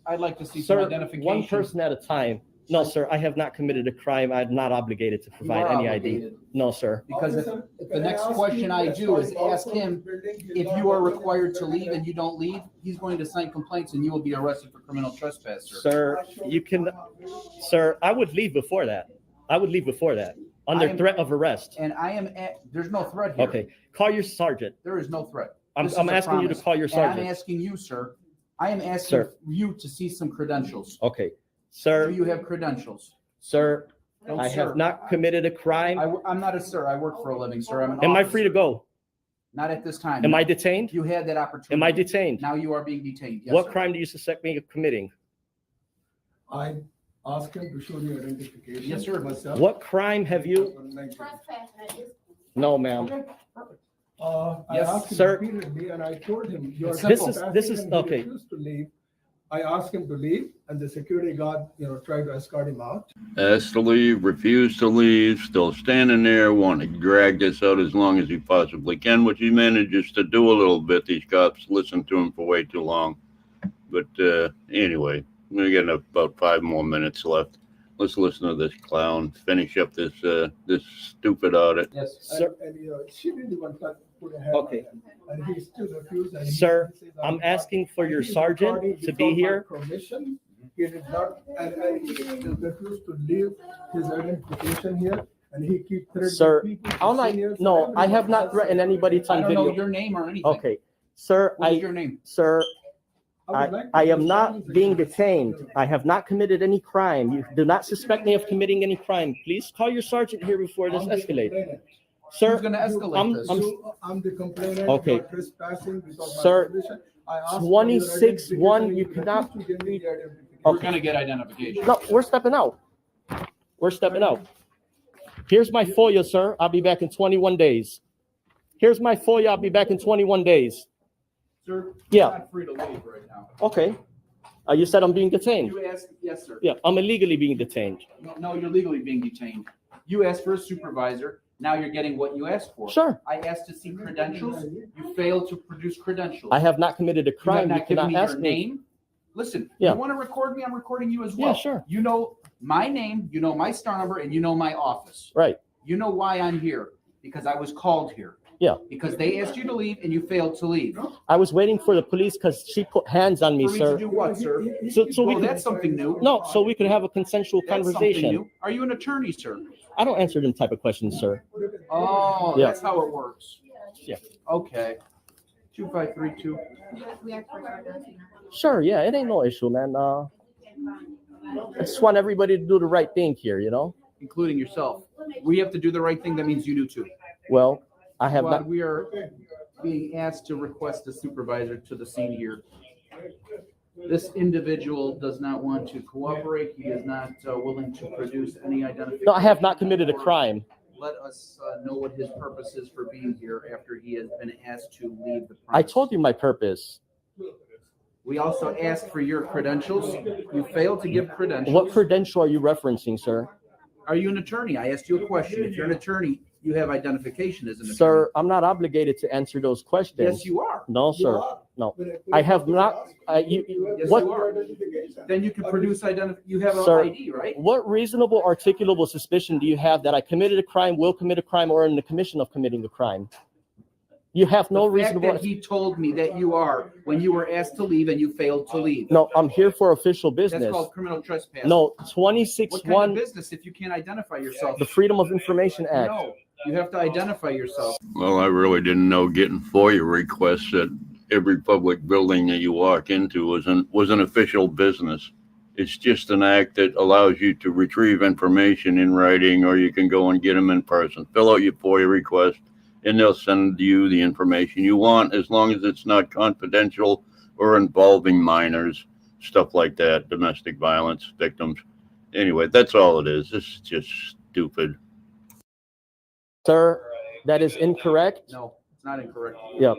I: I'd like to see some
M: Sir,
I: identification.
M: one person at a time. No, sir, I have not committed a crime. I'm not obligated to provide
I: are
M: any ID.
I: obligated.
M: No, sir.
I: Because if the next question I do is ask him if you are required to leave and you don't leave, he's going to sign complaints and you will be arrested for criminal trespass, sir.
M: Sir, you can, sir, I would leave before that. I would leave before that, under threat of arrest.
I: And I am there's no threat here.
M: Okay, call your sergeant.
I: There is no threat.
M: I'm
I: This is
M: asking
I: a
M: you to
I: promise.
M: call your
I: And
M: sergeant.
I: I'm asking you, sir. I am asking
M: Sir.
I: you to see some credentials.
M: Okay, sir.
I: Do you have credentials?
M: Sir,
I: No,
M: I
I: sir.
M: have not committed a crime.
I: I'm not a sir. I work for a living, sir. I'm an
M: Am I
I: officer.
M: free to go?
I: Not at this time.
M: Am I detained?
I: You had that opportunity.
M: Am I detained?
I: Now you are being detained. Yes,
M: What
I: sir.
M: crime do you suspect me of committing?
O: I asked him to show the identification.
I: Yes, sir.
O: Myself.
M: What crime have you? No, ma'am.
O: I
M: Yes,
O: asked him
M: sir.
O: repeatedly, and I told him, "You're
M: This is
O: trespassing," and he
M: okay.
O: refused to leave. I asked him to leave, and the security guard, tried to escort him out.
L: Asked to leave, refused to leave, still standing there, wanting to drag this out as long as he possibly can, which he manages to do a little bit. These cops listen to him for way too long. But anyway, we got about 5 more minutes left. Let's listen to this clown finish up this this stupid audit.
I: Yes,
O: sir. And she didn't even put a hand on
M: Okay.
O: him, and he still refused. And he
M: Sir,
O: says,
M: I'm asking for your
O: he's
M: sergeant
O: recording
M: to
O: without
M: be
O: my
M: here.
O: Permission. He did not, and he refused to leave his identification here, and he keep threatening
M: Sir,
O: people.
M: I'm not, no, I have not threatened anybody. It's
I: I
M: on
I: don't know
M: video.
I: your name or anything.
M: Okay, sir,
I: What is your name?
M: Sir,
O: I would like to
M: I am
O: know
M: not
O: something.
M: being detained. I have not committed any crime. You do not suspect me of committing any crime. Please call your sergeant here before this
O: I'm the
M: escalates.
O: complainant.
M: Sir,
I: Who's going to escalate
M: I'm-
I: this?
M: I'm-
O: I'm the complainant.
M: Okay.
O: You're trespassing without my
M: Sir,
O: permission. I asked for your
M: 26-1,
O: identification,
M: you
O: refused
M: cannot.
O: to give me the identification.
I: We're going to get identification.
M: No, we're stepping out. We're stepping out. Here's my FOIA, sir. I'll be back in 21 days. Here's my FOIA. I'll be back in 21 days.
I: Sir,
M: Yeah.
I: you're not free to leave right now.
M: Okay. You said I'm being detained.
I: You asked, yes, sir.
M: Yeah, I'm illegally being detained.
I: No, you're legally being detained. You asked for a supervisor. Now you're getting what you asked for.
M: Sure.
I: I asked to see credentials. You failed to produce credentials.
M: I have not committed a
I: You have
M: crime. You
I: not given
M: cannot
I: me
M: ask
I: your
M: me.
I: name. Listen,
M: Yeah.
I: you want to record me? I'm recording you as
M: Yeah,
I: well.
M: sure.
I: You know my name, you know my star number, and you know my office.
M: Right.
I: You know why I'm here, because I was called here.
M: Yeah.
I: Because they asked you to leave and you failed to leave.
M: I was waiting for the police because she put hands on me,
I: For me
M: sir.
I: to do what, sir?
M: So we
I: Well,
M: could,
I: that's something new.
M: no, so we could have a consensual
I: That's something
M: conversation.
I: new. Are you an attorney, sir?
M: I don't answer them type of questions, sir.
I: Oh,
M: Yeah.
I: that's how it works.
M: Yeah.
I: Okay. 2532.
M: Sure, yeah, it ain't no issue, man. I just want everybody to do the right thing here, you know?
I: Including yourself. We have to do the right thing. That means you do too.
M: Well, I have
I: Squad,
M: not.
I: we are being asked to request a supervisor to the scene here. This individual does not want to cooperate. He is not willing to produce any identification.
M: No, I have not committed a crime.
I: Let us know what his purpose is for being here after he has been asked to leave the
M: I
I: premise.
M: told you my purpose.
I: We also asked for your credentials. You failed to give credentials.
M: What credential are you referencing, sir?
I: Are you an attorney? I asked you a question. If you're an attorney, you have identification as an attorney.
M: Sir, I'm not obligated to answer those questions.
I: Yes, you are.
M: No, sir. No, I have not.
I: Yes,
M: What?
I: you are. Then you can produce you have an
M: Sir,
I: ID, right?
M: what reasonable articulable suspicion do you have that I committed a crime, will commit a crime, or in the commission of committing a crime? You have no
I: The fact
M: reasonable.
I: that he told me that you are when you were asked to leave and you failed to leave.
M: No, I'm here for official business.
I: That's called criminal trespass.
M: No,
I: What
M: 26-1.
I: kind of business if you can't identify yourself?
M: The Freedom of Information Act.
I: No, you have to identify yourself.
L: Well, I really didn't know getting FOIA requests at every public building that you walk into was an official business. It's just an act that allows you to retrieve information in writing, or you can go and get them in person. Fill out your FOIA request, and they'll send you the information you want, as long as it's not confidential or involving minors, stuff like that, domestic violence victims. Anyway, that's all it is. This is just stupid.
M: Sir, that is incorrect.
I: No, it's not incorrect.
M: Yep.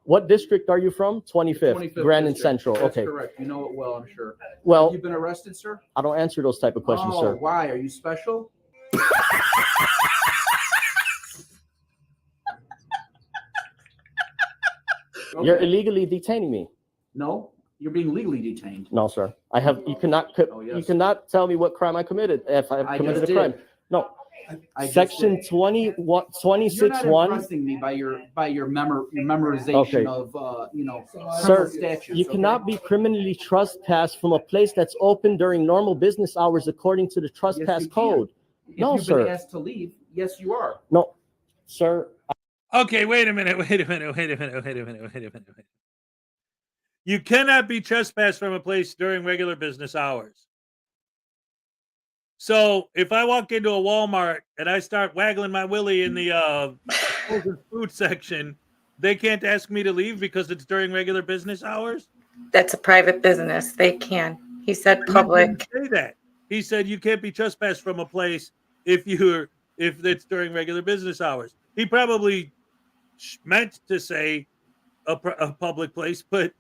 M: What district are you from? 25th, Grand and
I: district.
M: Central.
I: That's
M: Okay.
I: correct. You know it well, I'm sure.
M: Well,
I: Have you been arrested, sir?
M: I don't answer those type of questions,
I: Oh,
M: sir.
I: why? Are you special?
M: You're
I: Okay.
M: illegally detaining me.
I: No, you're being legally detained.
M: No, sir. I have. You cannot.
I: Oh, yes.
M: You cannot tell me what crime I committed if I
I: I
M: committed a
I: just
M: crime.
I: did.
M: No.
I: I just
M: Section
I: did.
M: 21,
I: You're not
M: 26-1.
I: impressing me by your memorization
M: Okay.
I: of
M: Sir,
I: statutes.
M: you cannot be criminally trespassed from a place that's open during normal business hours according to the trespass
I: you can.
M: code.
I: If
M: No,
I: you've
M: sir.
I: been asked to leave, yes, you are.
M: No, sir.
A: Okay, wait a minute. You cannot be trespassed from a place during regular business hours. So if I walk into a Walmart and I start waggling my willy in the frozen food section, they can't ask me to leave because it's during regular business hours?
B: That's a private business. They can. He said public.
A: He didn't say that. He said you can't be trespassed from a place if it's during regular business hours. He probably meant to say a public place, but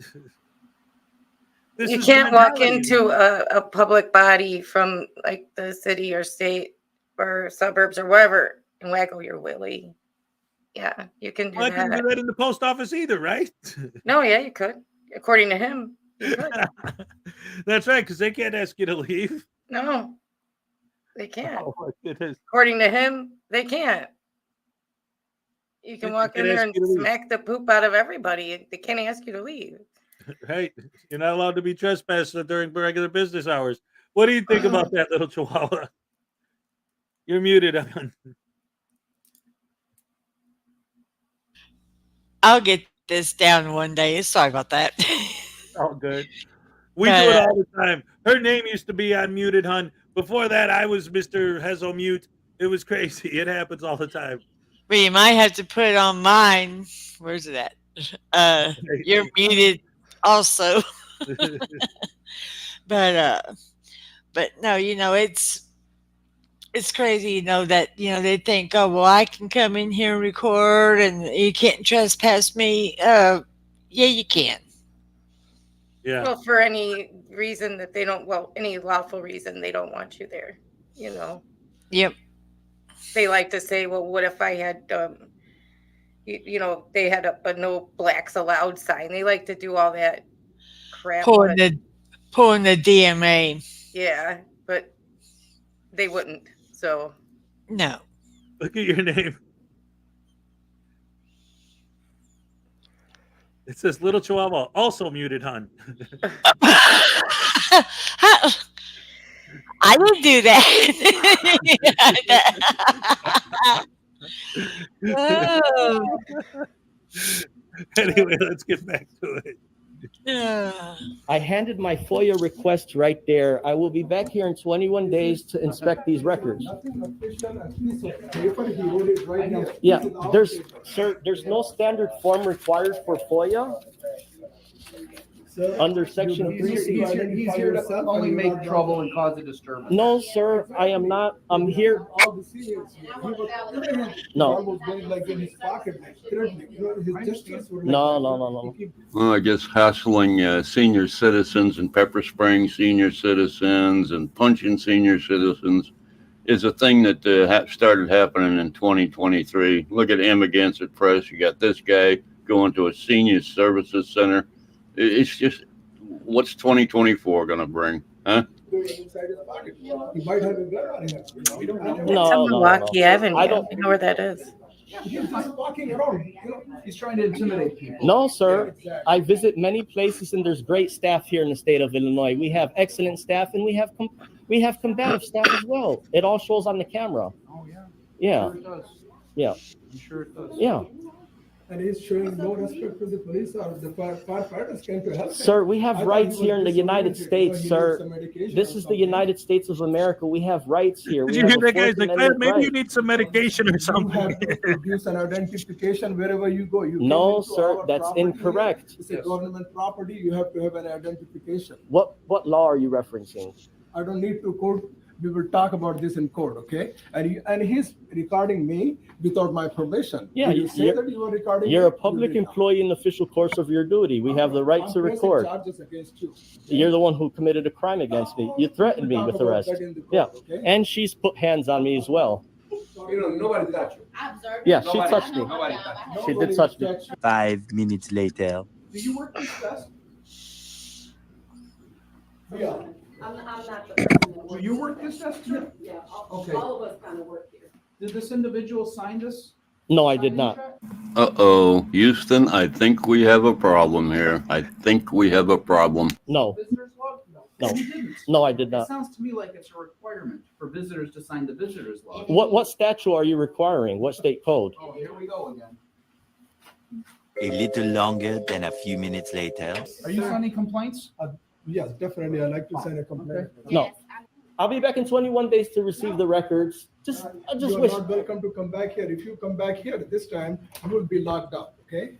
B: You can't walk into a public body from like the city or state or suburbs or wherever and waggle your willy. Yeah, you can do
A: Well, I couldn't do
B: that.
A: that in the post office either, right?
B: No, yeah, you could. According to him, you could.
A: That's right, because they can't ask you to leave.
B: No, they can't.
A: Oh my goodness.
B: According to him, they can't. You can walk in
A: can't
B: there
A: ask
B: and
A: you to leave.
B: smack the poop out of everybody. They can't ask you to leave.
A: Right. You're not allowed to be trespassed during regular business hours. What do you think about that, little chihuahua? You're muted.
C: I'll get this down one day. Sorry about that.
A: All good. We do it all the time. Her name used to be Unmuted Hun. Before that, I was Mr. Hezomute. It was crazy. It happens all the time.
C: But you might have to put it on mine. Where's it at? You're muted also. But no, it's crazy, that, they think, oh, well, I can come in here and record and you can't trespass me. Yeah, you can.
A: Yeah.
B: Well, for any reason that they don't, any lawful reason they don't want you there,
C: Yep.
B: They like to say, well, what if I had, they had a no blacks allowed sign. They like to do all that crap.
C: Pulling the DMA.
B: Yeah, but they wouldn't. So
C: no.
A: Look at your name. It says Little Chihuahua, also muted Hun.
C: I would do that. Oh.
A: Anyway, let's get back to it.
M: I handed my FOIA request right there. I will be back here in 21 days to inspect these records. Yeah, there's no standard form required for FOIA. Under section 3.
I: He's here to only make trouble and cause a disturbance.
M: No, sir, I am not. I'm here. No. No.
L: Well, I guess hassling senior citizens and pepper spraying senior citizens and punching senior citizens is a thing that started happening in 2023. Look at Amagansett Press. You got this guy going to a senior services center. It's just, what's 2024 going to bring, huh?
O: He might have a gun on him. We don't know.
B: It's on Milwaukee Avenue.
M: I don't
B: know where that is.
O: He's just walking around.
I: He's trying to intimidate people.
M: No, sir. I visit many places, and there's great staff here in the state of Illinois. We have excellent staff, and we have combative staff as well. It all shows on the camera.
I: Oh, yeah.
M: Yeah.
I: I'm sure it does.
M: Yeah.
I: I'm sure it does.
M: Yeah.
O: And he's showing no respect for the police or the firefighters came to help him.
M: Sir, we have rights here in the United States, sir. This is the United States of America. We have rights here.
A: Did
M: We
A: you
M: have
A: hear
M: a
A: that, guys?
M: Fourth
A: Like,
M: Amendment
A: maybe you
M: right.
A: need some medication or
O: You
A: something.
O: have to produce an identification wherever you go. You
M: No,
O: came into
M: sir,
O: our
M: that's
O: property.
M: incorrect.
O: It's a government property. You have to have an identification.
M: What law are you referencing?
O: I don't need to quote. We will talk about this in court, okay? And he's recording me without my permission.
M: Yeah,
O: Did you say that you were recording
M: You're
O: me?
M: a public employee in the official course of your duty. We have the right
O: I'm
M: to
O: pressing
M: record.
O: charges against you.
M: You're the one who committed a crime against me. You threatened me with arrest. Yeah, and she's put hands on me as well.
O: You know, nobody touched you.
M: Yeah, she touched me. She did touch me.
D: 5 minutes later.
O: Do you work this desk? Yeah.
R: I'm not the person that
I: Do you work this desk too?
R: Yeah,
I: Okay.
R: all of us kind of work here.
I: Did this individual sign this?
M: No, I did not.
L: Uh-oh, Houston, I think we have a problem here. I think we have a problem.
M: No,
I: Visitors log?
M: No.
I: You didn't.
M: no, I did
I: It
M: not.
I: sounds to me like it's a requirement for visitors to sign the visitors log.
M: What statute are you requiring? What state code?
I: Oh, here we go again.
D: A little longer than a few minutes later.
I: Are you signing complaints?
O: Yes, definitely. I'd like to sign a complaint.
M: No. I'll be back in 21 days to receive the records. I just
O: You are
M: wish.
O: not welcome to come back here. If you come back here this time, you will be locked up, okay?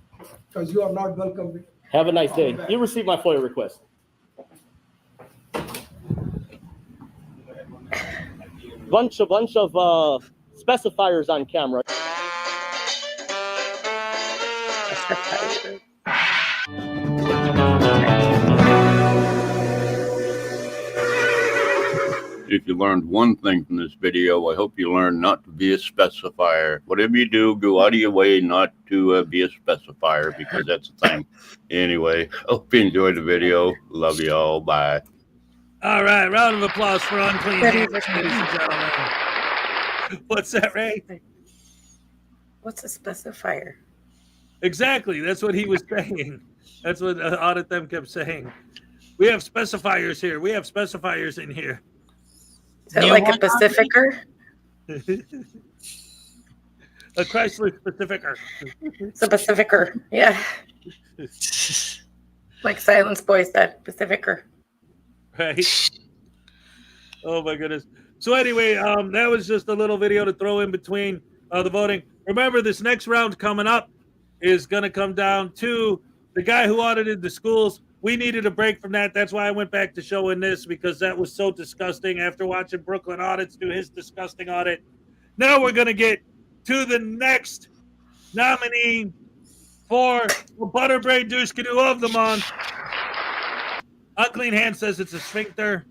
O: Because you are not welcome.
M: Have a nice day. You received my FOIA request. Bunch of specifiers on camera.
L: If you learned one thing from this video, I hope you learned not to be a specifier. Whatever you do, go out of your way not to be a specifier, because that's the thing. Anyway, hope you enjoyed the video. Love you all. Bye.
A: All right, round of applause for Unclean, ladies and gentlemen. What's that, Ray?
B: What's a specifier?
A: Exactly. That's what he was saying. That's what Audit Them kept saying. We have specifiers here. We have specifiers in here.
B: Is that like a Pacificer?
A: A Chrysler Pacificer.
B: It's a Pacificer, yeah. Like Silence Boy said, Pacificer.
A: Right. Oh my goodness. So anyway, that was just a little video to throw in between the voting. Remember, this next round coming up is going to come down to the guy who audited the schools. We needed a break from that. That's why I went back to showing this, because that was so disgusting after watching Brooklyn Audits do his disgusting audit. Now we're going to get to the next nominee for the Butterbrain Douche Canoe of the month. Unclean Hand says it's a sphincter.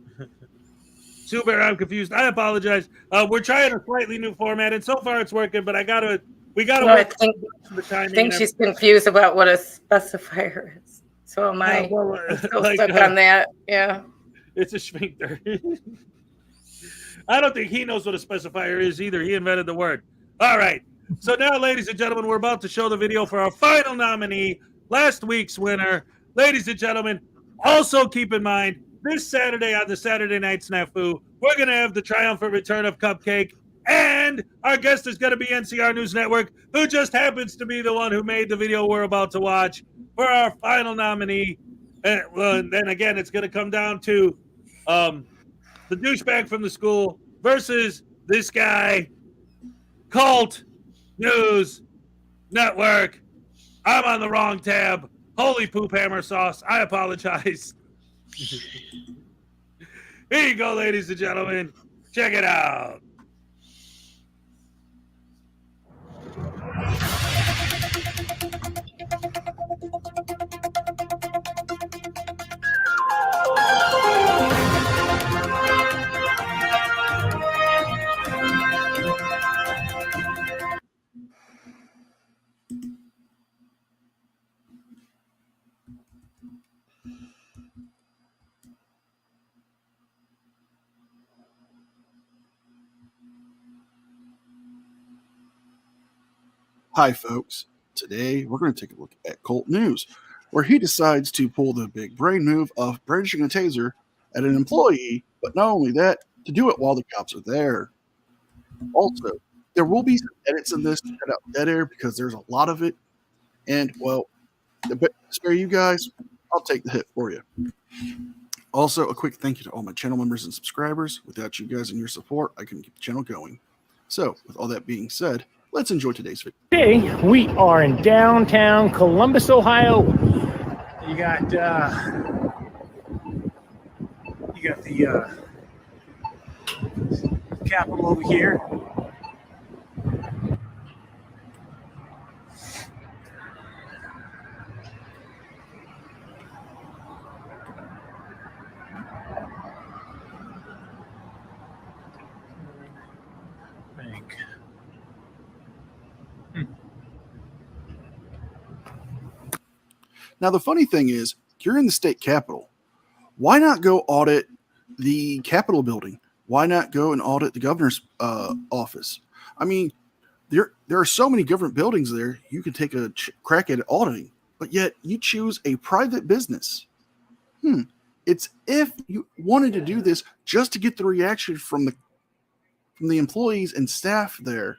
A: Super, I'm confused. I apologize. We're trying a slightly new format, and so far it's working, but we gotta
B: No,
A: work
B: I think she's confused about what a specifier is. So am I. I'm still stuck on that. Yeah.
A: It's a sphincter. I don't think he knows what a specifier is either. He invented the word. All right. So now, ladies and gentlemen, we're about to show the video for our final nominee, last week's winner. Ladies and gentlemen, also keep in mind, this Saturday on the Saturday Night Snafu, we're going to have the triumphant return of Cupcake And our guest is going to be NCR News Network, who just happens to be the one who made the video we're about to watch for our final nominee. And, and then again, it's going to come down to the douchebag from the school versus this guy, Colt News Network. I'm on the wrong tab. Holy poop hammer sauce. I apologize. Here you go, ladies and gentlemen. Check it out.
K: Hi, folks. Today we're going to take a look at Colt News, where he decides to pull the big brain move of brandishing a taser at an employee, but not only that, to do it while the cops are there. Also, there will be some edits in this to cut out dead air because there's a lot of it. And, well, to spare you guys, I'll take the hit for you. Also, a quick thank you to all my channel members and subscribers. Without you guys and your support, I couldn't keep the channel going. So, with all that being said, let's enjoy today's video.
Q: Today, we are in downtown Columbus, Ohio. You got the Capitol over here. Bank.
K: Now, the funny thing is, you're in the state capitol. Why not go audit the Capitol building? Why not go and audit the governor's office? I mean, there are so many government buildings there. You can take a crack at auditing, but yet you choose a private business. It's if you wanted to do this just to get the reaction from the employees and staff there.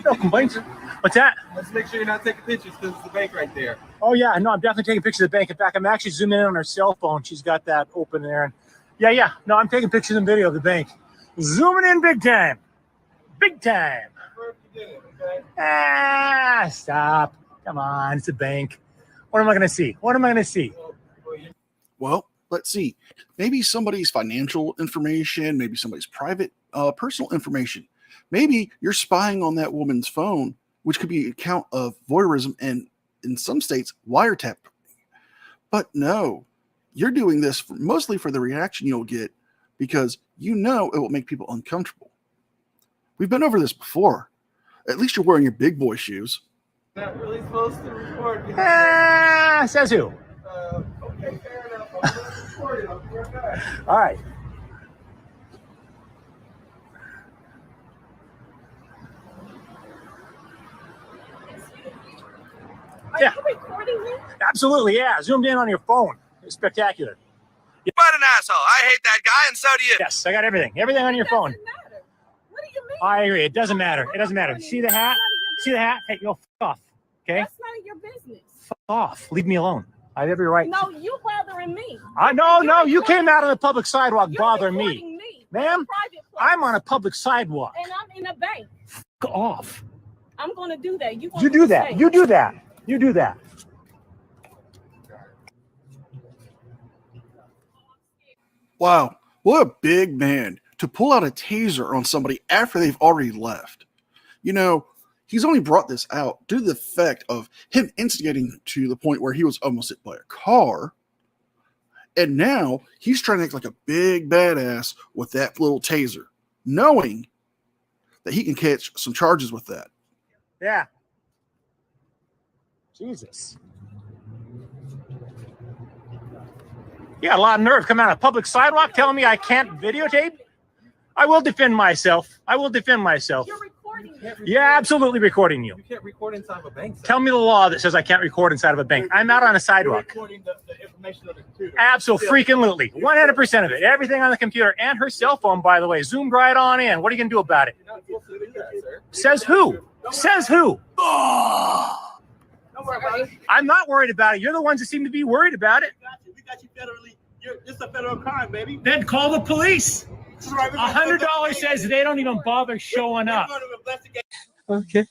Q: No complaints. What's that?
J: Let's make sure you're not taking pictures because it's the bank right there.
Q: Oh yeah, no, I'm definitely taking pictures of the bank. In fact, I'm actually zooming in on her cell phone. She's got that open there. And yeah. No, I'm taking pictures and video of the bank. Zooming in big time. Big time. Stop. Come on, it's a bank. What am I going to see? What am I going to see?
K: Well, let's see. Maybe somebody's financial information, maybe somebody's private, personal information. Maybe you're spying on that woman's phone, which could be a count of voyeurism and, in some states, wiretap. But no, you're doing this mostly for the reaction you'll get because you know it will make people uncomfortable. We've been over this before. At least you're wearing your big boy shoes.
J: Not really supposed to record.
Q: Says who?
J: Okay, fair enough. I'm going to record it. I'll be right back.
Q: All right.
R: Are you recording me?
Q: Absolutely, yeah. Zoomed in on your phone. It's spectacular.
S: But an asshole. I hate that guy, and so do you.
Q: Yes, I got everything. Everything on your phone.
R: Matter. What do you mean?
Q: I agree. It doesn't matter. It doesn't matter. See the hat? See the hat? Hey, yo, f off. Okay?
R: That's none of your business.
Q: F off. Leave me alone. I have every right.
R: No, you bothering me.
Q: No. You came out on the public sidewalk bothering me. Ma'am,
R: Private place.
Q: I'm on a public sidewalk.
R: And I'm in a bank.
Q: F off.
R: I'm going to do that. You
Q: do that. You do that. You do that.
K: Wow, what a big man to pull out a taser on somebody after they've already left. You know, he's only brought this out due to the effect of him instigating to the point where he was almost hit by a car. And now he's trying to act like a big badass with that little taser. knowing that he can catch some charges with that.
Q: Yeah. Jesus. You got a lot of nerve coming out of a public sidewalk telling me I can't videotape? I will defend myself. I will defend myself.
R: You're recording.
Q: Yeah, absolutely recording you.
H: You can't record inside of a bank.
Q: Tell me the law that says I can't record inside of a bank. I'm out on a sidewalk.
H: Recording the information of the computer.
Q: Absolutely. 100% of it. Everything on the computer and her cell phone, by the way, zoomed right on in. What are you going to do about it? Says who? Says who?
H: Don't worry about it.
Q: I'm not worried about it. You're the ones that seem to be worried about it.
H: We got you federally. This is a federal crime, baby.
Q: Then call the police. $100 says they don't even bother showing up.
H: Okay.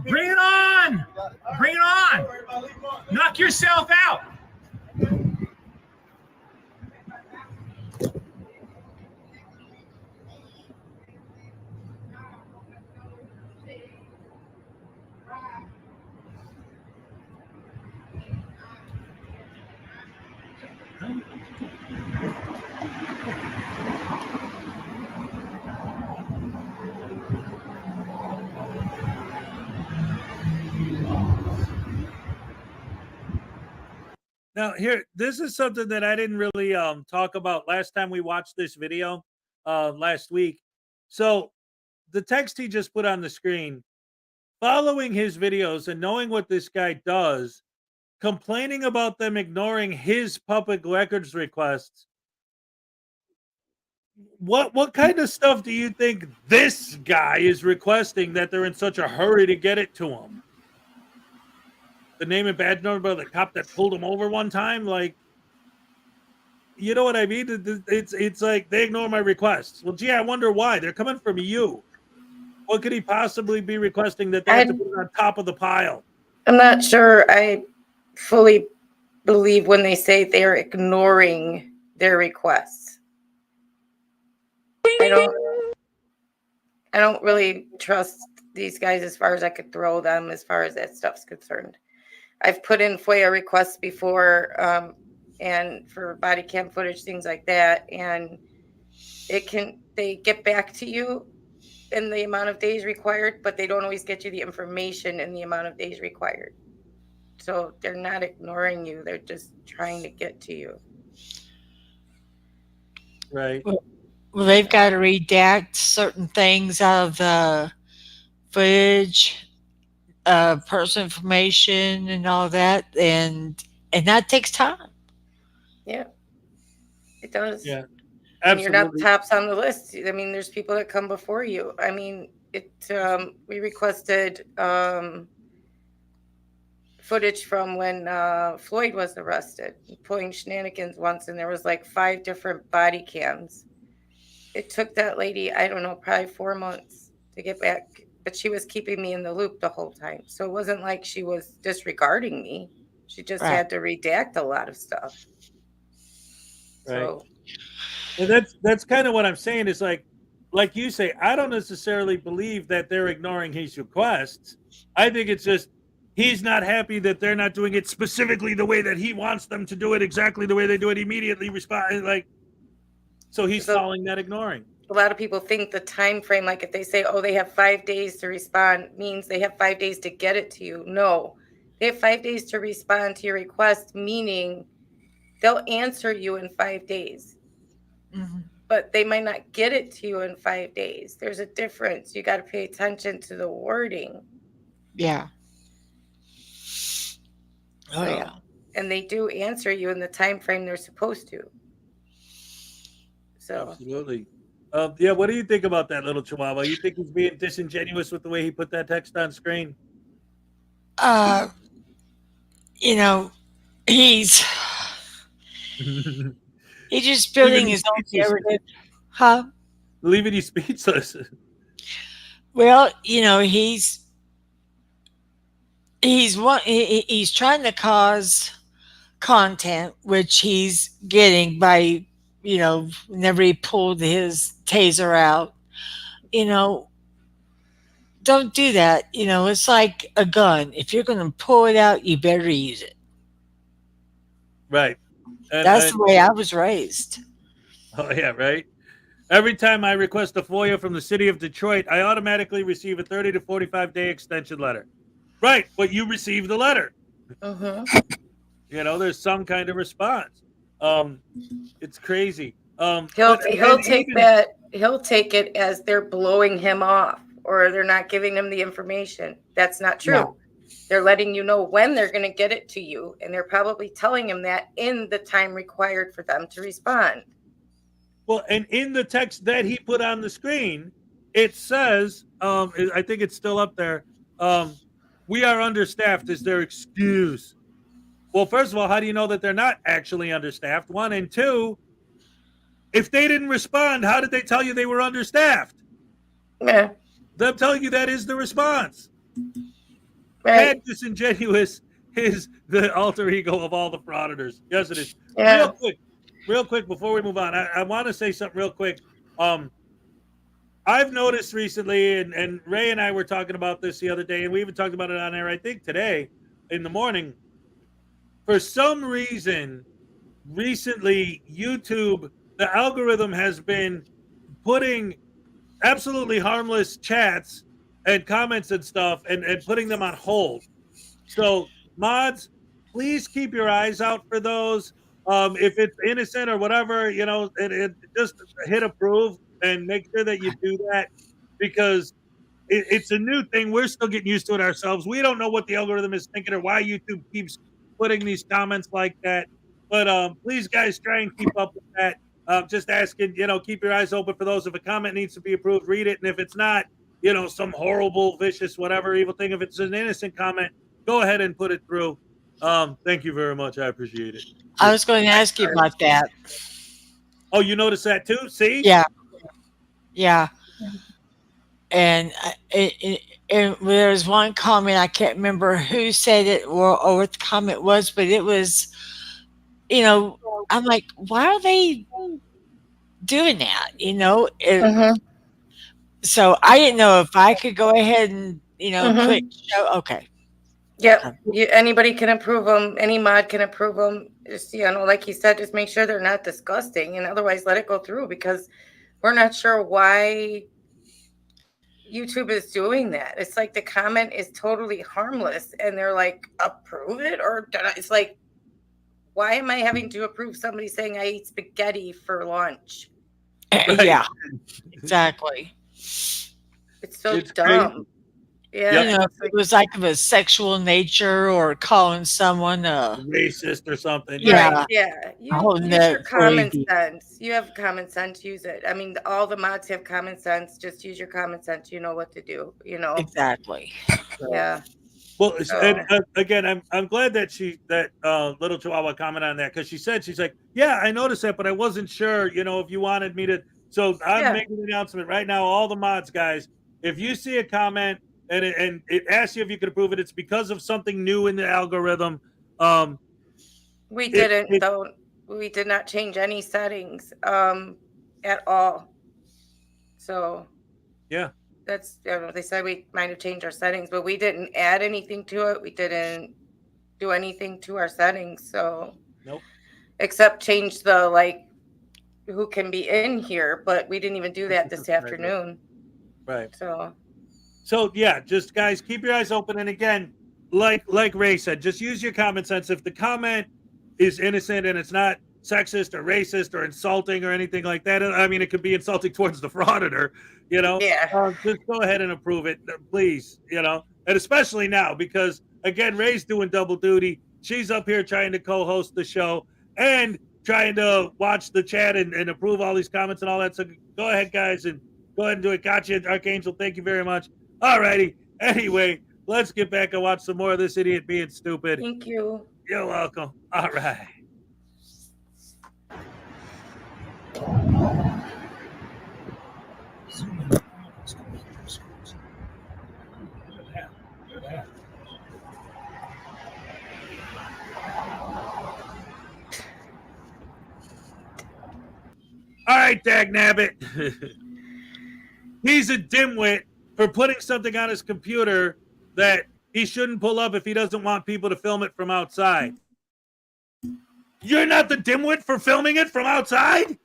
Q: Bring it on. Bring it on. Knock yourself out.
A: Now, here, this is something that I didn't really talk about last time we watched this video last week. So the text he just put on the screen, following his videos and knowing what this guy does, complaining about them ignoring his public records requests. What kind of stuff do you think this guy is requesting that they're in such a hurry to get it to him? The name and badge number of the cop that pulled him over one time, like, you know what I mean? It's like they ignore my requests. Well, gee, I wonder why. They're coming from you. What could he possibly be requesting that they have to put on top of the pile?
B: I'm not sure I fully believe when they say they're ignoring their requests. I don't really trust these guys as far as I could throw them as far as that stuff's concerned. I've put in FOIA requests before, and for body cam footage, things like that, and they get back to you in the amount of days required, but they don't always get you the information in the amount of days required. So they're not ignoring you; they're just trying to get to you.
A: Right.
C: Well, they've got to redact certain things out of the footage, personal information and all that, and that takes time.
B: Yeah, it does.
A: Yeah,
B: and you're not
A: absolutely.
B: tops on the list. I mean, there's people that come before you. I mean, we requested footage from when Floyd was arrested, pulling shenanigans once, and there was like 5 different body cams. It took that lady, I don't know, probably 4 months to get back, but she was keeping me in the loop the whole time. So it wasn't like she was disregarding me. She just had to redact a lot of stuff.
A: Right.
B: So,
A: and that's kind of what I'm saying is like you say, I don't necessarily believe that they're ignoring his requests. I think it's just he's not happy that they're not doing it specifically the way that he wants them to do it, exactly the way they do it, immediately respond. Like, so he's calling that ignoring.
B: a lot of people think the time frame, like if they say, oh, they have 5 days to respond, means they have 5 days to get it to you. No, they have 5 days to respond to your request, meaning they'll answer you in 5 days.
C: Mm-hmm.
B: But they might not get it to you in 5 days. There's a difference. You got to pay attention to the wording.
C: Yeah. Oh, yeah.
B: And they do answer you in the time frame they're supposed to. So
A: Absolutely. Yeah, what do you think about that little chihuahua? You think he's being disingenuous with the way he put that text on screen?
C: You know, he's just building his own narrative. Huh?
A: Leaving you speechless.
C: Well, you know, he's trying to cause content, which he's getting by, you know, whenever he pulled his taser out. You know, don't do that. You know, it's like a gun. If you're going to pull it out, you better use it.
A: Right.
C: That's the way I was raised.
A: Oh, yeah, right. Every time I request a FOIA from the city of Detroit, I automatically receive a 30 to 45 day extension letter. Right, but you receive the letter. You know, there's some kind of response. It's crazy.
B: He'll take that. He'll take it as they're blowing him off, or they're not giving him the information. That's not true.
C: Yeah.
B: They're letting you know when they're going to get it to you, and they're probably telling him that in the time required for them to respond.
A: Well, and in the text that he put on the screen, it says, I think it's still up there, we are understaffed is their excuse. Well, first of all, how do you know that they're not actually understaffed? One, and two, if they didn't respond, how did they tell you they were understaffed?
B: Yeah.
A: Them telling you that is the response.
B: Right.
A: That disingenuous is the alter ego of all the frauditors. Yes, it is.
B: Yeah.
A: Real quick, before we move on, I want to say something real quick. I've noticed recently, and Ray and I were talking about this the other day, and we even talked about it on air, I think today in the morning. For some reason, recently, YouTube, the algorithm has been putting absolutely harmless chats and comments and stuff and putting them on hold. So, mods, please keep your eyes out for those. If it's innocent or whatever, you know, just hit approve and make sure that you do that, because it's a new thing. We're still getting used to it ourselves. We don't know what the algorithm is thinking or why YouTube keeps putting these comments like that. But please, guys, try and keep up with that. Just asking, you know, keep your eyes open for those. If a comment needs to be approved, read it. And if it's not, you know, some horrible, vicious, whatever evil thing, if it's an innocent comment, go ahead and put it through. Thank you very much. I appreciate it.
C: I was going to ask you about that.
A: Oh, you noticed that too? See?
C: Yeah. Yeah. And there was one comment, I can't remember who said it or what the comment was, but it was, you know, I'm like, why are they doing that? You know? So I didn't know if I could go ahead and, you know, click show. Okay.
B: Yep. Anybody can approve them. Any mod can approve them. Just, you know, like he said, just make sure they're not disgusting, and otherwise let it go through, because we're not sure why YouTube is doing that. It's like the comment is totally harmless, and they're like, approve it, or it's like, why am I having to approve somebody saying I ate spaghetti for lunch?
A: Right.
C: Yeah, exactly.
B: It's so dumb. Yeah.
C: You know, if it was like of a sexual nature or calling someone
A: racist or something.
C: Yeah.
B: Right, yeah. You
C: Oh,
B: use
C: no,
B: your common
C: crazy.
B: sense. You have common sense, use it. I mean, all the mods have common sense. Just use your common sense. You know what to do, you know?
C: Exactly.
B: Yeah.
A: Well, and, again, I'm glad that little Chihuahua commented on that, because she said, she's like, yeah, I noticed that, but I wasn't sure, you know, if you wanted me to. So I'm making the announcement right now, all the mods, guys, if you see a comment and it asks you if you could approve it, it's because of something new in the algorithm.
B: We didn't, though. We did not change any settings at all. So
A: yeah,
B: that's, you know, they said we might have changed our settings, but we didn't add anything to it. We didn't do anything to our settings. So
A: nope.
B: Except change the, like, who can be in here, but we didn't even do that this afternoon.
A: Right.
B: So
A: yeah, just guys, keep your eyes open. And again, like Ray said, just use your common sense. If the comment is innocent and it's not sexist or racist or insulting or anything like that, I mean, it could be insulting towards the frauditor, you know?
B: Yeah.
A: Just go ahead and approve it, please, you know? And especially now, because again, Ray's doing double duty. She's up here trying to co-host the show and trying to watch the chat and approve all these comments and all that. So go ahead, guys, and go ahead and do it. Gotcha, Archangel. Thank you very much. All righty. Anyway, let's get back and watch some more of this idiot being stupid.
B: Thank you.
A: You're welcome. All right. All right, Dagnabbit. He's a dimwit for putting something on his computer that he shouldn't pull up if he doesn't want people to film it from outside. You're not the dimwit for filming it from outside?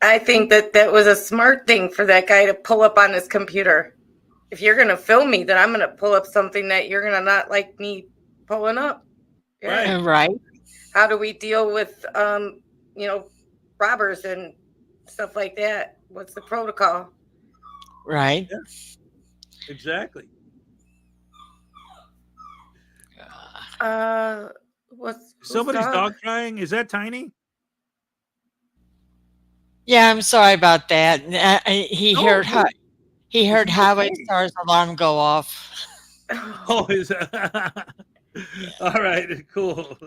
B: I think that was a smart thing for that guy to pull up on his computer. If you're going to film me, then I'm going to pull up something that you're going to not like me pulling up.
A: Right.
C: Right.
B: How do we deal with, robbers and stuff like that? What's the protocol?
C: Right.
A: Yeah. Exactly.
B: Who's
A: Somebody's dog crying? Is that Tiny?
C: Yeah, I'm sorry about that. He heard Highway
A: okay?
C: Star's alarm go off.
A: Oh, is that? All right, cool.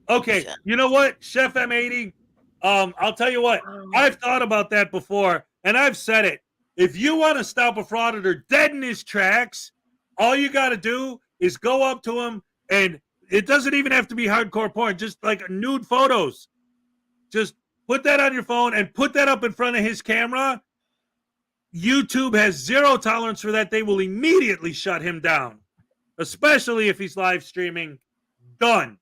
A: Okay, you know what, Chef M80? I'll tell you what. I've thought about that before, and I've said it. If you want to stop a frauditor dead in his tracks, all you got to do is go up to him, and it doesn't even have to be hardcore porn, just like nude photos. Just put that on your phone and put that up in front of his camera. YouTube has zero tolerance for that. They will immediately shut him down, especially if he's live streaming. Done.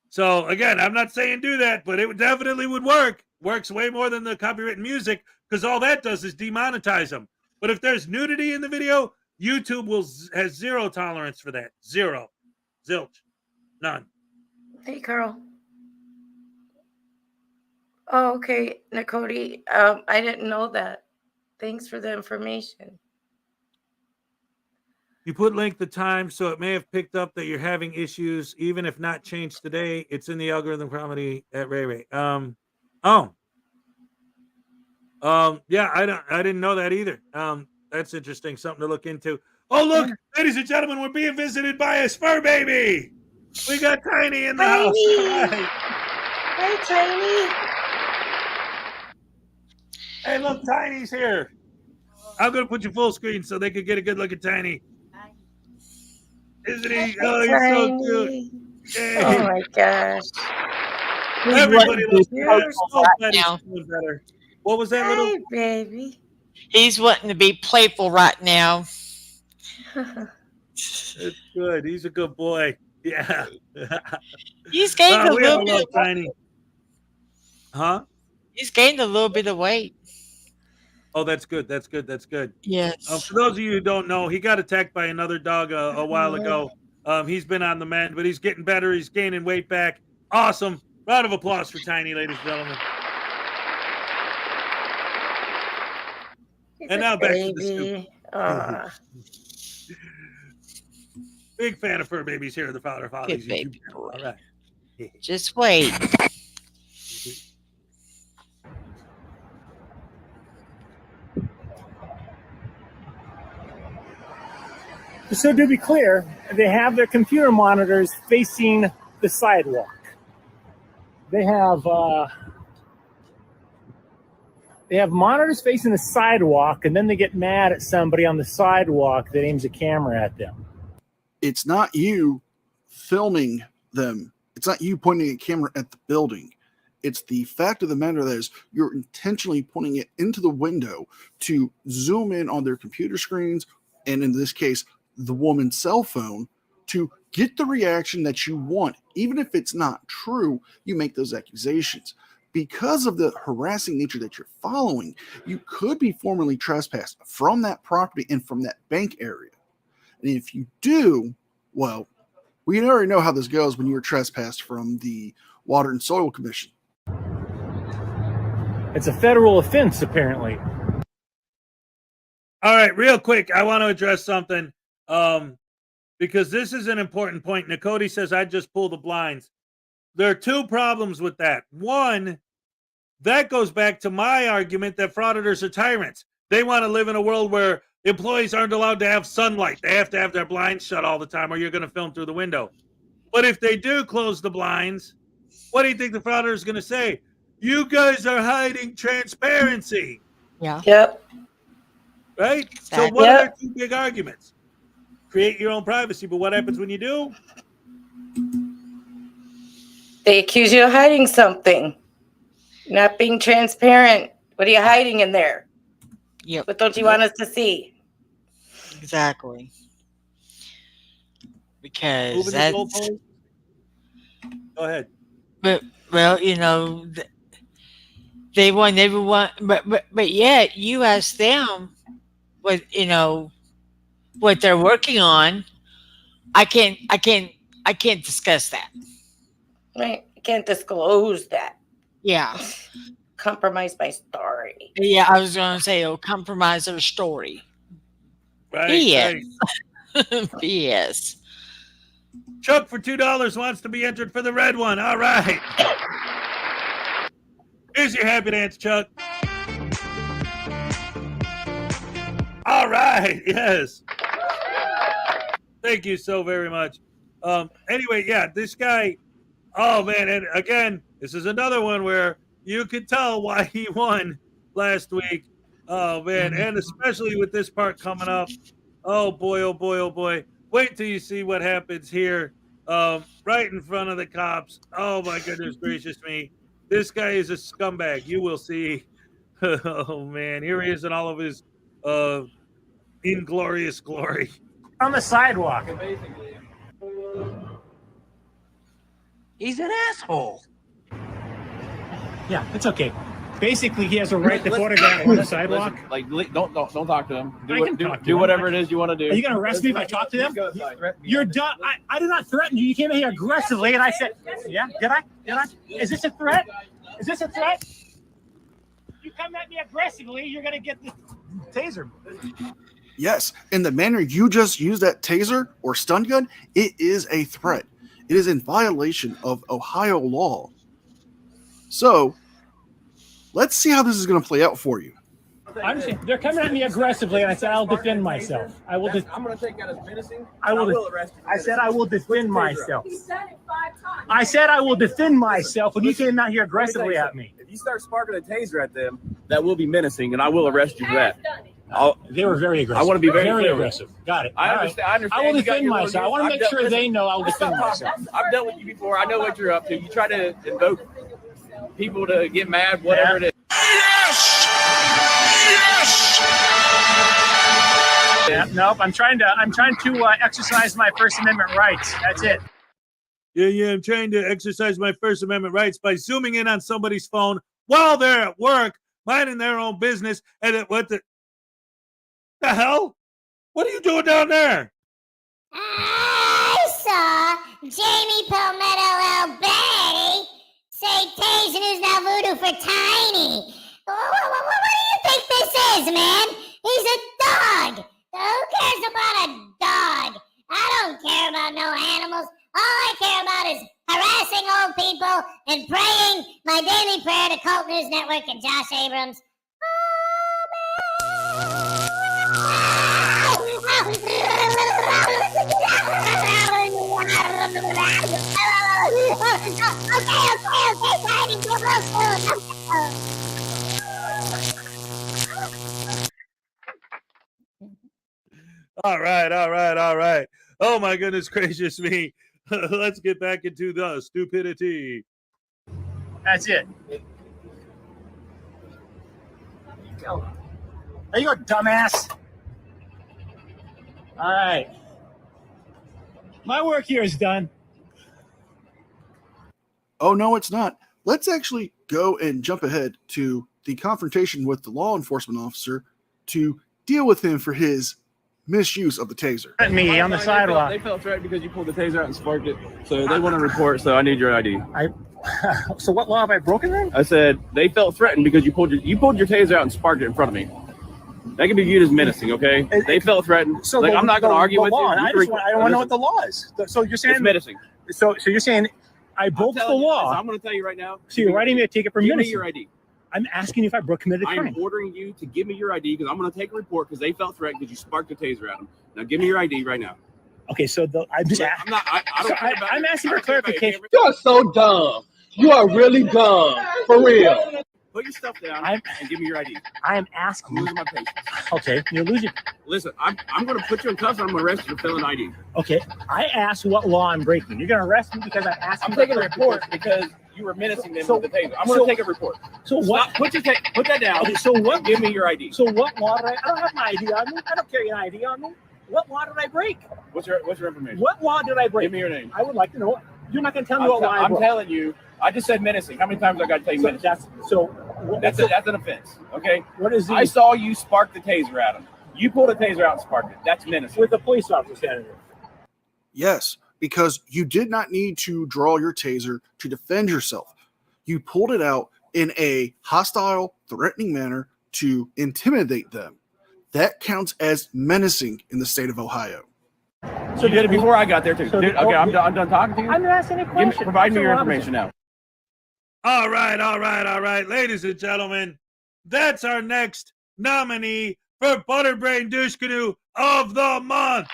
A: So, again, I'm not saying do that, but it definitely would work. Works way more than the copywritten music because all that does is demonetize them. But if there's nudity in the video, YouTube has zero tolerance for that. Zero. Zilch. None.
B: Hey, Carl. Oh, okay, Nicody. I didn't know that. Thanks for the information.
A: You put length of time, so it may have picked up that you're having issues, even if not changed today. It's in the algorithm comedy at Ray Ray. Yeah, I didn't know that either. That's interesting, something to look into. Oh, look, ladies and gentlemen, we're being visited by a fur baby. We got Tiny in the house. Right.
B: Hi, Tiny.
A: Hey, look, Tiny's here. I'm gonna put you full screen so they could get a good look at Tiny. Isn't he? Oh, he's so cute. Yay.
B: Oh my gosh.
A: Everybody loves
C: Right now.
A: better. What was that little
B: baby?
C: He's wanting to be playful right now.
A: It's good. He's a good boy. Yeah.
C: He's gained a
A: we
C: little
A: all
C: bit
A: love
C: of
A: Tiny. Huh?
C: He's gained a little bit of weight.
A: Oh, that's good. That's good. That's good.
C: Yes.
A: For those of you who don't know, he got attacked by another dog a while ago. He's been on the mend, but he's getting better. He's gaining weight back. Awesome. Round of applause for Tiny, ladies and gentlemen. And now back to the scoop. Big fan of fur babies here at the Fowler Follies.
C: Good baby
A: boy. All right.
C: Just wait.
Q: So to be clear, they have their computer monitors facing the sidewalk. They have monitors facing the sidewalk, and then they get mad at somebody on the sidewalk that aims a camera at them.
K: It's not you filming them. It's not you pointing a camera at the building. It's the fact of the matter that is you're intentionally pointing it into the window to zoom in on their computer screens, and in this case, the woman's cell phone, to get the reaction that you want. Even if it's not true, you make those accusations. Because of the harassing nature that you're following, you could be formally trespassed from that property and from that bank area. And if you do, well, we already know how this goes when you were trespassed from the Water and Soil Commission.
Q: It's a federal offense, apparently.
A: All right, real quick, I want to address something because this is an important point. Nicody says, I just pull the blinds. There are two problems with that. One, that goes back to my argument that frauditors are tyrants. They want to live in a world where employees aren't allowed to have sunlight. They have to have their blinds shut all the time or you're going to film through the window. But if they do close the blinds, what do you think the frauditor is going to say? You guys are hiding transparency.
C: Yeah.
B: Yep.
A: Right?
C: Exactly.
A: So what are their two big arguments? Create your own privacy, but what happens when you do?
B: They accuse you of hiding something. Not being transparent. What are you hiding in there?
C: Yep.
B: What don't you want us to see?
C: Exactly. Because
A: Moving the
C: that's...
A: goalpost? Go ahead.
C: But, well, you know, They want everyone, but yet you ask them what what they're working on. I can't discuss that.
B: Right. I can't disclose that.
C: Yeah.
B: Compromise my story.
C: Yeah, I was going to say, compromise their story.
A: Right.
C: BS.
A: Right.
C: BS.
A: Chuck for $2 wants to be entered for the red one. All right. Here's your happy dance, Chuck. All right. Yes. Thank you so very much. Anyway, yeah, this guy. Oh man, and again, this is another one where you could tell why he won last week. Oh man, and especially with this part coming up. Oh boy, oh boy, oh boy. Wait till you see what happens here. Right in front of the cops. Oh my goodness gracious me. This guy is a scumbag. You will see. Oh man, here he is in all of his inglorious glory.
Q: On the sidewalk.
N: He's an asshole.
Q: Yeah, it's okay. Basically, he has a right to photograph on the sidewalk.
T: Don't talk to him.
Q: Do
T: whatever it is you want to do.
Q: Are you going to arrest me if I talk to them? You're done. I did not threaten you. You came in here aggressively, and I said, "Yeah, did I? Is this a threat? Is this a threat? You come at me aggressively, you're going to get the taser."
K: Yes, in the manner you just used that taser or stun gun, it is a threat. It is in violation of Ohio law. So, let's see how this is going to play out for you.
Q: I'm saying they're coming at me aggressively, and I said I'll defend myself. I'm going to take that as menacing. I will arrest you. I said I will defend myself.
J: He said it 5 times.
Q: I said I will defend myself when you came out here aggressively at me.
T: If you start sparking a taser at them, that will be menacing, and I will arrest you for that.
Q: They were very aggressive.
T: I want to be very
Q: aggressive. Got it.
T: I understand.
Q: I will defend myself. I want to make sure they know I will defend myself.
T: I've dealt with you before. I know what you're up to. You try to invoke people to get mad, whatever it is.
Q: Yeah, nope. I'm trying to exercise my First Amendment rights. That's it.
A: Yeah. I'm trying to exercise my First Amendment rights by zooming in on somebody's phone while they're at work, minding their own business. And what the hell? What are you doing down there?
W: I saw Jamie Palmetto Betty say tasing is now voodoo for Tiny. What do you think this is, man? He's a dog. Who cares about a dog? I don't care about no animals. All I care about is harassing old people and praying my daily prayer to Colt News Network and Josh Abrams.
A: All right. Oh my goodness gracious me. Let's get back into the stupidity.
Q: That's it. There you go, dumbass. All right. My work here is done.
K: Oh, no, it's not. Let's actually go and jump ahead to the confrontation with the law enforcement officer to deal with him for his misuse of the taser.
Q: At me on the sidewalk.
T: They felt threatened because you pulled the taser out and sparked it. So they want to report, so I need your ID.
Q: So what law have I broken then?
T: I said they felt threatened because you pulled your taser out and sparked it in front of me. That can be viewed as menacing, okay? They felt threatened.
Q: So
T: I'm not going to argue with you.
Q: I don't want to know what the law is. So you're saying
T: it's menacing.
Q: So you're saying I broke the law.
T: I'm going to tell you right now.
Q: So you're writing me a ticket for menacing.
T: Give me your ID.
Q: I'm asking you if I committed a crime.
T: I'm ordering you to give me your ID because I'm going to take a report because they felt threatened because you sparked the taser at them. Now give me your ID right now.
Q: Okay, so I'm asking for clarification.
N: You're so dumb. You are really dumb. For real.
T: Put your stuff down and give me your ID.
Q: I am asking.
T: I'm losing my patience.
Q: Okay, you're losing.
T: Listen, I'm going to put you in cuffs and I'm going to arrest you for failing ID.
Q: Okay, I asked what law I'm breaking. You're going to arrest me because I asked.
T: I'm taking a report because you were menacing them with the taser. I'm going to take a report.
Q: So what?
T: Put that down.
Q: Okay, so what?
T: Give me your ID.
Q: So what law did I don't have my ID on me. I don't carry an ID on me. What law did I break?
T: What's your information?
Q: What law did I break?
T: Give me your name.
Q: I would like to know. You're not going to tell me what law I broke.
T: I'm telling you. I just said menacing. How many times I got to tell you menacing?
Q: So
T: That's an offense. Okay.
Q: What is
T: I saw you spark the taser at him. You pulled a taser out and sparked it. That's menacing.
Q: with the police officer standing there?
K: Yes, because you did not need to draw your taser to defend yourself. You pulled it out in a hostile, threatening manner to intimidate them. That counts as menacing in the state of Ohio.
T: So you did it before I got there too. Okay, I'm done talking to you.
Q: I'm not asking any questions.
T: Provide me your information now.
A: All right. Ladies and gentlemen, that's our next nominee for Butterbrain Douche Canoe of the Month.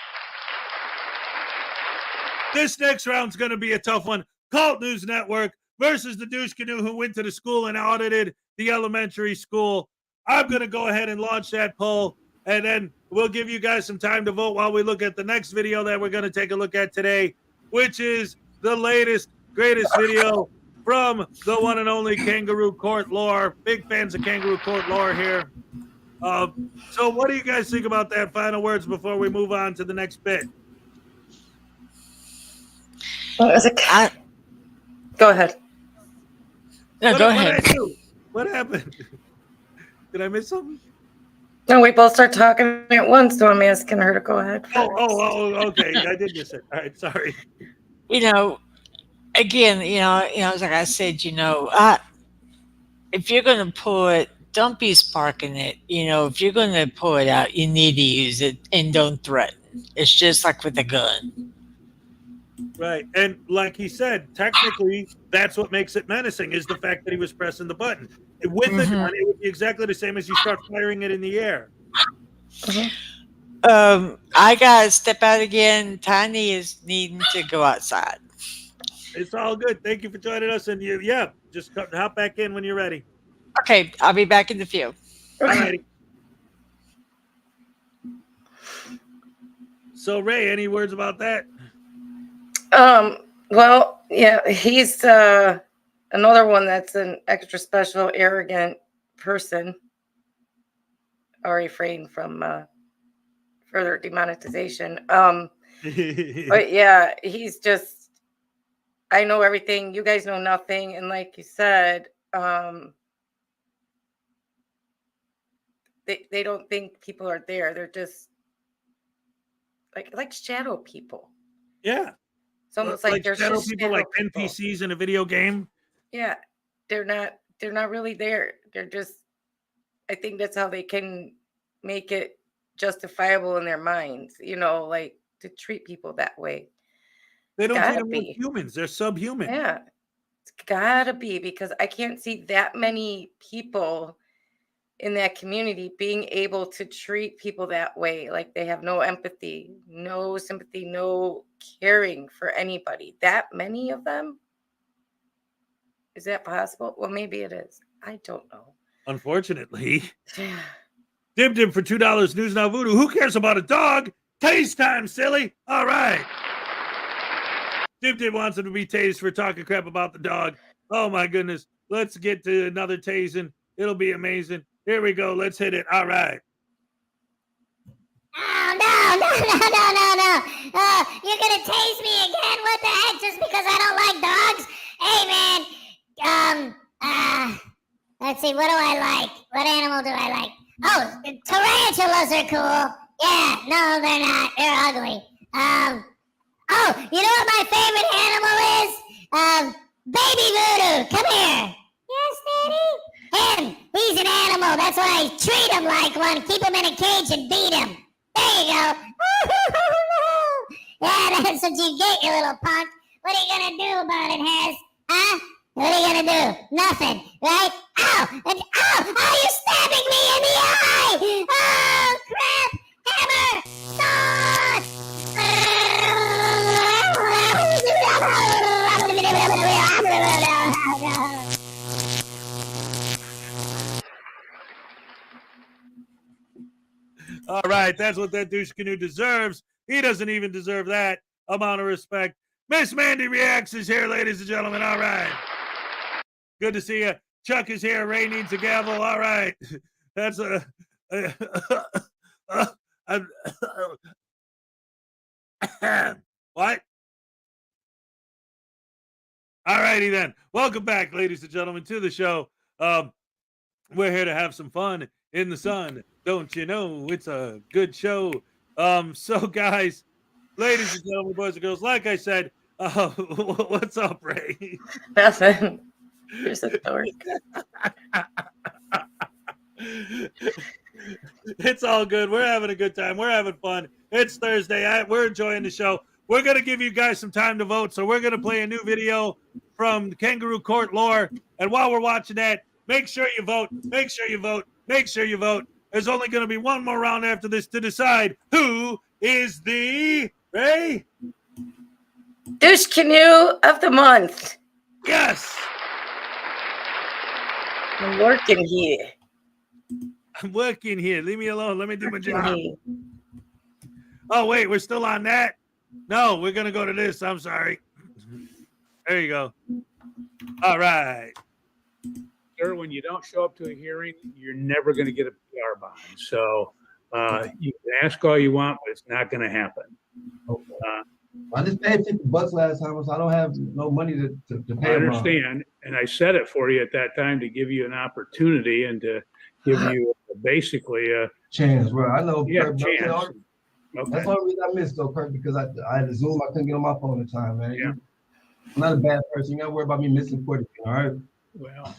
A: This next round's going to be a tough one. Colt News Network versus the Douche Canoe who went to the school and audited the elementary school. I'm going to go ahead and launch that poll, and then we'll give you guys some time to vote while we look at the next video that we're going to take a look at today, which is the latest, greatest video from the one and only Kangaroo Court lore. Big fans of Kangaroo Court lore here. So what do you guys think about that? Final words before we move on to the next bit.
B: Go ahead.
C: No, go ahead.
A: What happened? Did I miss something?
B: No, we both start talking at once, so I'm asking her to go ahead.
A: Okay. I did miss it. All right, sorry.
C: Again, like I said, if you're going to don't be sparking it. If you're going to pull it out, you need to use it and don't threaten. It's just like with a gun.
A: Right. And like he said, technically, that's what makes it menacing is the fact that he was pressing the button. With the gun, it would be exactly the same as you start firing it in the air.
C: I got to step out again. Tiny is needing to go outside.
A: It's all good. Thank you for joining us. And just hop back in when you're ready.
C: Okay, I'll be back in the few.
A: All righty. So, Ray, any words about that?
B: Well, yeah, he's another one that's an extra special, arrogant person. Or refrain from further demonetization. But yeah, he's just, I know everything. You guys know nothing. And like you said, they don't think people are there. They're just like shadow people.
A: Yeah.
B: It's almost like they're
A: shadow
B: just
A: people,
B: shadow
A: like
B: people.
A: NPCs in a video game.
B: Yeah, they're not really there. They're just, I think that's how they can make it justifiable in their minds, like to treat people that way.
A: They don't treat them like humans. They're subhuman.
B: Yeah, it's gotta be, because I can't see that many people in that community being able to treat people that way. Like they have no empathy, no sympathy, no caring for anybody. That many of them? Is that possible? Well, maybe it is. I don't know.
A: Unfortunately. Dim for $2. News Now Voodoo. Who cares about a dog? Taste time, silly. All right. Dim wants him to be tased for talking crap about the dog. Oh, my goodness. Let's get to another tasing. It'll be amazing. Here we go. Let's hit it. All right.
W: Oh, no. You're going to tase me again? What the heck? Just because I don't like dogs? Hey, man. Let's see. What do I like? What animal do I like? Oh, tarantulas are cool. Yeah, no, they're not. They're ugly. Oh, you know what my favorite animal is? Baby Voodoo. Come here. Yes, Daddy? Him. He's an animal. That's why I treat him like one. Keep him in a cage and beat him. There you go. Yeah, that's what you get, you little punk. What are you going to do about it, Hez? Huh? What are you going to do? Nothing, right? Ow! And ow! Oh, you're stabbing me in the eye! Oh, crap! Hammer!
A: All right, that's what that douche canoe deserves. He doesn't even deserve that amount of respect. Miss Mandy Reacts is here, ladies and gentlemen. All right. Good to see you. Chuck is here. Ray needs a gavel. All right. That's a... What? All righty then. Welcome back, ladies and gentlemen, to the show. We're here to have some fun in the sun. Don't you know it's a good show? So guys, ladies and gentlemen, boys and girls, like I said, what's up, Ray?
B: Nothing. There's a dork.
A: It's all good. We're having a good time. We're having fun. It's Thursday. We're enjoying the show. We're going to give you guys some time to vote. So we're going to play a new video from Kangaroo Court Lore. And while we're watching that, make sure you vote. Make sure you vote. Make sure you vote. There's only going to be one more round after this to decide who is the Ray
B: douche canoe of the month.
A: Yes.
B: I'm working here.
A: I'm working here. Leave me alone. Let me do my job. Oh, wait. We're still on that? No, we're going to go to this. I'm sorry. There you go. All right.
F: Sir, when you don't show up to a hearing, you're never going to get a PR bond. So you can ask all you want, but it's not going to happen.
O: I just paid $50 last time, so I don't have no money to pay.
F: I understand, and I said it for you at that time to give you an opportunity and to give you basically a
O: chance. Right, I know.
F: Yeah,
O: Kurt,
F: chance.
O: Okay. That's the only reason I missed though, Kurt, because I had a Zoom. I couldn't get on my phone at the time, man.
F: Yeah.
O: I'm not a bad person. You gotta worry about me missing court again, all right?
F: Well,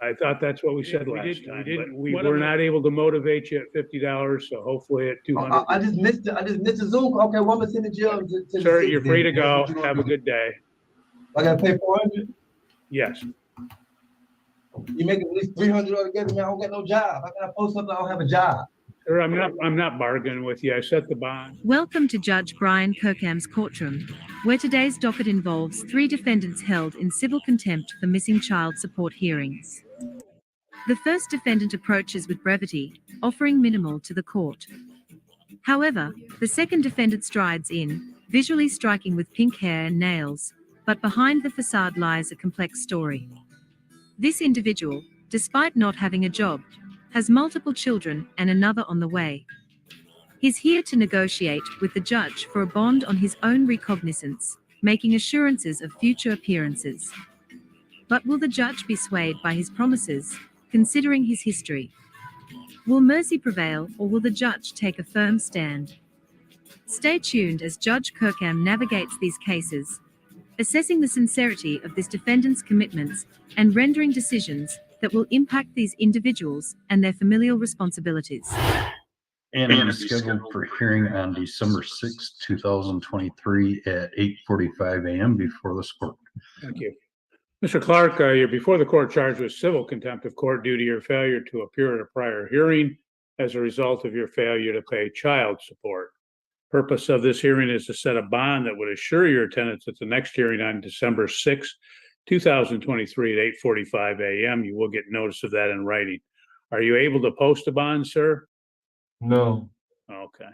F: I thought that's what we said last time. We
O: What
F: were
O: about-
F: not able to motivate you at $50, so hopefully at $200.
O: I just missed it. I just missed the Zoom. Okay, well, I'm gonna send the jail to
F: Sir,
O: the
F: you're
O: city
F: free to
O: then.
F: go.
O: That's what you
F: Have a
O: gonna do.
F: good day.
O: I gotta pay $400.
F: Yes.
O: You make at least $300 altogether, man. I don't get no job. How can I post something? I don't have a job.
F: Sir, I'm not bargaining with you. I set the bond.
U: Welcome to Judge Brian Kirkham's courtroom, where today's docket involves 3 defendants held in civil contempt for missing child support hearings. The first defendant approaches with brevity, offering minimal to the court. However, the second defendant strides in, visually striking with pink hair and nails, but behind the facade lies a complex story. This individual, despite not having a job, has multiple children and another on the way. He's here to negotiate with the judge for a bond on his own recognizance, making assurances of future appearances. But will the judge be swayed by his promises, considering his history? Will mercy prevail, or will the judge take a firm stand? Stay tuned as Judge Kirkham navigates these cases, assessing the sincerity of this defendant's commitments and rendering decisions that will impact these individuals and their familial responsibilities.
V: And it is scheduled for hearing on December 6, 2023 at 8:45 a.m. before this court.
F: Thank you. Mr. Clark, you're before the court charged with civil contempt of court due to your failure to appear at a prior hearing as a result of your failure to pay child support. Purpose of this hearing is to set a bond that would assure your attendance at the next hearing on December 6, 2023 at 8:45 a.m. You will get notice of that in writing. Are you able to post a bond, sir?
O: No.
F: Okay.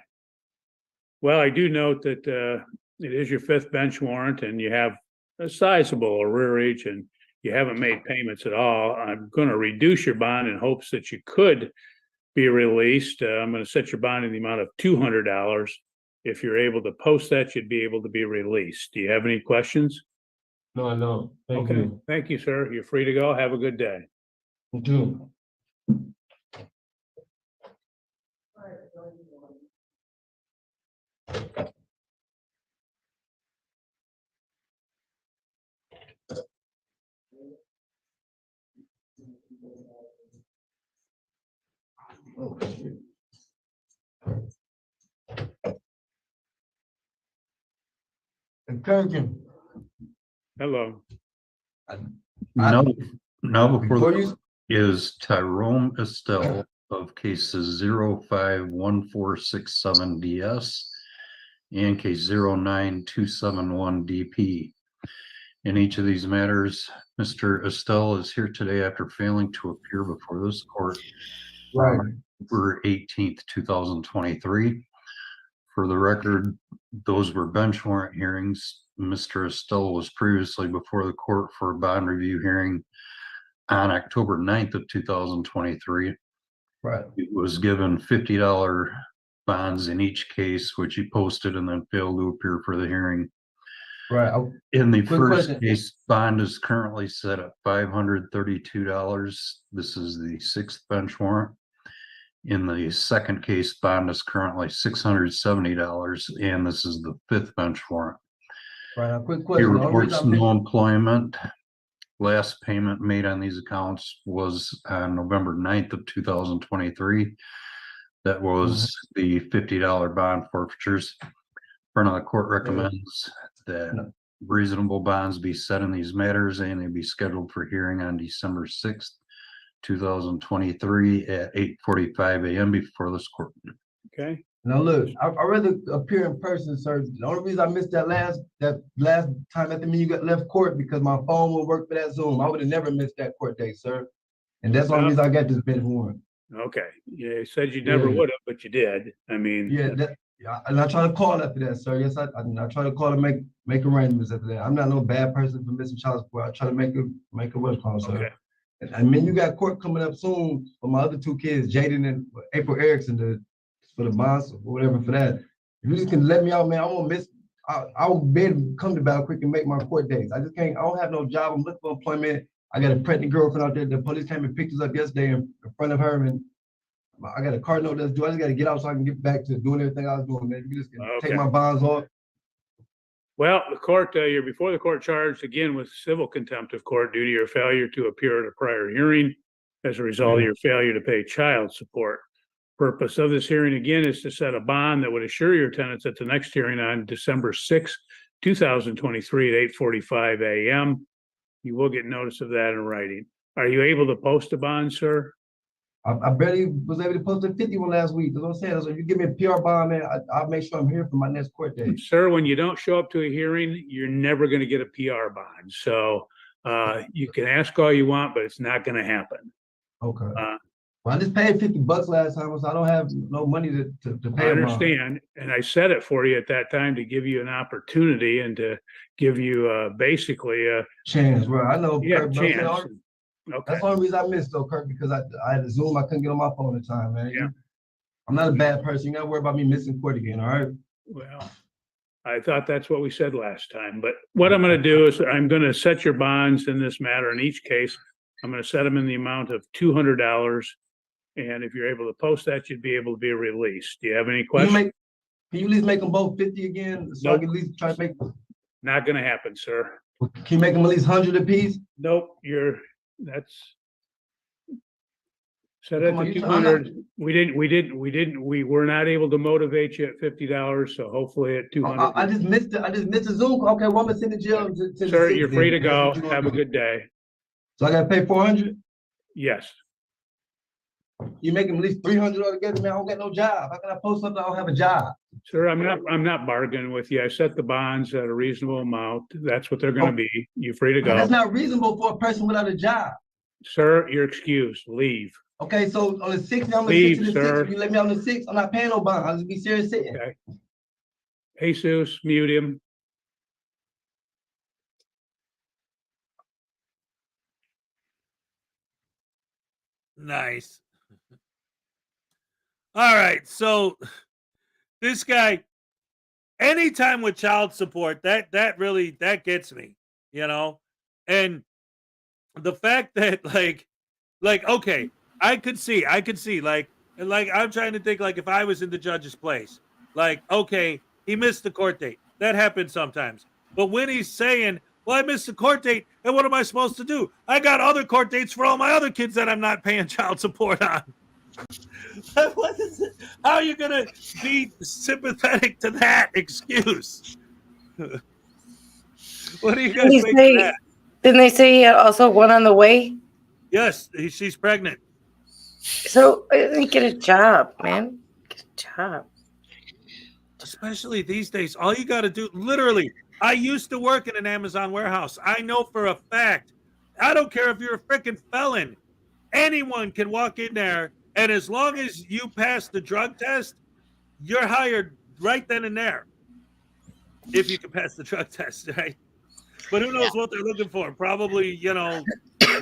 F: Well, I do note that it is your 5th bench warrant and you have a sizable arrearage and you haven't made payments at all. I'm going to reduce your bond in hopes that you could be released. I'm going to set your bond in the amount of $200. If you're able to post that, you'd be able to be released. Do you have any questions?
O: No, I don't. Thank
F: Okay.
O: you.
F: Thank you, sir. You're free to go. Have a good day.
O: You too. Oh, shit. Encouraging.
F: Hello.
V: Now before
O: Before you-
V: is Tyrone Estelle of cases 051467DS and case 09271DP. In each of these matters, Mr. Estelle is here today after failing to appear before this court
O: Right.
V: on October 18th, 2023. For the record, those were bench warrant hearings. Mr. Estelle was previously before the court for a bond review hearing on October 9th of 2023.
O: Right.
V: He was given $50 bonds in each case, which he posted and then failed to appear for the hearing.
E: Right.
V: In the
E: Quick
V: first
E: question.
V: case, bond is currently set at $532. This is the 6th bench warrant. In the second case, bond is currently $670, and this is the 5th bench warrant.
E: Right. A quick
V: He
E: question. The only
V: reports
E: reason I'm
V: no employment. Last payment made on these accounts was on November 9th of 2023. That was the $50 bond forfeitures. Front of the court recommends that reasonable bonds be set in these matters and they be scheduled for hearing on December 6th, 2023 at 8:45 a.m. before this court.
F: Okay.
E: Now look, I'd rather appear in person, sir. The only reason I missed that last time at the meeting you got left court because my phone would work for that Zoom. I would have never missed that court date, sir. And that's the only reason I got this bench warrant.
F: Okay. You said you never would have, but you did. I mean,
E: and I try to call after that, sir. Yes, I try to call and make arrangements after that. I'm not no bad person for missing child support. I try to make a what's called, sir.
F: Okay.
E: I mean, you got court coming up soon for my other 2 kids, Jaden and April Erickson, for the bonds or whatever for that. If you just can let me out, man, I won't miss. I'll be able to come to Battle Creek and make my court dates. I just can't. I don't have no job. I'm looking for employment. I got a pregnant girlfriend out there. The police came and picked us up yesterday in front of her, and I got a car note that's due. I just got to get out so I can get back to doing everything I was doing, man. You just can take my bonds off.
F: Well, the court, you're before the court charged again with civil contempt of court due to your failure to appear at a prior hearing as a result of your failure to pay child support. Purpose of this hearing again is to set a bond that would assure your tenants at the next hearing on December 6th, 2023 at 8:45 a.m. You will get notice of that in writing. Are you able to post a bond, sir?
E: I barely was able to post a 51 last week. That's what I'm saying. So if you give me a PR bond, man, I'll make sure I'm here for my next court date.
F: Sir, when you don't show up to a hearing, you're never going to get a PR bond. So you can ask all you want, but it's not going to happen.
E: Okay. Well, I just paid $50 last time, so I don't have no money to pay.
F: I understand, and I said it for you at that time to give you an opportunity and to give you basically a
E: chance. Right, I know.
F: Yeah,
E: Kurt,
F: chance.
E: Okay. That's the only reason I missed though, Kirk, because I had a Zoom. I couldn't get on my phone at the time, man. Yeah. I'm not a bad person. You gotta worry about me missing court again, all right?
F: Well, I thought that's what we said last time, but what I'm going to do is I'm going to set your bonds in this matter. In each case, I'm going to set them in the amount of $200. And if you're able to post that, you'd be able to be released. Do you have any questions?
E: Can you at least make them both 50 again? So I can at least try to make.
F: Not going to happen, sir.
E: Can you make them at least 100 apiece?
F: Nope. That's set at the 200. We were not able to motivate you at $50. So hopefully at 200.
E: I just missed it. I just missed a Zoom call. Okay, well, I'm gonna send the jail.
F: Sir, you're free to go. Have a good day.
E: So I gotta pay 400?
F: Yes.
E: You make them at least 300 altogether, man. I don't got no job. How can I post something? I don't have a job.
F: Sir, I'm not bargaining with you. I set the bonds at a reasonable amount. That's what they're going to be. You're free to go.
E: That's not reasonable for a person without a job.
F: Sir, you're excused. Leave.
E: Okay, so on the 6th, I'm
F: Leave,
E: the 6th,
F: sir.
E: you let me on the 6th, I'm not paying no bond. I'll just be serious sitting.
F: Okay. Jesus, mute him. Nice. All right, so this guy, anytime with child support, that really gets me, you know, and the fact that like okay, I could see like I'm trying to think like if I was in the judge's place, like okay, he missed the court date, that happens sometimes, but when he's saying, well, I missed the court date, and what am I supposed to do? I got other court dates for all my other kids that I'm not paying child support on. What is it? How are you going to be sympathetic to that excuse? What do you guys think of that?
B: Didn't they say he had also one on the way?
F: Yes, she's pregnant.
B: So get a job, man. Get a job.
F: Especially these days, all you got to do, literally, I used to work in an Amazon warehouse. I know for a fact, I don't care if you're a freaking felon, anyone can walk in there, and as long as you pass the drug test, you're hired right then and there. If you can pass the drug test, right? But who knows what they're looking for? Probably, you know,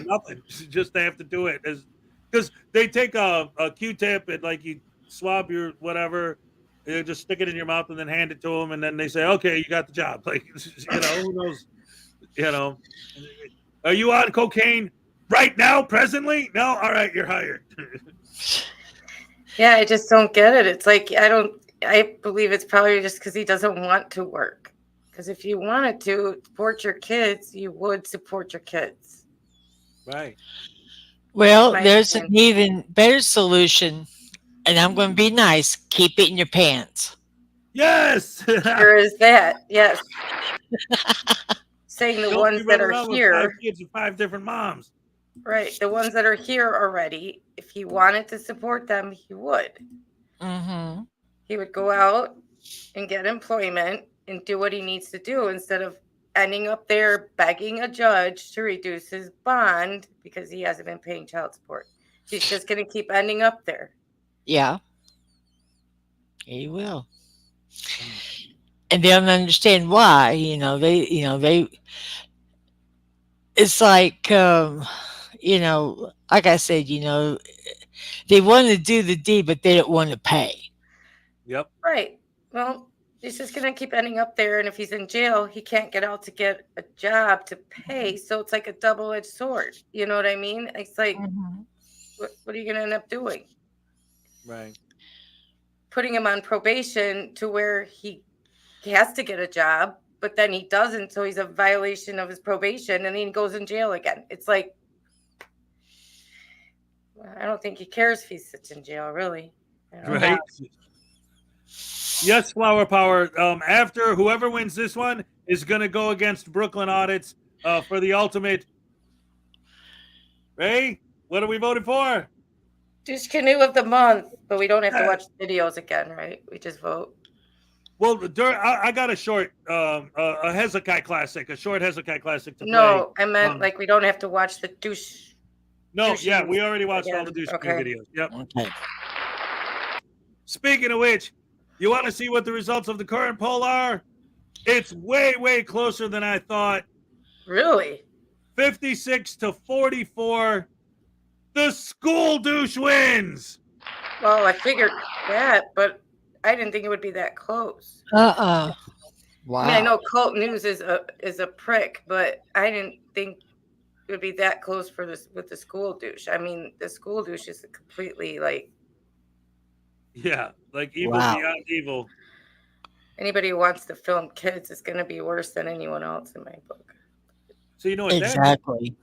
F: nothing. Just they have to do it because they take a Q-tip and like you swab your whatever,
A: You just stick it in your mouth and then hand it to them, and then they say, "Okay, you got the job." Like, who knows? Are you on cocaine right now, presently? No, all right, you're hired.
B: Yeah, I just don't get it. It's like I believe it's probably just because he doesn't want to work. Because if you wanted to support your kids, you would support your kids.
A: Right.
C: Well,
B: My
C: there's an
B: opinion.
C: even better solution, and I'm going to be nice. Keep it in your pants.
A: Yes.
B: Sure is that. Yes. Saying the
A: Don't
B: ones
A: be
B: that
A: running
B: are
A: around with
B: here.
A: 5 kids and 5 different moms.
B: Right. The ones that are here already, if he wanted to support them, he would.
C: Mm-hmm.
B: He would go out and get employment and do what he needs to do instead of ending up there begging a judge to reduce his bond because he hasn't been paying child support. He's just going to keep ending up there.
C: Yeah. He will. And they don't understand why. It's like, like I said, they want to do the deed, but they don't want to pay.
A: Yep.
B: Right. Well, he's just going to keep ending up there. And if he's in jail, he can't get out to get a job to pay. So it's like a double-edged sword. You know what I mean? It's like, what are you going to end up doing?
A: Right.
B: Putting him on probation to where he has to get a job, but then he doesn't. So he's a violation of his probation and then he goes in jail again. It's like, I don't think he cares if he sits in jail, really.
A: Right. Yes, Flower Power. After whoever wins this one is going to go against Brooklyn Audits for the ultimate. Ray, what are we voting for?
B: Douche Canoe of the Month, but we don't have to watch the videos again, right? We just vote.
A: Well, I got a short, a Hezokuai classic, a short Hezokuai classic to play.
B: No, I meant like we don't have to watch the douche.
A: No,
B: douche
A: yeah, we already watched all the douche Canoe videos. Yep.
C: Okay.
A: Speaking of which, you want to see what the results of the current poll are? It's way, way closer than I thought.
B: Really?
A: 56 to 44. The school douche wins.
B: Well, I figured that, but I didn't think it would be that close.
C: Wow.
B: I mean, I know Colt News is a prick, but I didn't think it would be that close for this with the school douche. I mean, the school douche is completely like.
A: Yeah, like evil beyond evil.
B: Anybody who wants to film kids is going to be worse than anyone else in my book.
A: So you know what
C: exactly.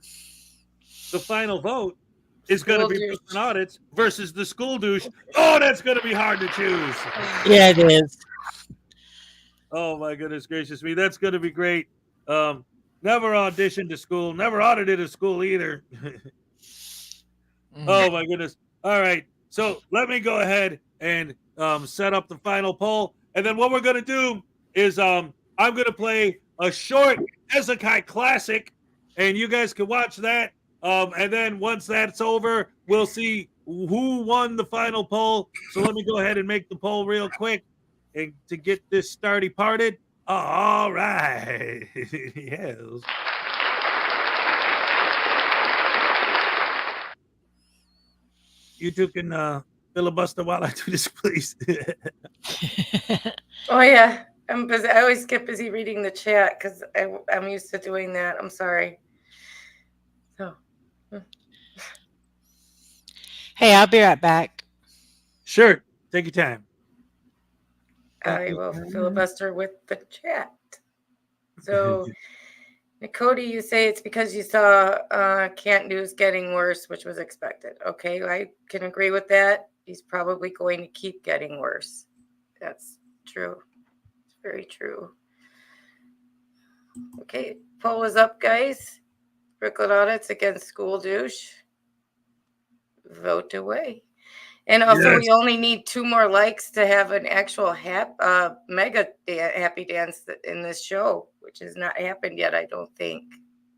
A: The final vote is going to be Brooklyn Audits versus the school douche. Oh, that's going to be hard to choose.
C: Yeah, it is.
A: Oh my goodness gracious me, that's going to be great. Never auditioned to school, never audited a school either. Oh my goodness. All right, so let me go ahead and set up the final poll, and then what we're going to do is I'm going to play a short Hezokuai classic, and you guys can watch that. And then once that's over, we'll see who won the final poll. So let me go ahead and make the poll real quick and to get this starty parted. All right. Yes. You two can filibuster while I do this, please.
B: Oh, yeah. I'm busy. I always get busy reading the chat because I'm used to doing that. I'm sorry. So.
C: Hey, I'll be right back.
A: Sure. Take your time.
B: I will filibuster with the chat. So, Cody, you say it's because you saw Can't News getting worse, which was expected. Okay, I can agree with that. He's probably going to keep getting worse. That's true. It's very true. Okay, poll is up, guys. Brooklyn Audits against school douche. Vote away. And also, we only need 2 more likes to have an actual mega happy dance in this show, which has not happened yet, I don't think.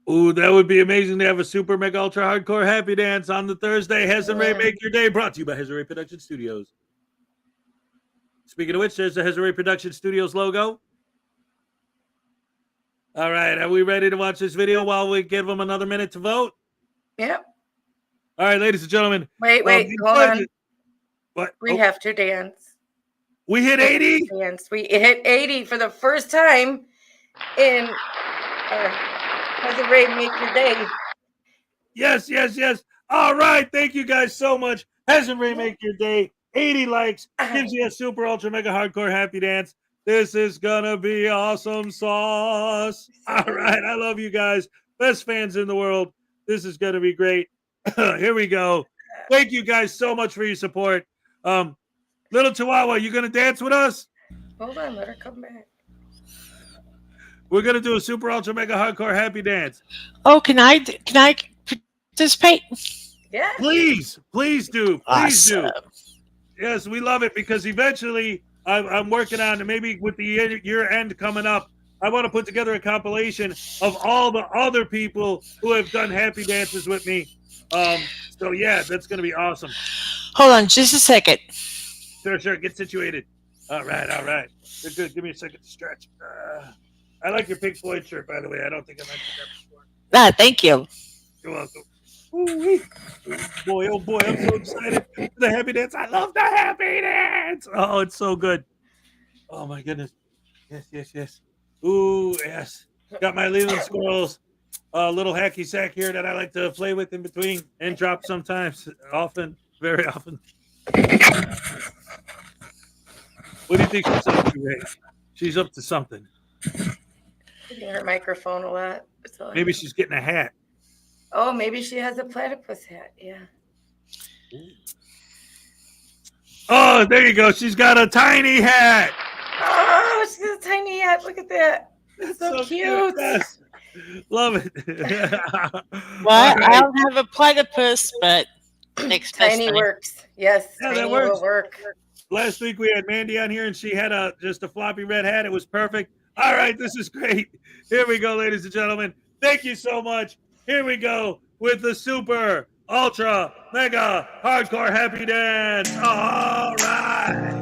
A: Ooh, that would be amazing to have a super mega ultra hardcore happy dance on the Thursday. Hez and Rae Make Your Day, brought to you by Hez and Rae Production Studios. Speaking of which, there's the Hez and Rae Production Studios logo. All right, are we ready to watch this video while we give them another minute to vote?
B: Yep.
A: All right, ladies and gentlemen.
B: Wait, hold on.
A: What?
B: We have to dance.
A: We hit 80?
B: We hit 80 for the first time in Hezen Rae Make Your Day.
A: Yes. All right. Thank you guys so much. Hezen Rae Make Your Day. 80 likes. Gives you a super ultra mega hardcore happy dance. This is gonna be awesome sauce. All right. I love you guys. Best fans in the world. This is gonna be great. Here we go. Thank you guys so much for your support. Little Chihuahua, you gonna dance with us?
B: Hold on, let her come back.
A: We're gonna do a super ultra mega hardcore happy dance.
C: Oh, can I participate?
B: Yeah.
A: Please do. Please do.
C: Awesome.
A: Yes, we love it because eventually I'm working on, maybe with the year end coming up, I want to put together a compilation of all the other people who have done happy dances with me. So yeah, that's gonna be awesome.
C: Hold on just a second.
A: Sure. Get situated. All right. Good. Give me a second to stretch. I like your Pink Floyd shirt, by the way. I don't think I mentioned that before.
C: Thank you.
A: You're welcome. Ooh-wee. Boy, oh boy, I'm so excited for the happy dance. I love the happy dance. Oh, it's so good. Oh my goodness. Yes. Ooh, yes. Got my Leland squirrels. A little hacky sack here that I like to play with in between and drop sometimes. Often, very often. What do you think she's up to, Ray? She's up to something.
B: Hitting her microphone a lot.
A: Maybe she's getting a hat.
B: Oh, maybe she has a platypus hat. Yeah.
A: Oh, there you go. She's got a tiny hat.
B: Oh, she's got a tiny hat. Look at that. That's so cute.
A: Yes. Love it.
C: Well, I don't have a platypus, but next
B: tiny works. Yes,
A: yeah,
B: tiny
A: that works.
B: will work.
A: Last week we had Mandy on here and she had just a floppy red hat. It was perfect. All right, this is great. Here we go, ladies and gentlemen. Thank you so much. Here we go with the super ultra mega hardcore happy dance. All right.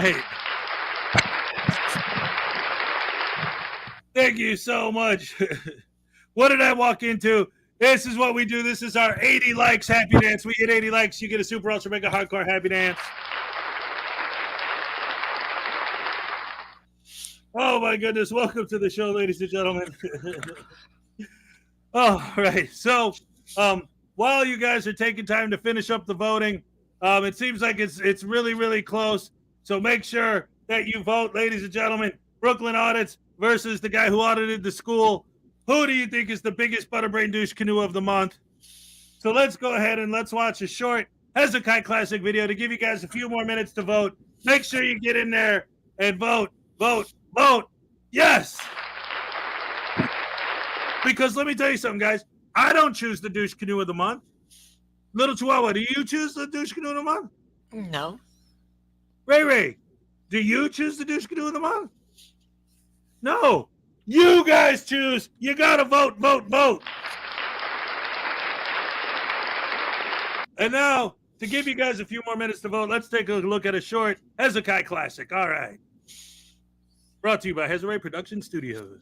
A: right. Thank you so much. What did I walk into? This is what we do. This is our 80 likes happy dance. We hit 80 likes, you get a super ultra mega hardcore happy dance. Oh my goodness. Welcome to the show, ladies and gentlemen. All right. So while you guys are taking time to finish up the voting, it seems like it's really, really close. So make sure that you vote, ladies and gentlemen. Brooklyn Audits versus the guy who audited the school. Who do you think is the biggest butterbrain douche canoe of the month? So let's go ahead and let's watch a short Hezokuai classic video to give you guys a few more minutes to vote. Make sure you get in there and vote, vote, vote. Yes. Because let me tell you something, guys. I don't choose the douche canoe of the month. Little Chihuahua, do you choose the douche canoe of the month?
C: No.
A: Ray Ray, do you choose the douche canoe of the month? No. You guys choose. You got to vote, vote, vote. And now, to give you guys a few more minutes to vote, let's take a look at a short Hezokuai classic. All right. Brought to you by Hezokuai Production Studios.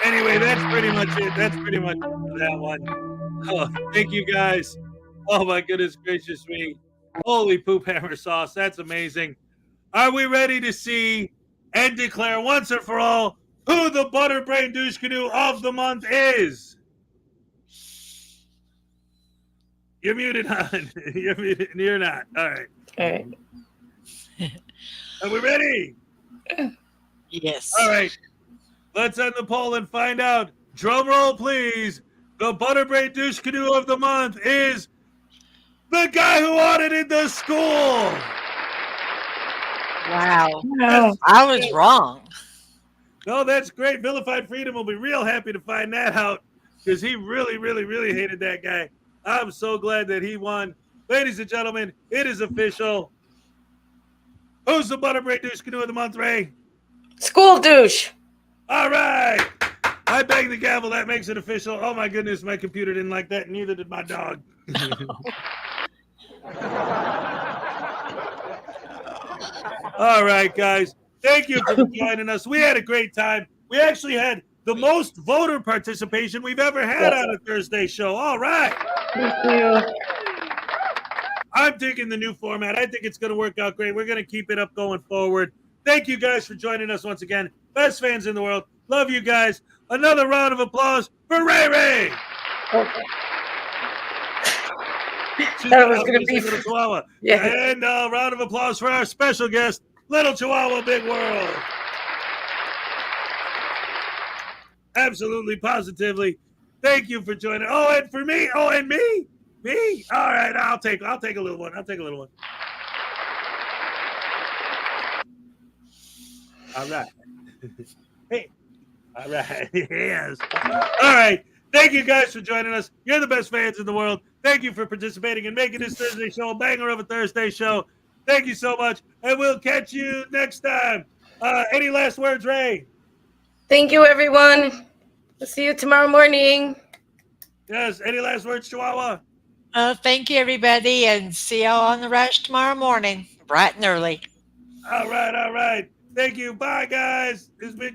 A: Anyway, that's pretty much it. That's pretty much it for that one. Oh, thank you guys. Oh my goodness gracious me. Holy poop hammer sauce. That's amazing. Are we ready to see and declare once and for all who the Butterbrain Douche Canoe of the month is? You're muted, hon. You're muted. You're not. All right.
B: All right.
A: Are we ready?
C: Yes.
A: All right. Let's end the poll and find out. Drum roll, please. The Butterbrain Douche Canoe of the month is the guy who audited the school.
C: Wow.
B: No.
C: I was wrong.
A: No, that's great. Vilified Freedom will be real happy to find that out because he really, really, really hated that guy. I'm so glad that he won. Ladies and gentlemen, it is official. Who's the Butterbrain Douche Canoe of the month, Ray?
B: School douche.
A: All right. I bang the gavel. That makes it official. Oh, my goodness. My computer didn't like that. Neither did my dog. All right, guys. Thank you for joining us. We had a great time. We actually had the most voter participation we've ever had on a Thursday show. All right.
B: Thank you.
A: I'm digging the new format. I think it's going to work out great. We're going to keep it up going forward. Thank you guys for joining us once again. Best fans in the world. Love you guys. Another round of applause for Rae Rae.
B: Okay. That was going to be
A: Little Chihuahua.
B: Yeah.
A: And a round of applause for our special guest, Little Chihuahua Big World. Absolutely, positively. Thank you for joining. Oh, and for me. Oh, and me. Me. All right, I'll take a little one. I'll take a little one. All right. Hey. All right. Yes. All right. Thank you guys for joining us. You're the best fans in the world. Thank you for participating and making this Thursday show a banger of a Thursday show. Thank you so much. And we'll catch you next time. Any last words, Ray?
B: Thank you, everyone. We'll see you tomorrow morning.
A: Yes. Any last words, Chihuahua?
C: Thank you, everybody, and see y'all on the rush tomorrow morning, bright and early.
A: All right. All right. Thank you. Bye, guys. It's been